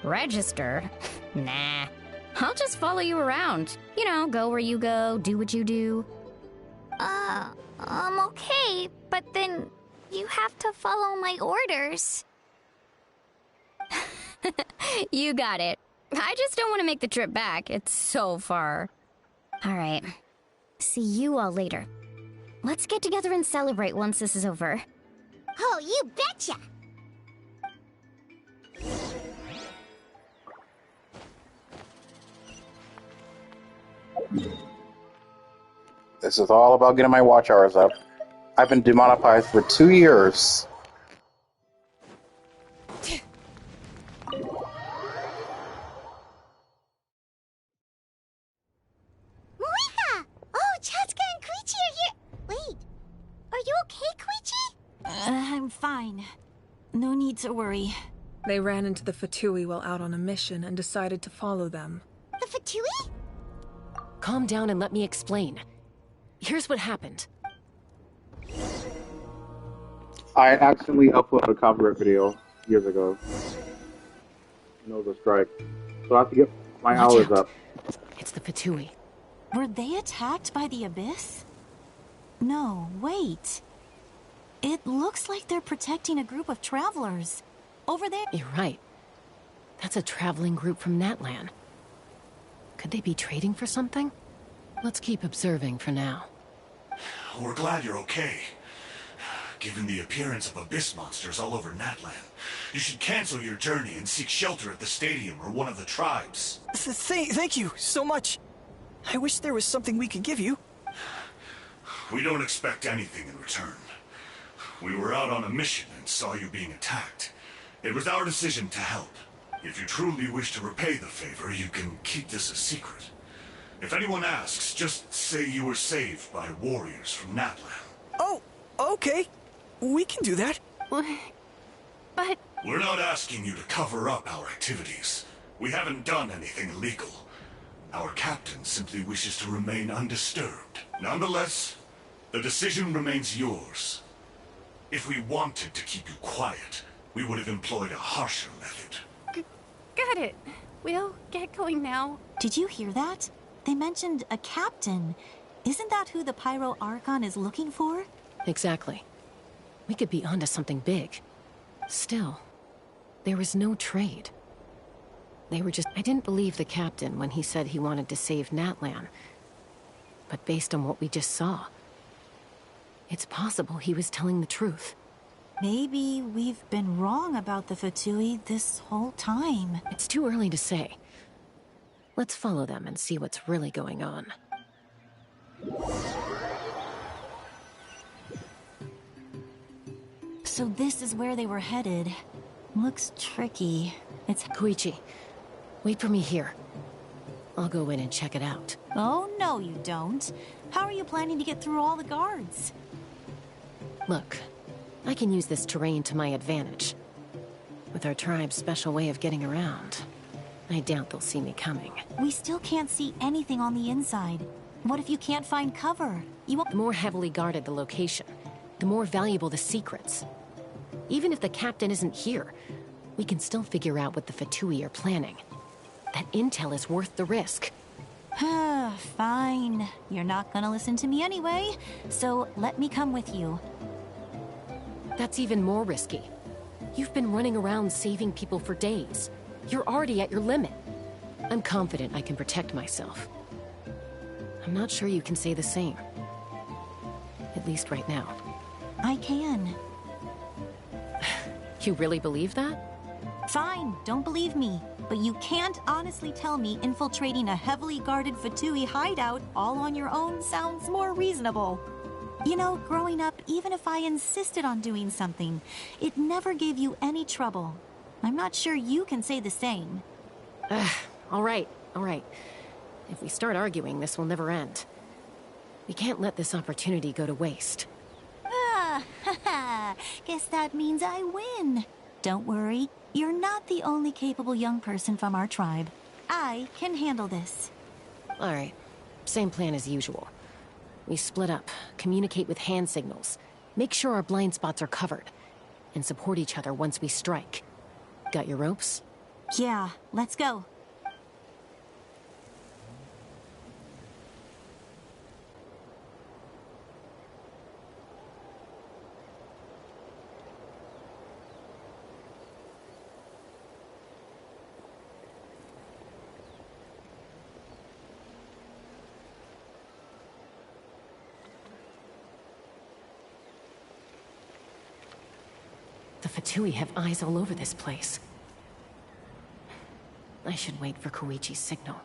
S6: Register? Nah. I'll just follow you around. You know, go where you go, do what you do.
S8: Okay, but then you have to follow my orders.
S6: You got it. I just don't want to make the trip back. It's so far. All right. See you all later. Let's get together and celebrate once this is over.
S8: Oh, you betcha!
S7: This is all about getting my watch hours up. I've been demonetized for 2 years.
S8: Moika! Oh, Chaska and Koichi are here. Wait, are you okay, Koichi?
S16: I'm fine. No need to worry.
S17: They ran into the Fatui while out on a mission and decided to follow them.
S8: The Fatui?
S3: Calm down and let me explain. Here's what happened.
S7: I accidentally uploaded a copyright video years ago. No, the strike. So I have to get my hours up.
S3: It's the Fatui.
S16: Were they attacked by the Abyss? No, wait. It looks like they're protecting a group of travelers. Over there.
S3: You're right. That's a traveling group from Natlan. Could they be trading for something? Let's keep observing for now.
S12: We're glad you're okay. Given the appearance of abyss monsters all over Natlan, you should cancel your journey and seek shelter at the stadium or one of the tribes.
S18: Thank you so much. I wish there was something we could give you.
S12: We don't expect anything in return. We were out on a mission and saw you being attacked. It was our decision to help. If you truly wish to repay the favor, you can keep this a secret. If anyone asks, just say you were saved by warriors from Natlan.
S18: Oh, okay. We can do that.
S8: But...
S12: We're not asking you to cover up our activities. We haven't done anything illegal. Our captain simply wishes to remain undisturbed. Nonetheless, the decision remains yours. If we wanted to keep you quiet, we would have employed a harsher method.
S15: Got it. We'll get going now.
S16: Did you hear that? They mentioned a captain. Isn't that who the Pyro Archon is looking for?
S3: Exactly. We could be onto something big. Still, there was no trade. They were just... I didn't believe the captain when he said he wanted to save Natlan. But based on what we just saw, it's possible he was telling the truth.
S16: Maybe we've been wrong about the Fatui this whole time.
S3: It's too early to say. Let's follow them and see what's really going on.
S16: So this is where they were headed. Looks tricky. It's...
S3: Koichi, wait for me here. I'll go in and check it out.
S16: Oh, no you don't. How are you planning to get through all the guards?
S3: Look, I can use this terrain to my advantage. With our tribe's special way of getting around, I doubt they'll see me coming.
S16: We still can't see anything on the inside. What if you can't find cover? You won't...
S3: The more heavily guarded the location, the more valuable the secrets. Even if the captain isn't here, we can still figure out what the Fatui are planning. That intel is worth the risk.
S16: Fine. You're not gonna listen to me anyway, so let me come with you.
S3: That's even more risky. You've been running around saving people for days. You're already at your limit. I'm confident I can protect myself. I'm not sure you can say the same. At least right now.
S16: I can.
S3: You really believe that?
S16: Fine, don't believe me. But you can't honestly tell me infiltrating a heavily guarded Fatui hideout all on your own sounds more reasonable. You know, growing up, even if I insisted on doing something, it never gave you any trouble. I'm not sure you can say the same.
S3: All right, all right. If we start arguing, this will never end. We can't let this opportunity go to waste.
S16: Ah, haha. Guess that means I win. Don't worry, you're not the only capable young person from our tribe. I can handle this.
S3: All right. Same plan as usual. We split up, communicate with hand signals, make sure our blind spots are covered, and support each other once we strike. Got your ropes?
S16: Yeah, let's go.
S3: The Fatui have eyes all over this place. I should wait for Koichi's signal.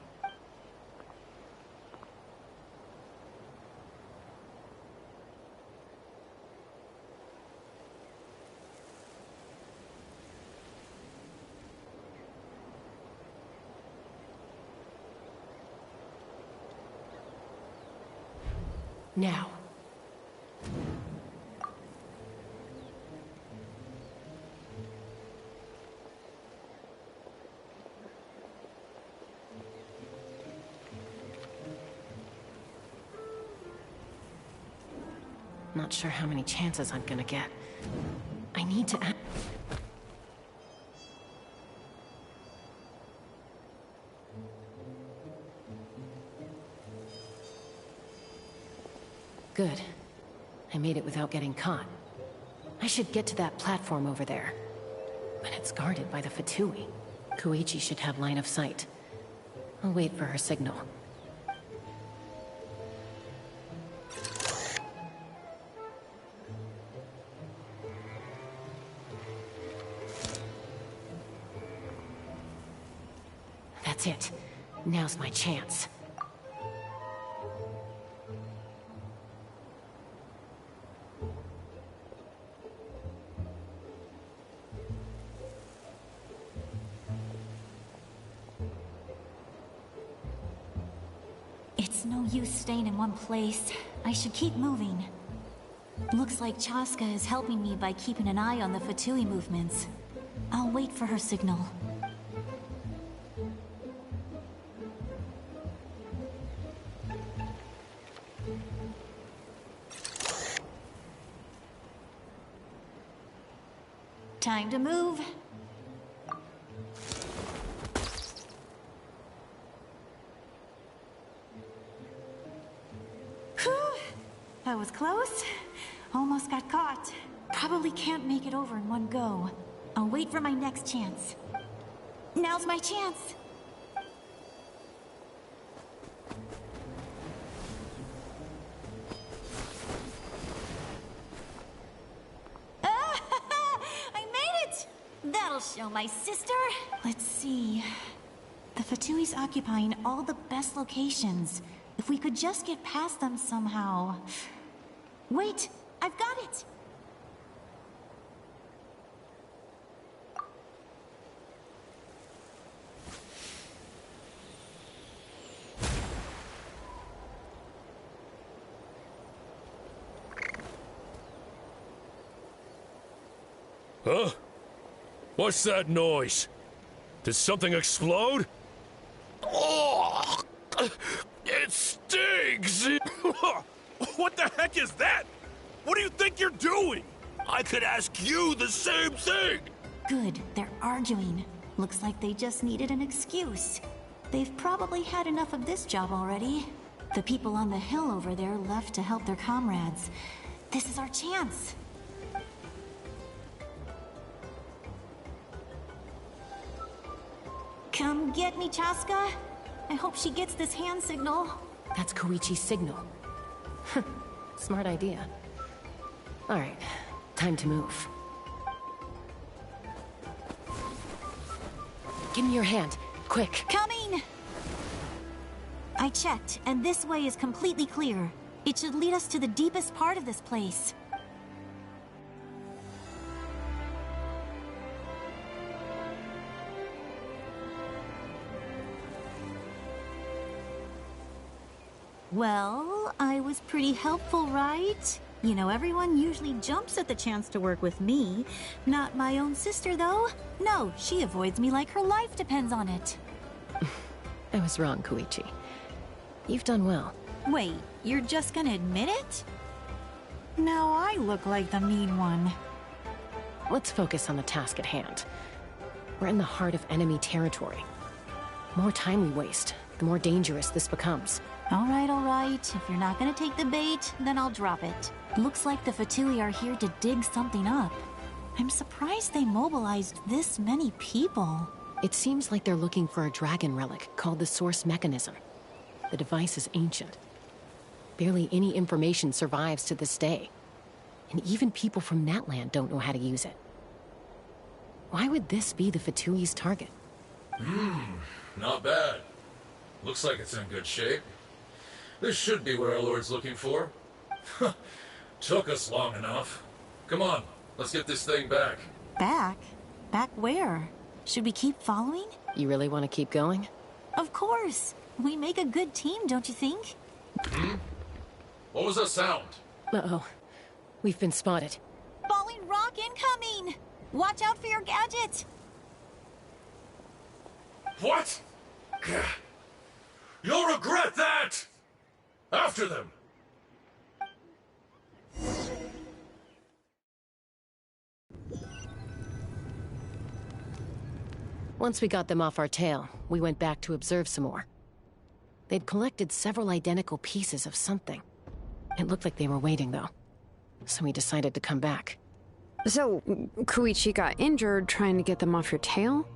S3: Now. Not sure how many chances I'm gonna get. I need to act. Good. I made it without getting caught. I should get to that platform over there. But it's guarded by the Fatui. Koichi should have line of sight. I'll wait for her signal. That's it. Now's my chance.
S16: It's no use staying in one place. I should keep moving. Looks like Chaska is helping me by keeping an eye on the Fatui movements. I'll wait for her signal. Time to move. Whew. That was close. Almost got caught. Probably can't make it over in one go. I'll wait for my next chance. Now's my chance. That'll show my sister. Let's see. The Fatui's occupying all the best locations. If we could just get past them somehow. Wait, I've got it.
S19: Huh? What's that noise? Did something explode? Oh! It stinks!
S20: What the heck is that? What do you think you're doing?
S19: I could ask you the same thing!
S16: Good, they're arguing. Looks like they just needed an excuse. They've probably had enough of this job already. The people on the hill over there left to help their comrades. This is our chance. Come get me, Chaska. I hope she gets this hand signal.
S3: That's Koichi's signal. Smart idea. All right, time to move. Give me your hand, quick.
S16: Coming! I checked, and this way is completely clear. It should lead us to the deepest part of this place. Well, I was pretty helpful, right? You know, everyone usually jumps at the chance to work with me. Not my own sister, though. No, she avoids me like her life depends on it.
S3: I was wrong, Koichi. You've done well.
S16: Wait, you're just gonna admit it? Now I look like the mean one.
S3: Let's focus on the task at hand. We're in the heart of enemy territory. The more time we waste, the more dangerous this becomes.
S16: All right. If you're not gonna take the bait, then I'll drop it. Looks like the Fatui are here to dig something up. I'm surprised they mobilized this many people.
S3: It seems like they're looking for a dragon relic called the Source Mechanism. The device is ancient. Barely any information survives to this day. And even people from Natland don't know how to use it. Why would this be the Fatui's target?
S21: Not bad. Looks like it's in good shape. This should be what our Lord's looking for. Took us long enough. Come on, let's get this thing back.
S16: Back? Back where? Should we keep following?
S3: You really want to keep going?
S16: Of course. We make a good team, don't you think?
S21: What was that sound?
S3: Uh-oh. We've been spotted.
S16: Falling rock incoming! Watch out for your gadget!
S21: What? You'll regret that! After them!
S3: Once we got them off our tail, we went back to observe some more. They'd collected several identical pieces of something. It looked like they were waiting, though. So we decided to come back.
S5: So, Koichi got injured trying to get them off your tail?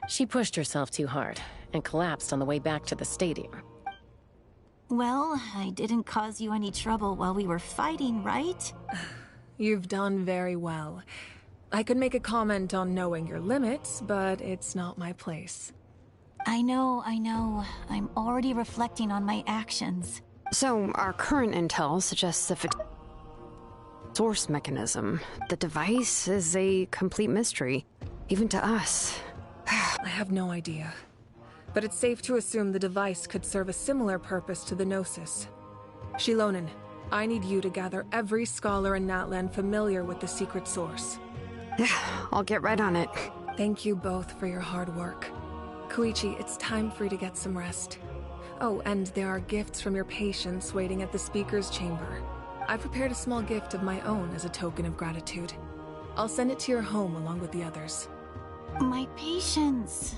S3: She pushed herself too hard and collapsed on the way back to the stadium.
S16: Well, I didn't cause you any trouble while we were fighting, right?
S17: You've done very well. I could make a comment on knowing your limits, but it's not my place.
S16: I know. I'm already reflecting on my actions.
S5: So, our current intel suggests the source mechanism. The device is a complete mystery, even to us.
S17: I have no idea. But it's safe to assume the device could serve a similar purpose to the Gnosis. Shilonen, I need you to gather every scholar in Natland familiar with the secret source.
S5: I'll get right on it.
S17: Thank you both for your hard work. Koichi, it's time for you to get some rest. Oh, and there are gifts from your patients waiting at the speaker's chamber. I prepared a small gift of my own as a token of gratitude. I'll send it to your home along with the others.
S16: My patients.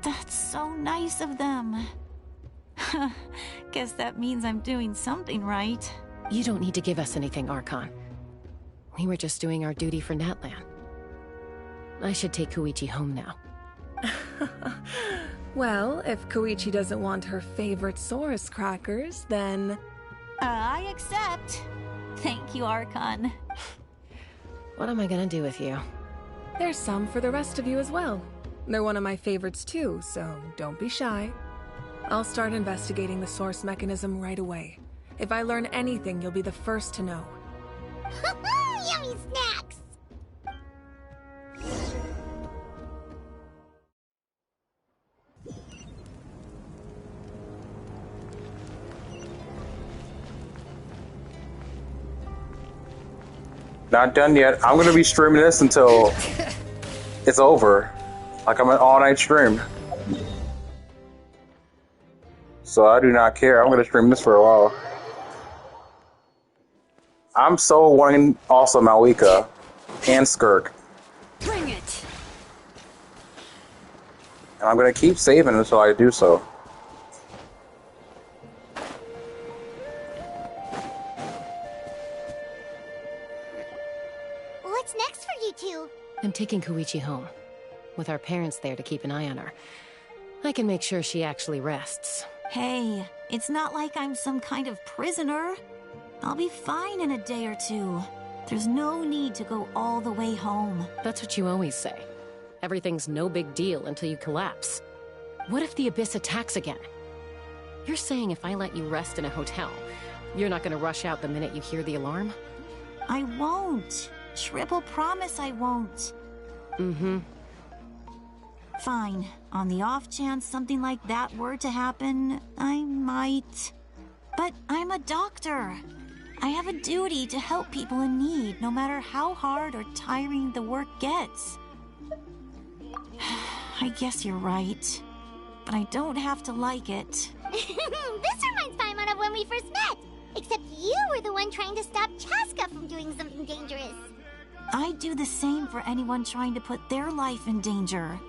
S16: That's so nice of them. Guess that means I'm doing something right.
S3: You don't need to give us anything, Archon. We were just doing our duty for Natland. I should take Koichi home now.
S17: Well, if Koichi doesn't want her favorite Saurus crackers, then...
S16: I accept. Thank you, Archon.
S3: What am I gonna do with you?
S17: There's some for the rest of you as well. They're one of my favorites too, so don't be shy. I'll start investigating the source mechanism right away. If I learn anything, you'll be the first to know.
S8: Yummy snacks!
S7: Not done yet. I'm gonna be streaming this until it's over. Like I'm an all-night stream. So I do not care. I'm gonna stream this for a while. I'm so wanting also Malika and Skirk.
S5: Bring it!
S7: And I'm gonna keep saving until I do so.
S8: What's next for you two?
S3: I'm taking Koichi home. With our parents there to keep an eye on her, I can make sure she actually rests.
S16: Hey, it's not like I'm some kind of prisoner. I'll be fine in a day or two. There's no need to go all the way home.
S3: That's what you always say. Everything's no big deal until you collapse. What if the Abyss attacks again? You're saying if I let you rest in a hotel, you're not gonna rush out the minute you hear the alarm?
S16: I won't. Triple promise I won't.
S3: Mm-hmm.
S16: Fine. On the off chance something like that were to happen, I might. But I'm a doctor. I have a duty to help people in need, no matter how hard or tiring the work gets. I guess you're right. But I don't have to like it.
S8: This reminds Paimon of when we first met. Except you were the one trying to stop Chaska from doing something dangerous.
S16: I'd do the same for anyone trying to put their life in danger.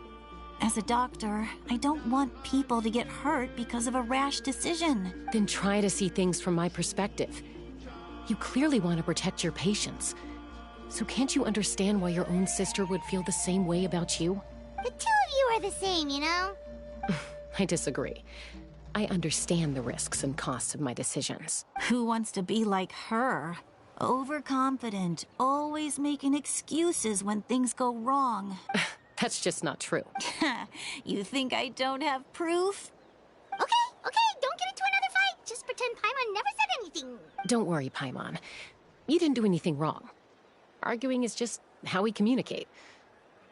S16: As a doctor, I don't want people to get hurt because of a rash decision.
S3: Then try to see things from my perspective. You clearly want to protect your patients. So can't you understand why your own sister would feel the same way about you?
S8: The two of you are the same, you know?
S3: I disagree. I understand the risks and costs of my decisions.
S16: Who wants to be like her? Overconfident, always making excuses when things go wrong.
S3: That's just not true.
S16: You think I don't have proof?
S8: Okay, don't get into another fight. Just pretend Paimon never said anything.
S3: Don't worry, Paimon. You didn't do anything wrong. Arguing is just how we communicate.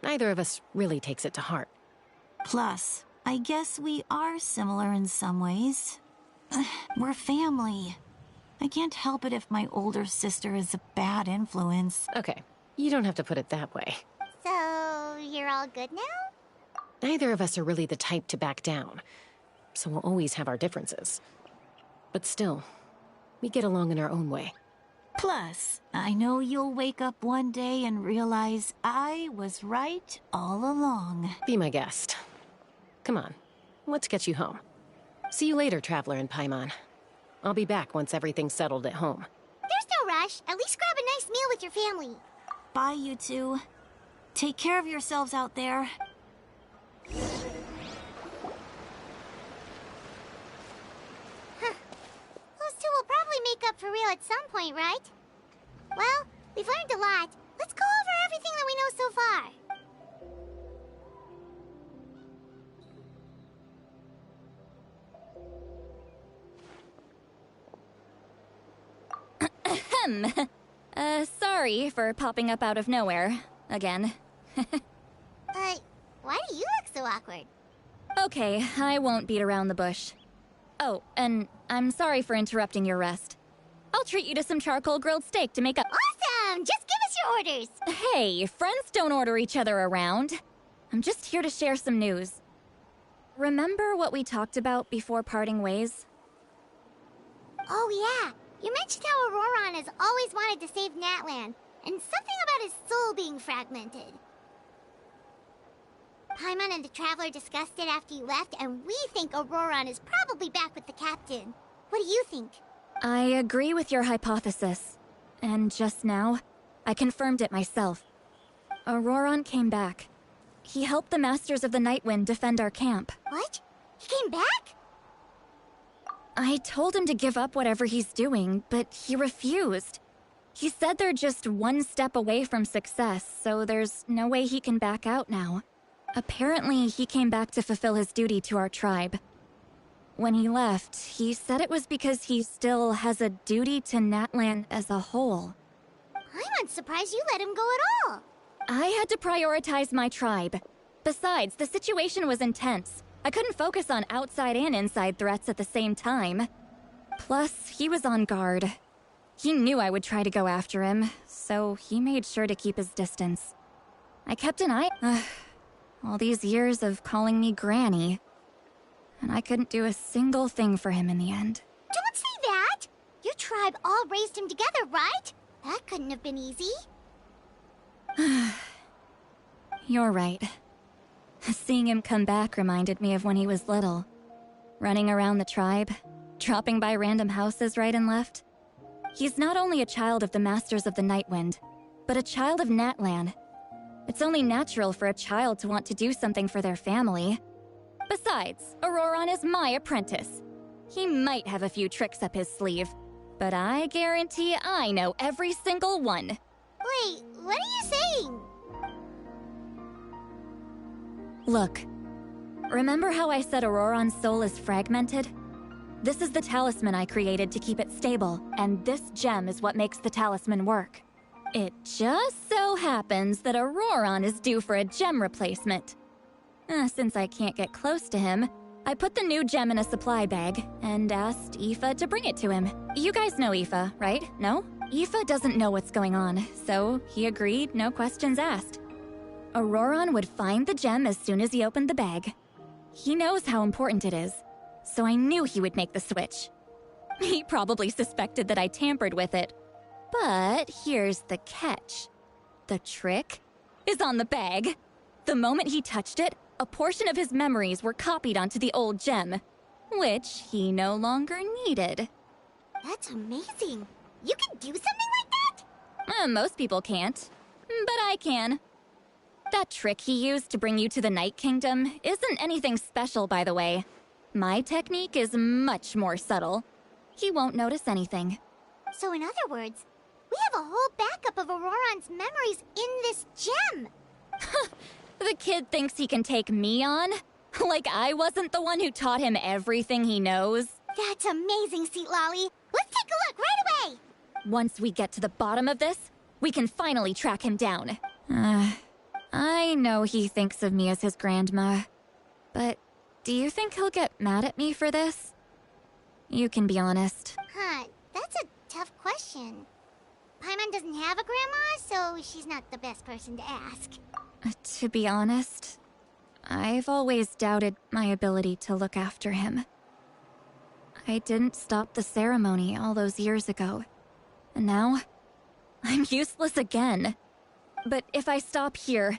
S3: Neither of us really takes it to heart.
S16: Plus, I guess we are similar in some ways. We're family. I can't help it if my older sister is a bad influence.
S3: Okay, you don't have to put it that way.
S8: So, you're all good now?
S3: Neither of us are really the type to back down, so we'll always have our differences. But still, we get along in our own way.
S16: Plus, I know you'll wake up one day and realize I was right all along.
S3: Be my guest. Come on, let's get you home. See you later, Traveler and Paimon. I'll be back once everything's settled at home.
S8: There's no rush. At least grab a nice meal with your family.
S16: Bye, you two. Take care of yourselves out there.
S8: Huh. Those two will probably make up for real at some point, right? Well, we've learned a lot. Let's go over everything that we know so far.
S9: Sorry for popping up out of nowhere. Again.
S8: Why do you look so awkward?
S9: Okay, I won't beat around the bush. Oh, and I'm sorry for interrupting your rest. I'll treat you to some charcoal grilled steak to make up—
S8: Awesome! Just give us your orders!
S9: Hey, friends don't order each other around. I'm just here to share some news. Remember what we talked about before parting ways?
S8: Oh yeah, you mentioned how Ororon has always wanted to save Natlan, and something about his soul being fragmented. Paimon and the Traveler discussed it after you left, and we think Ororon is probably back with the captain. What do you think?
S9: I agree with your hypothesis. And just now, I confirmed it myself. Ororon came back. He helped the Masters of the Nightwind defend our camp.
S8: What? He came back?
S9: I told him to give up whatever he's doing, but he refused. He said they're just one step away from success, so there's no way he can back out now. Apparently, he came back to fulfill his duty to our tribe. When he left, he said it was because he still has a duty to Natlan as a whole.
S8: I'm surprised you let him go at all.
S9: I had to prioritize my tribe. Besides, the situation was intense. I couldn't focus on outside and inside threats at the same time. Plus, he was on guard. He knew I would try to go after him, so he made sure to keep his distance. I kept an eye— all these years of calling me Granny. And I couldn't do a single thing for him in the end.
S8: Don't say that! Your tribe all raised him together, right? That couldn't have been easy.
S9: You're right. Seeing him come back reminded me of when he was little. Running around the tribe, dropping by random houses right and left. He's not only a child of the Masters of the Nightwind, but a child of Natlan. It's only natural for a child to want to do something for their family. Besides, Ororon is my apprentice. He might have a few tricks up his sleeve, but I guarantee I know every single one.
S8: Wait, what are you saying?
S9: Look, remember how I said Ororon's soul is fragmented? This is the talisman I created to keep it stable, and this gem is what makes the talisman work. It just so happens that Ororon is due for a gem replacement. Since I can't get close to him, I put the new gem in a supply bag and asked Aoife to bring it to him. You guys know Aoife, right? No? Aoife doesn't know what's going on, so he agreed, no questions asked. Ororon would find the gem as soon as he opened the bag. He knows how important it is, so I knew he would make the switch. He probably suspected that I tampered with it. But here's the catch. The trick is on the bag. The moment he touched it, a portion of his memories were copied onto the old gem, which he no longer needed.
S8: That's amazing. You can do something like that?
S9: Most people can't, but I can. That trick he used to bring you to the Night Kingdom isn't anything special, by the way. My technique is much more subtle. He won't notice anything.
S8: So in other words, we have a whole backup of Ororon's memories in this gem.
S9: The kid thinks he can take me on? Like I wasn't the one who taught him everything he knows?
S8: That's amazing, Citlali. Let's take a look right away.
S9: Once we get to the bottom of this, we can finally track him down. I know he thinks of me as his grandma, but do you think he'll get mad at me for this? You can be honest.
S8: That's a tough question. Paimon doesn't have a grandma, so she's not the best person to ask.
S9: To be honest, I've always doubted my ability to look after him. I didn't stop the ceremony all those years ago, and now I'm useless again. But if I stop here,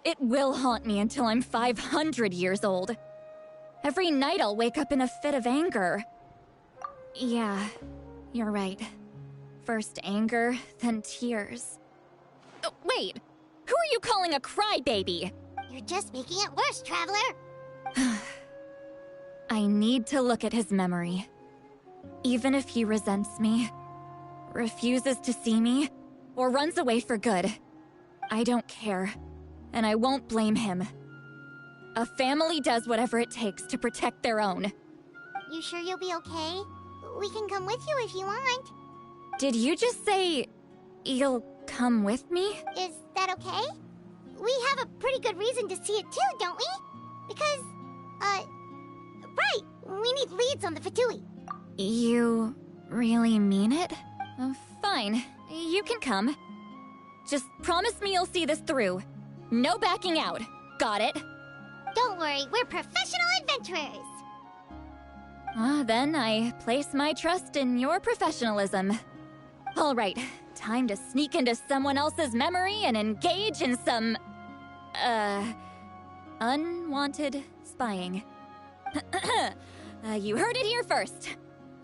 S9: it will haunt me until I'm 500 years old. Every night I'll wake up in a fit of anger. Yeah, you're right. First anger, then tears. Oh, wait! Who are you calling a crybaby?
S8: You're just making it worse, Traveler.
S9: I need to look at his memory. Even if he resents me, refuses to see me, or runs away for good, I don't care, and I won't blame him. A family does whatever it takes to protect their own.
S8: You sure you'll be okay? We can come with you if you want.
S9: Did you just say you'll come with me?
S8: Is that okay? We have a pretty good reason to see it too, don't we? Because, right, we need leads on the Fatui.
S9: You really mean it? Oh, fine, you can come. Just promise me you'll see this through. No backing out. Got it?
S8: Don't worry, we're professional adventurers.
S9: Then I place my trust in your professionalism. All right, time to sneak into someone else's memory and engage in some, unwanted spying. You heard it here first.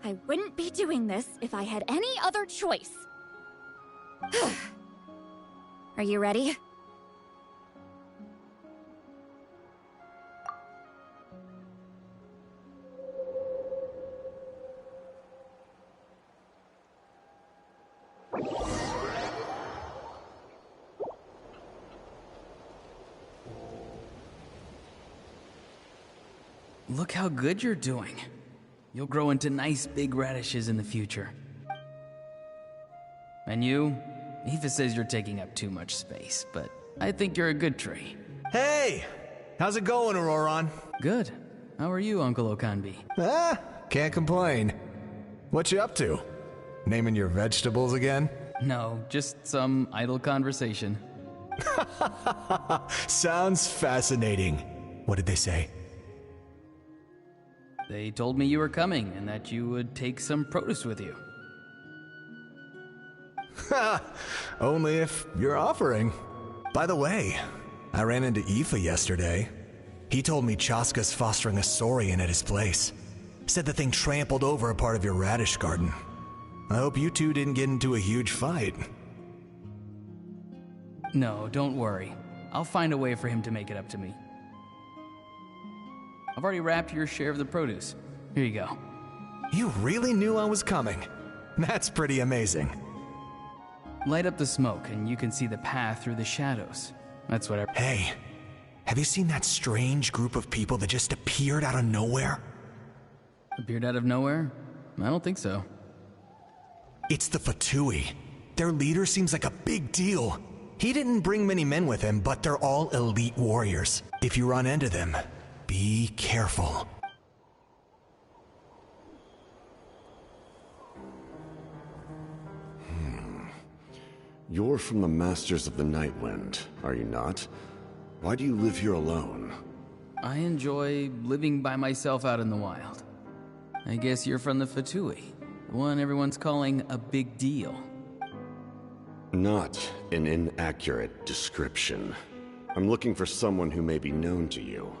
S9: I wouldn't be doing this if I had any other choice. Are you ready?
S10: Look how good you're doing. You'll grow into nice big radishes in the future. And you? Aoife says you're taking up too much space, but I think you're a good tree.
S1: Hey! How's it going, Ororon?
S10: Good. How are you, Uncle Okanbi?
S1: Can't complain. What you up to? Naming your vegetables again?
S10: No, just some idle conversation.
S1: Sounds fascinating. What did they say?
S10: They told me you were coming and that you would take some produce with you.
S1: Ha! Only if you're offering. By the way, I ran into Aoife yesterday. He told me Chaska's fostering a saurian at his place. Said the thing trampled over a part of your radish garden. I hope you two didn't get into a huge fight.
S10: No, don't worry. I'll find a way for him to make it up to me. I've already wrapped your share of the produce. Here you go.
S1: You really knew I was coming. That's pretty amazing.
S10: Light up the smoke and you can see the path through the shadows. That's what I...
S1: Hey, have you seen that strange group of people that just appeared out of nowhere?
S10: Appeared out of nowhere? I don't think so.
S1: It's the Fatui. Their leader seems like a big deal. He didn't bring many men with him, but they're all elite warriors. If you run into them, be careful.
S11: You're from the Masters of the Nightwind, are you not? Why do you live here alone?
S10: I enjoy living by myself out in the wild. I guess you're from the Fatui, the one everyone's calling a big deal.
S11: Not an inaccurate description. I'm looking for someone who may be known to you.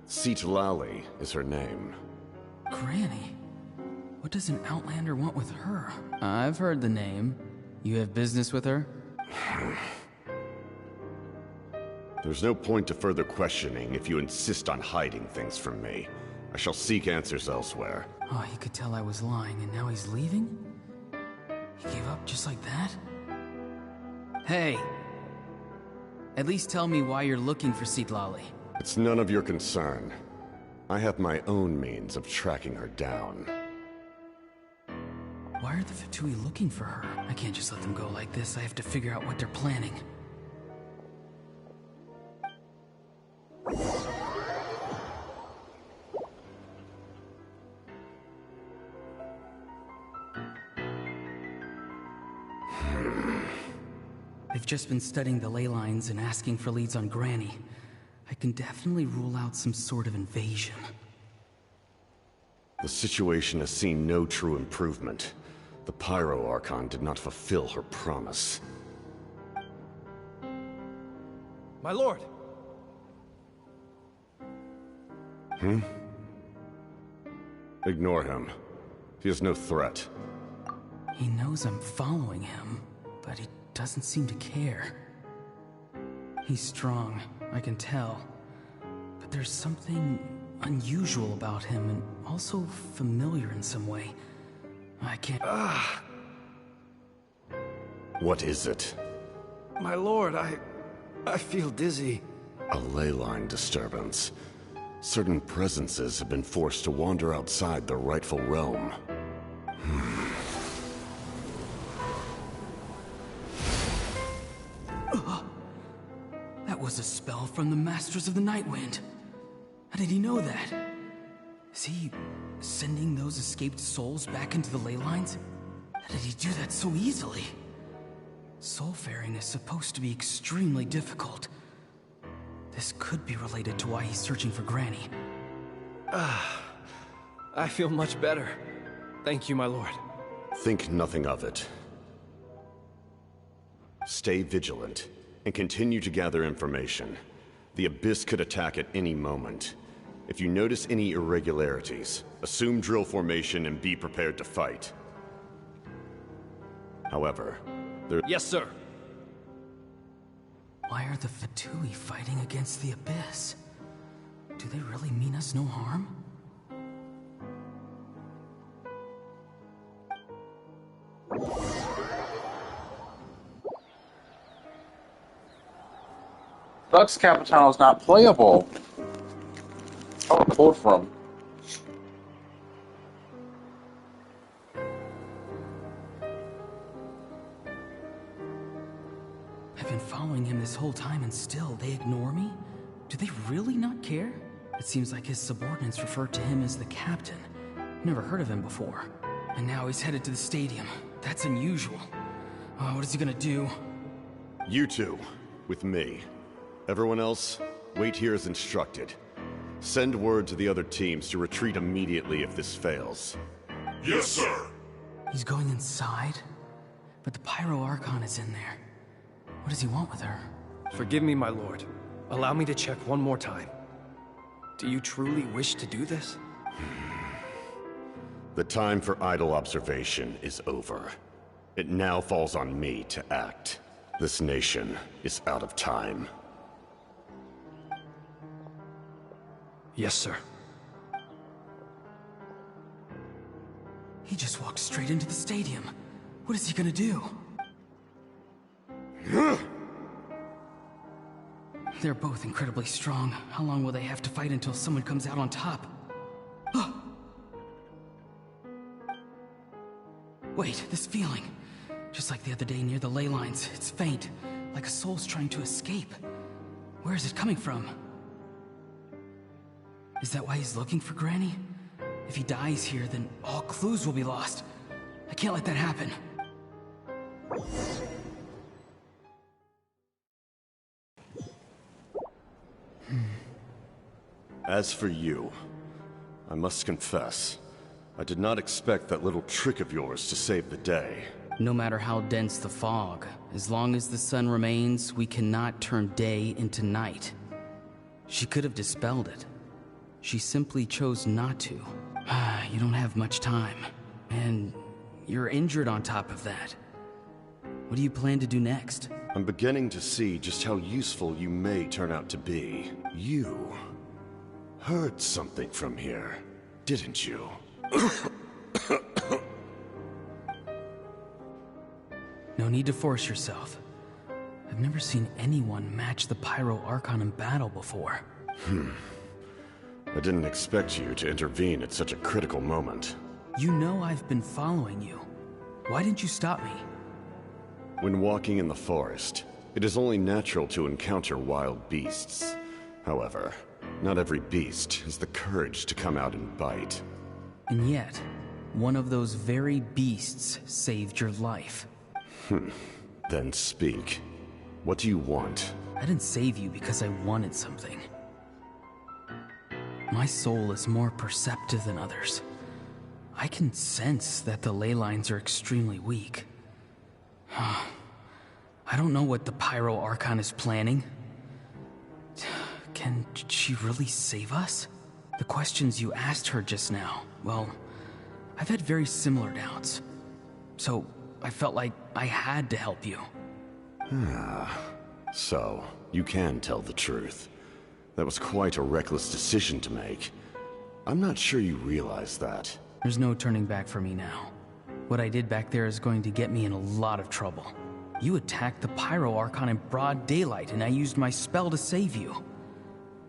S11: Citlali is her name.
S10: Granny? What does an Outlander want with her? I've heard the name. You have business with her?
S11: There's no point to further questioning if you insist on hiding things from me. I shall seek answers elsewhere.
S10: Oh, he could tell I was lying and now he's leaving? He gave up just like that? Hey! At least tell me why you're looking for Citlali.
S11: It's none of your concern. I have my own means of tracking her down.
S10: Why are the Fatui looking for her? I can't just let them go like this. I have to figure out what they're planning. They've just been studying the ley lines and asking for leads on Granny. I can definitely rule out some sort of invasion.
S11: The situation has seen no true improvement. The Pyro Archon did not fulfill her promise.
S18: My lord!
S11: Ignore him. He is no threat.
S10: He knows I'm following him, but he doesn't seem to care. He's strong, I can tell. But there's something unusual about him and also familiar in some way. I can't...
S11: What is it?
S18: My lord, I feel dizzy.
S11: A ley line disturbance. Certain presences have been forced to wander outside their rightful realm.
S10: That was a spell from the Masters of the Nightwind. How did he know that? Is he sending those escaped souls back into the ley lines? How did he do that so easily? Soulfaring is supposed to be extremely difficult. This could be related to why he's searching for Granny.
S18: I feel much better. Thank you, my lord.
S11: Think nothing of it. Stay vigilant, and continue to gather information. The Abyss could attack at any moment. If you notice any irregularities, assume drill formation and be prepared to fight. However, there...
S18: Yes, sir.
S10: Why are the Fatui fighting against the Abyss? Do they really mean us no harm?
S7: Lux Capitano is not playable. Oh, pulled from.
S10: I've been following him this whole time and still they ignore me? Do they really not care? It seems like his subordinates refer to him as the captain. Never heard of him before. And now he's headed to the stadium. That's unusual. Oh, what is he gonna do?
S11: You two, with me. Everyone else, wait here as instructed. Send word to the other teams to retreat immediately if this fails.
S12: Yes, sir.
S10: He's going inside? But the Pyro Archon is in there. What does he want with her?
S18: Forgive me, my lord. Allow me to check one more time. Do you truly wish to do this?
S11: The time for idle observation is over. It now falls on me to act. This nation is out of time.
S18: Yes, sir.
S10: He just walked straight into the stadium. What is he gonna do? They're both incredibly strong. How long will they have to fight until someone comes out on top? Wait, this feeling. Just like the other day near the ley lines, it's faint. Like a soul's trying to escape. Where is it coming from? Is that why he's looking for Granny? If he dies here, then all clues will be lost. I can't let that happen.
S11: As for you, I must confess, I did not expect that little trick of yours to save the day.
S10: No matter how dense the fog, as long as the sun remains, we cannot turn day into night. She could have dispelled it. She simply chose not to. You don't have much time. And you're injured on top of that. What do you plan to do next?
S11: I'm beginning to see just how useful you may turn out to be. You heard something from here, didn't you?
S10: No need to force yourself. I've never seen anyone match the Pyro Archon in battle before.
S11: I didn't expect you to intervene at such a critical moment.
S10: You know I've been following you. Why didn't you stop me?
S11: When walking in the forest, it is only natural to encounter wild beasts. However, not every beast has the courage to come out and bite.
S10: And yet, one of those very beasts saved your life.
S11: Then speak. What do you want?
S10: I didn't save you because I wanted something. My soul is more perceptive than others. I can sense that the ley lines are extremely weak. I don't know what the Pyro Archon is planning. Can she really save us? The questions you asked her just now, well, I've had very similar doubts. So, I felt like I had to help you.
S11: So, you can tell the truth. That was quite a reckless decision to make. I'm not sure you realize that.
S10: There's no turning back for me now. What I did back there is going to get me in a lot of trouble. You attacked the Pyro Archon in broad daylight, and I used my spell to save you.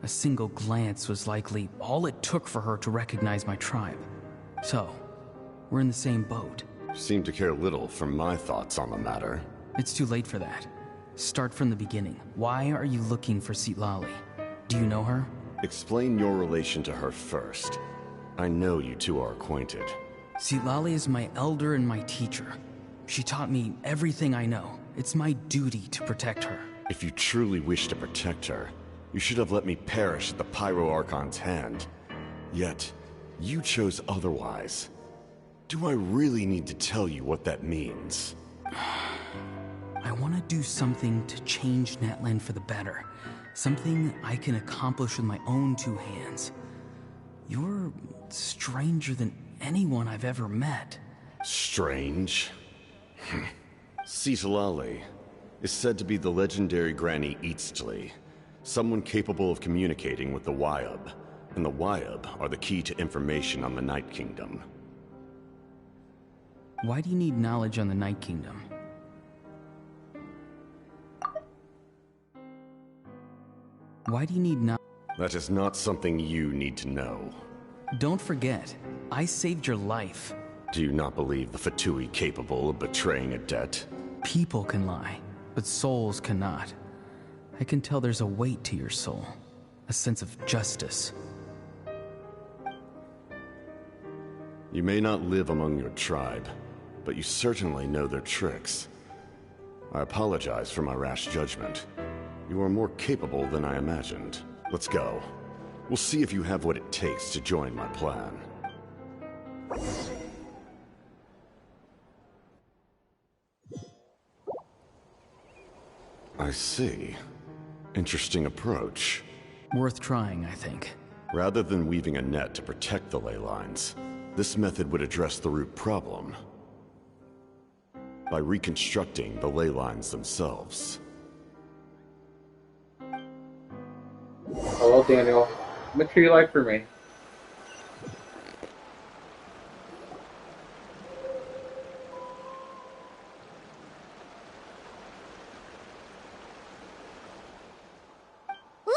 S10: A single glance was likely all it took for her to recognize my tribe. So, we're in the same boat.
S11: You seem to care little for my thoughts on the matter.
S10: It's too late for that. Start from the beginning. Why are you looking for Citlali? Do you know her?
S11: Explain your relation to her first. I know you two are acquainted.
S10: Citlali is my elder and my teacher. She taught me everything I know. It's my duty to protect her.
S11: If you truly wish to protect her, you should have let me perish at the Pyro Archon's hand. Yet, you chose otherwise. Do I really need to tell you what that means?
S10: I want to do something to change Natlan for the better. Something I can accomplish with my own two hands. You're stranger than anyone I've ever met.
S11: Strange? Citlali is said to be the legendary Granny Citlali, someone capable of communicating with the Wyab, and the Wyab are the key to information on the Night Kingdom.
S10: Why do you need knowledge on the Night Kingdom? Why do you need knowledge?
S11: That is not something you need to know.
S10: Don't forget, I saved your life.
S11: Do you not believe the Fatui capable of betraying a debt?
S10: People can lie, but souls cannot. I can tell there's a weight to your soul, a sense of justice.
S11: You may not live among your tribe, but you certainly know their tricks. I apologize for my rash judgment. You are more capable than I imagined. Let's go. We'll see if you have what it takes to join my plan. I see. Interesting approach.
S10: Worth trying, I think.
S11: Rather than weaving a net to protect the ley lines, this method would address the root problem by reconstructing the ley lines themselves.
S7: Hello, Daniel. Make sure you like for me.
S8: Woo!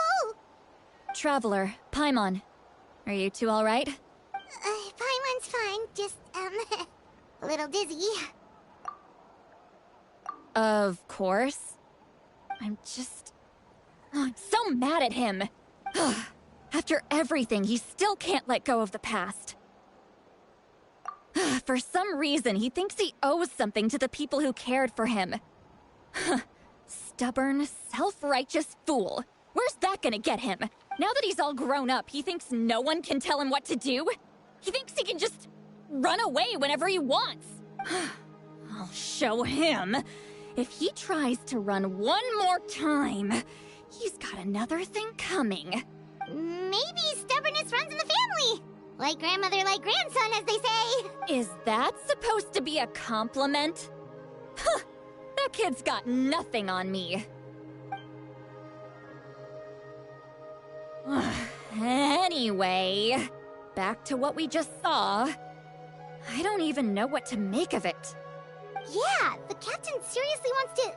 S9: Traveler, Paimon. Are you two alright?
S8: Paimon's fine, just, a little dizzy.
S9: Of course. I'm so mad at him. After everything, he still can't let go of the past. For some reason, he thinks he owes something to the people who cared for him. Stubborn, self-righteous fool. Where's that gonna get him? Now that he's all grown up, he thinks no one can tell him what to do? He thinks he can just run away whenever he wants. I'll show him. If he tries to run one more time, he's got another thing coming.
S8: Maybe stubbornness runs in the family. Like grandmother, like grandson, as they say.
S9: Is that supposed to be a compliment? Huh, that kid's got nothing on me. Anyway, back to what we just saw. I don't even know what to make of it.
S8: Yeah, the captain seriously wants to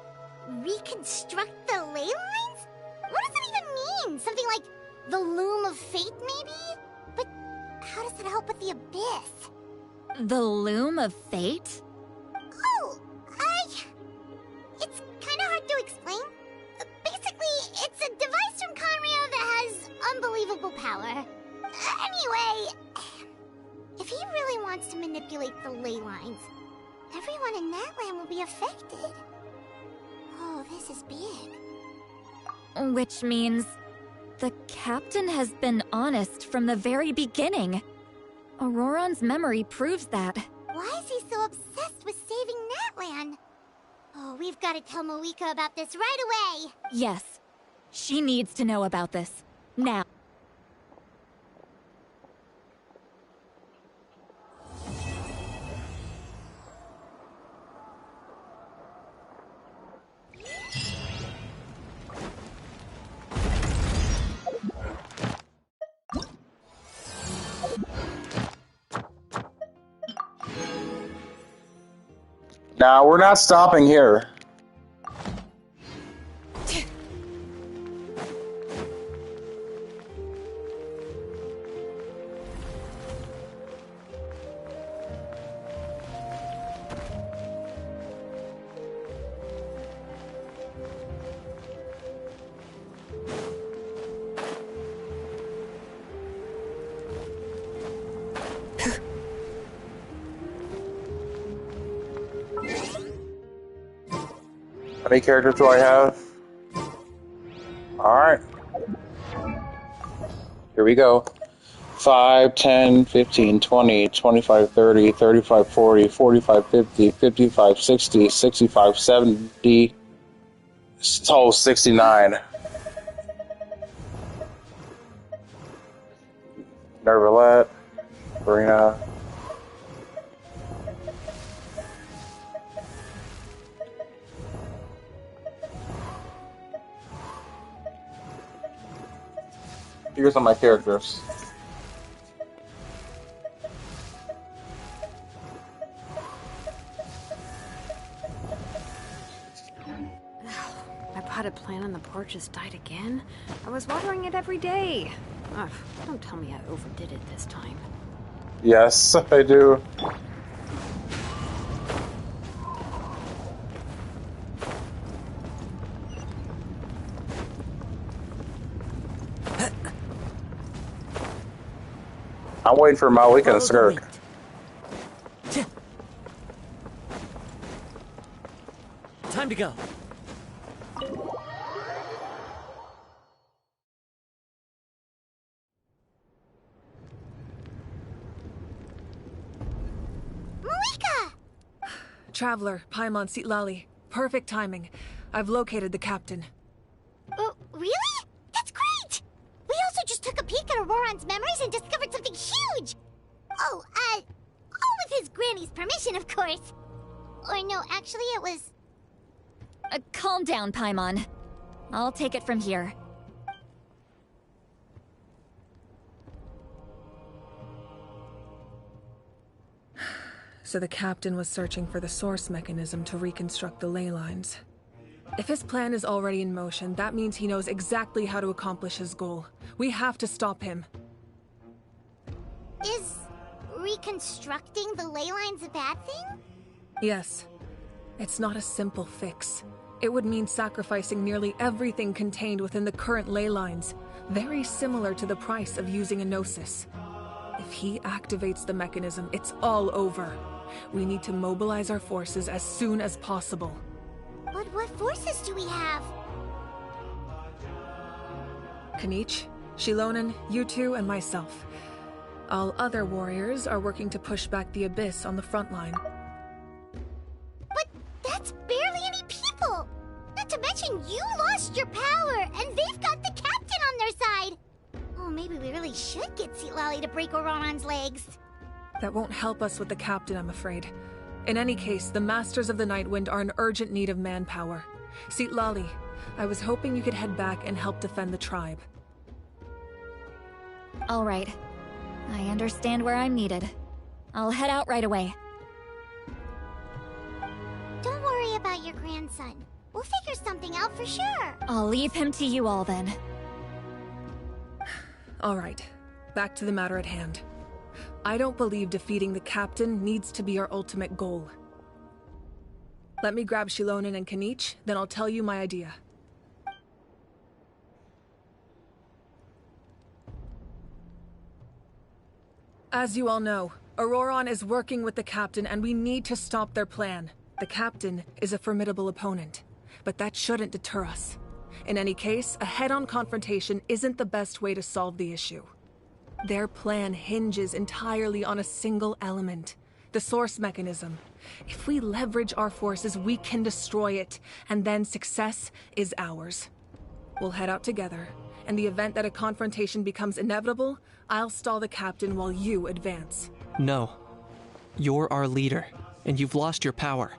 S8: reconstruct the ley lines? What does that even mean? Something like the loom of fate, maybe? But how does that help with the abyss?
S9: The loom of fate?
S8: Oh, it's kind of hard to explain. Basically, it's a device from Conrio that has unbelievable power. Anyway, if he really wants to manipulate the ley lines, everyone in Natlan will be affected. Oh, this is big.
S9: Which means the captain has been honest from the very beginning. Ororon's memory proves that.
S8: Why is he so obsessed with saving Natlan? Oh, we've got to tell Moeka about this right away.
S9: Yes, she needs to know about this. Now.
S7: Now, we're not stopping here. How many characters do I have? Alright. Here we go. 5, 10, 15, 20, 25, 30, 35, 40, 45, 50, 55, 60, 65, 70, total 69. Nervalette, Marina. Here's all my characters.
S5: My potted plant on the porch just died again. I was watering it every day. Ugh, don't tell me I overdid it this time.
S7: Yes, I do. I'm waiting for Malika and Skirk.
S18: Time to go.
S8: Malika!
S17: Traveler, Paimon Citlali. Perfect timing. I've located the captain.
S8: Oh, really? That's great! We also just took a peek at Ororon's memories and discovered something huge! Oh, all with his granny's permission, of course. Or no, actually it was...
S9: Calm down, Paimon. I'll take it from here.
S17: So the captain was searching for the source mechanism to reconstruct the ley lines. If his plan is already in motion, that means he knows exactly how to accomplish his goal. We have to stop him.
S8: Is reconstructing the ley lines a bad thing?
S17: Yes. It's not a simple fix. It would mean sacrificing nearly everything contained within the current ley lines, very similar to the price of using a Gnosis. If he activates the mechanism, it's all over. We need to mobilize our forces as soon as possible.
S8: But what forces do we have?
S17: Kanich, Shilonen, you two, and myself. All other warriors are working to push back the Abyss on the front line.
S8: But that's barely any people! Not to mention you lost your power, and they've got the captain on their side! Oh, maybe we really should get Citlali to break Ororon's legs.
S17: That won't help us with the captain, I'm afraid. In any case, the Masters of the Nightwind are in urgent need of manpower. Citlali, I was hoping you could head back and help defend the tribe.
S9: All right. I understand where I'm needed. I'll head out right away.
S8: Don't worry about your grandson. We'll figure something out for sure.
S9: I'll leave him to you all then.
S17: All right, back to the matter at hand. I don't believe defeating the captain needs to be our ultimate goal. Let me grab Shilonen and Kanich, then I'll tell you my idea. As you all know, Ororon is working with the captain and we need to stop their plan. The captain is a formidable opponent, but that shouldn't deter us. In any case, a head-on confrontation isn't the best way to solve the issue. Their plan hinges entirely on a single element, the source mechanism. If we leverage our forces, we can destroy it, and then success is ours. We'll head out together. In the event that a confrontation becomes inevitable, I'll stall the captain while you advance.
S4: No. You're our leader, and you've lost your power.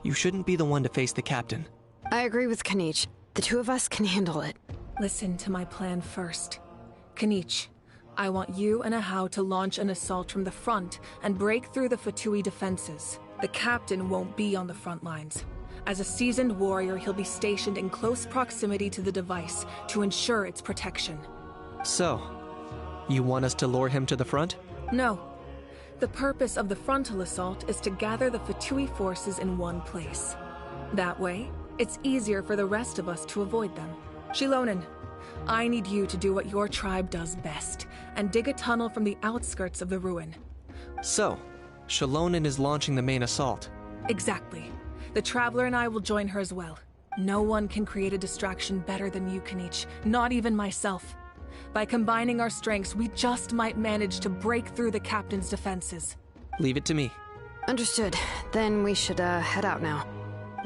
S4: You shouldn't be the one to face the captain.
S5: I agree with Kanich. The two of us can handle it.
S17: Listen to my plan first. Kanich, I want you and Ahau to launch an assault from the front and break through the Fatui defenses. The captain won't be on the front lines. As a seasoned warrior, he'll be stationed in close proximity to the device to ensure its protection.
S4: So, you want us to lure him to the front?
S17: No. The purpose of the frontal assault is to gather the Fatui forces in one place. That way, it's easier for the rest of us to avoid them. Shilonen, I need you to do what your tribe does best, and dig a tunnel from the outskirts of the ruin.
S4: So, Shilonen is launching the main assault.
S17: Exactly. The Traveler and I will join her as well. No one can create a distraction better than you, Kanich, not even myself. By combining our strengths, we just might manage to break through the captain's defenses.
S4: Leave it to me.
S5: Understood. Then we should head out now.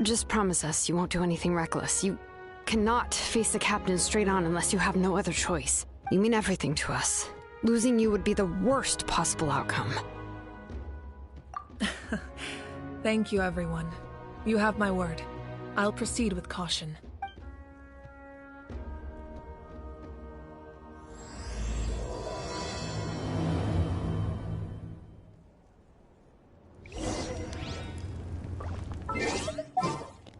S5: Just promise us you won't do anything reckless. You cannot face the captain straight on unless you have no other choice. You mean everything to us. Losing you would be the worst possible outcome.
S17: Thank you, everyone. You have my word. I'll proceed with caution.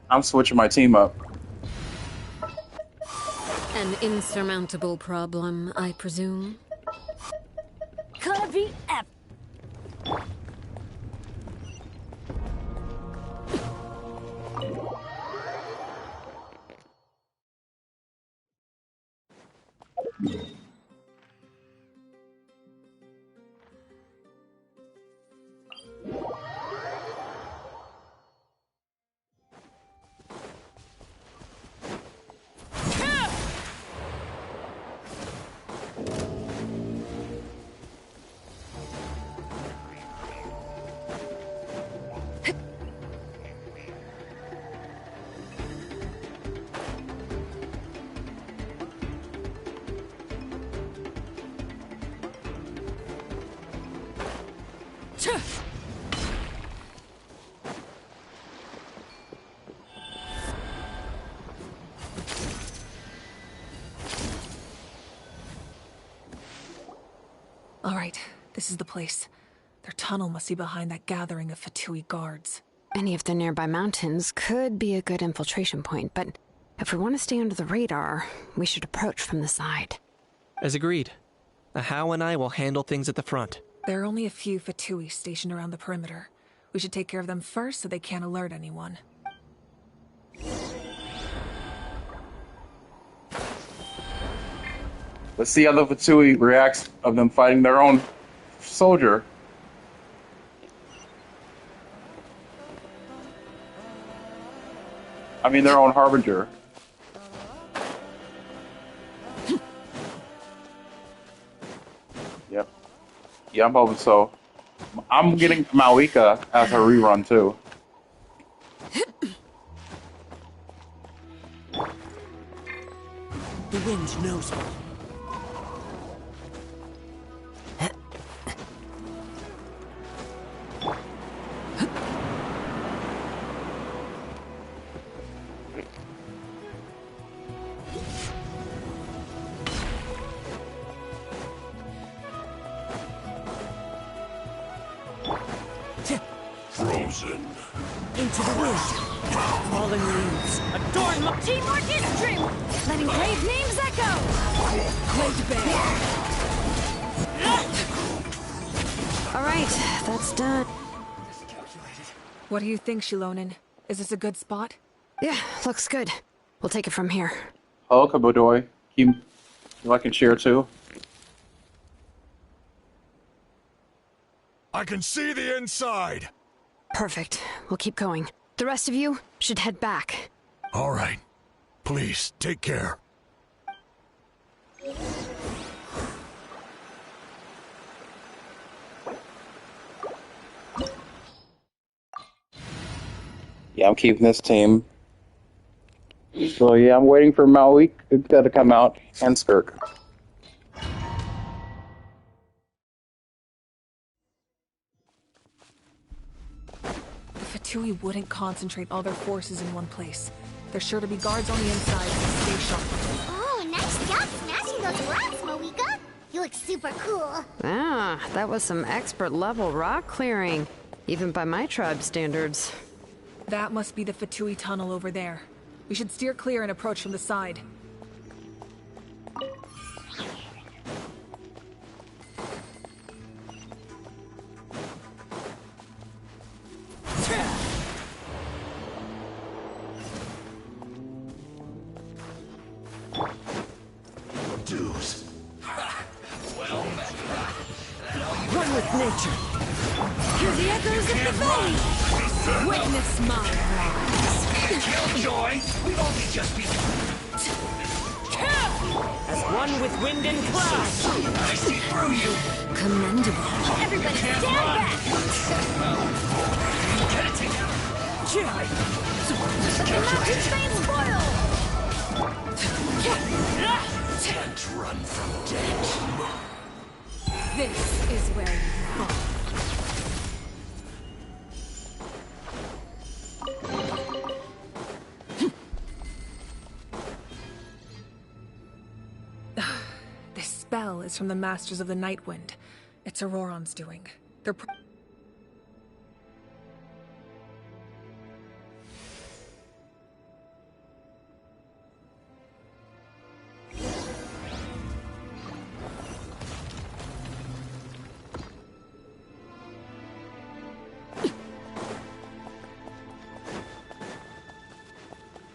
S7: I'm switching my team up.
S2: An insurmountable problem, I presume?
S14: Gonna be epic.
S17: All right, this is the place. Their tunnel must be behind that gathering of Fatui guards.
S5: Any of the nearby mountains could be a good infiltration point, but if we want to stay under the radar, we should approach from the side.
S4: As agreed. Ahau and I will handle things at the front.
S17: There are only a few Fatui stationed around the perimeter. We should take care of them first so they can't alert anyone.
S7: Let's see how the Fatui reacts of them fighting their own soldier. I mean, their own harbinger. Yep. Yeah, I'm hoping so. I'm getting Malika as her rerun, too.
S13: The wind knows me.
S19: Frozen.
S13: Into the wind. Fallen leaves. Adorn my
S5: Teamwork is dream. Letting brave names echo.
S13: laid bare.
S5: All right, that's done.
S17: What do you think, Shilonin? Is this a good spot?
S5: Yeah, looks good. We'll take it from here.
S7: Hello, Kabudoy. You like and share, too?
S19: I can see the inside.
S5: Perfect. We'll keep going. The rest of you should head back.
S19: All right. Please, take care.
S7: Yeah, I'm keeping this team. So yeah, I'm waiting for Malika to come out and Skirk.
S17: The Fatui wouldn't concentrate all their forces in one place. There's sure to be guards on the inside, so stay sharp.
S8: Oh, nice job smashing those rocks, Moika. You look super cool.
S5: Ah, that was some expert level rock clearing. Even by my tribe standards.
S17: That must be the Fatui tunnel over there. We should steer clear and approach from the side.
S19: Dues. Well met.
S13: One with nature.
S5: Hear the echoes of the valley! Witness my rise!
S19: Killjoy, we've only just begun.
S13: As one with wind and cloud.
S19: I see through you.
S5: Commendable.
S8: Everybody stand back!
S19: Get it together.
S8: The mountains may spoil!
S19: Can't run from death.
S17: This is where you fall. This spell is from the Masters of the Nightwind. It's Ororon's doing. They're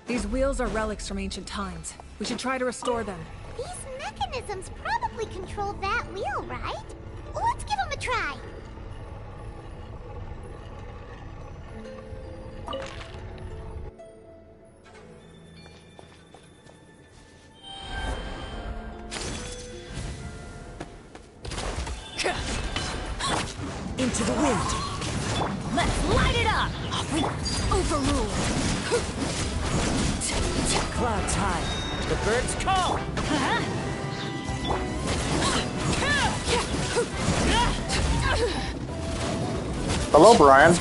S17: These wheels are relics from ancient times. We should try to restore them.
S8: These mechanisms probably control that wheel, right? Let's give them a try.
S13: Into the wind.
S5: Let's light it up! Overruled!
S13: Clouds high. The birds call.
S7: Hello, Brian.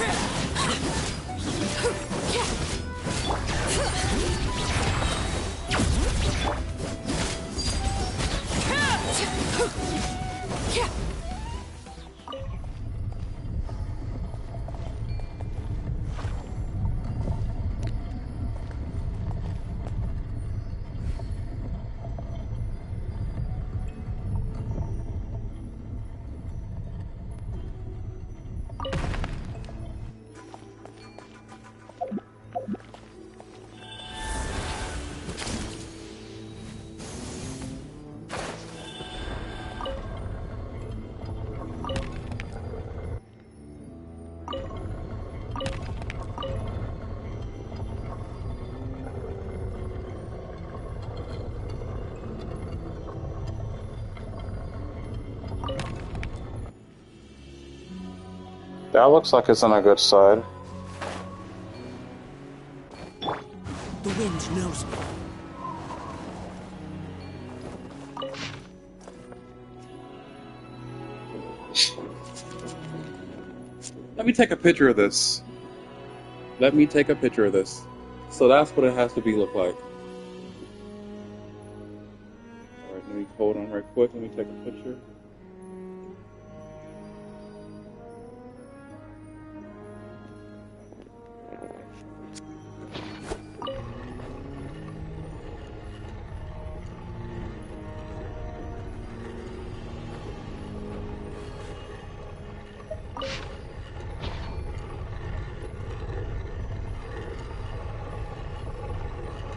S7: That looks like it's on a good side.
S13: The wind knows me.
S7: Let me take a picture of this. Let me take a picture of this. So that's what it has to be look like. Alright, let me hold on right quick. Let me take a picture.